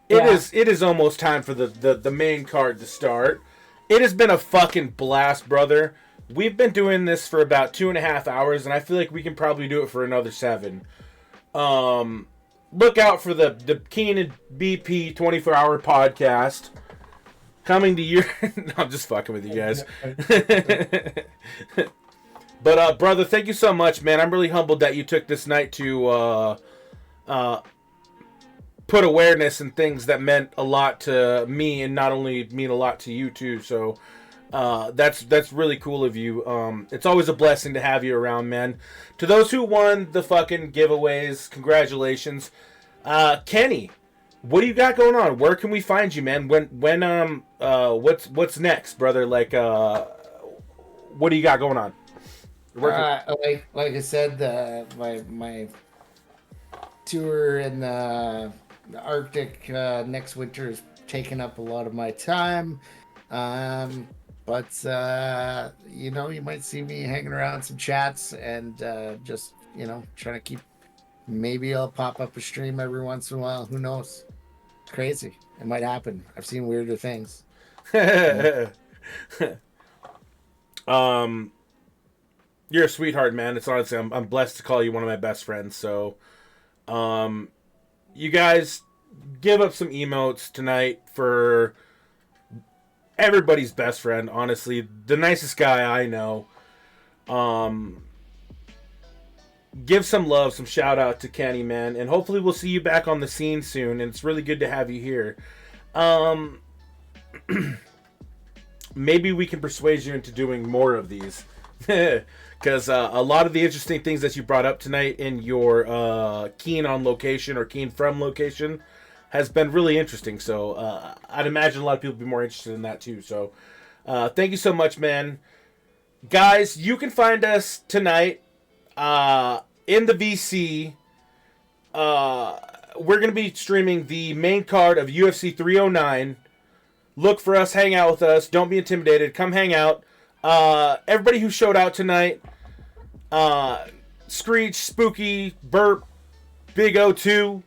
It is almost time for the main card to start. It has been a fucking blast, brother. We've been doing this for about 2.5 hours, and I feel like we can probably do it for another 7. Look out for the Keenan BP 24-hour podcast coming to your... No, I'm just fucking with you guys. But, brother, thank you so much, man. I'm really humbled that you took this night to put awareness in things that meant a lot to me and not only mean a lot to you, too. So that's really cool of you. It's always a blessing to have you around, man. To those who won the fucking giveaways, congratulations. Kenny, what do you got going on? Where can we find you, man? What's next, brother? Like, what do you got going on? Like I said, my tour in the Arctic next winter is taking up a lot of my time. But you might see me hanging around some chats and just trying to keep. Maybe I'll pop up a stream every once in a while. Who knows? It's crazy. It might happen. I've seen weirder things. You're a sweetheart, man. It's honestly, I'm blessed to call you one of my best friends. So, you guys give up some emotes tonight for everybody's best friend. Honestly, the nicest guy I know. Give some love, some shout out to Kenny, man, and hopefully we'll see you back on the scene soon. And it's really good to have you here. Maybe we can persuade you into doing more of these. Because a lot of the interesting things that you brought up tonight in your Keen on location or Keen from location has been really interesting. So I'd imagine a lot of people would be more interested in that too. So thank you so much, man. Guys, you can find us tonight in the VC. We're going to be streaming the main card of UFC 309. Look for us, hang out with us. Don't be intimidated. Come hang out. Everybody who showed out tonight, Screech, Spooky, Burp, Big O2,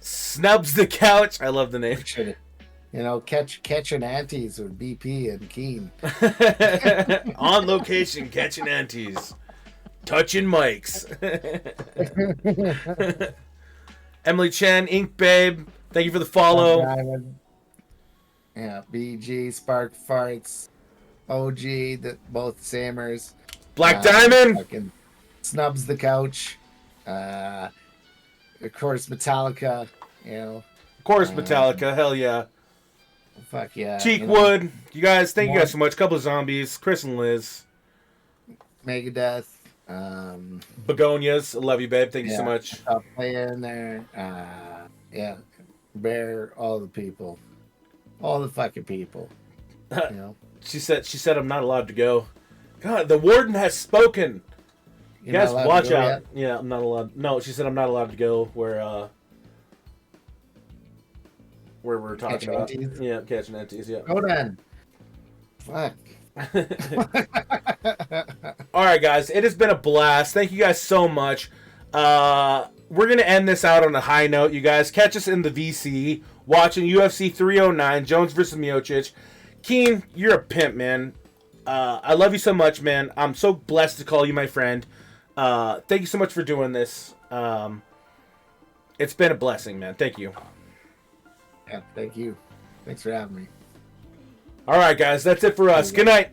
Snubs the Couch. I love the name. You know, catching aunties with BP and Keen. On location, catching aunties. Touching mics. Emily Chen, Ink Babe. Thank you for the follow. Yeah, BG, Spark Farts, OG, both Samers. Black Diamond. Fucking Snubs the Couch. Of course, Metallica. You know. Of course, Metallica. Hell yeah. Fuck yeah. Cheekwood. You guys, thank you guys so much. Couple of zombies. Chris and Liz. Megadeth. Begonias. I love you, babe. Thank you so much. Stop playing there. Yeah. Bear, all the people. All the fucking people. You know. She said I'm not allowed to go. God, the warden has spoken. You guys watch out. Yet? Yeah, I'm not allowed. No, she said I'm not allowed to go where we're talking about. Entities? Yeah, catching entities, yeah. Go then. Fuck. All right, guys. It has been a blast. Thank you guys so much. We're going to end this out on a high note, you guys. Catch us in the VC watching UFC 309, Jones versus Miocic. Keen, you're a pimp, man. I love you so much, man. I'm so blessed to call you my friend. Thank you so much for doing this. It's been a blessing, man. Thank you. Yeah, thank you. Thanks for having me. All right, guys. That's it for us. Good night.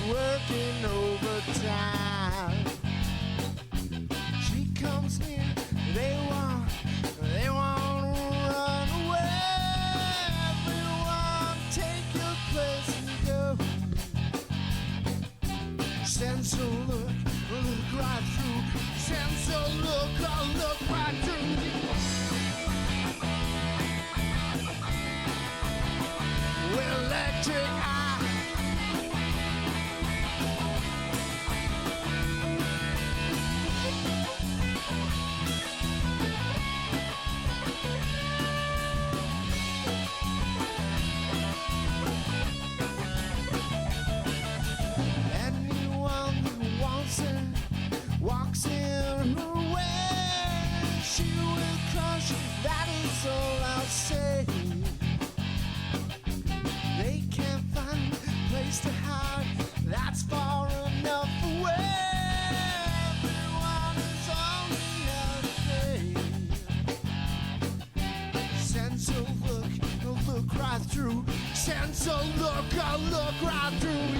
Working overtime. She comes in, they want to run away. Everyone take your place and go. Sends a look right through. Sends a look right through. Electric eye. Walks in her way, she will crush, that is all I'll say. They can't find a place to hide, that's far enough away. Everyone is only afraid. Sense a look right through. Sense a look right through.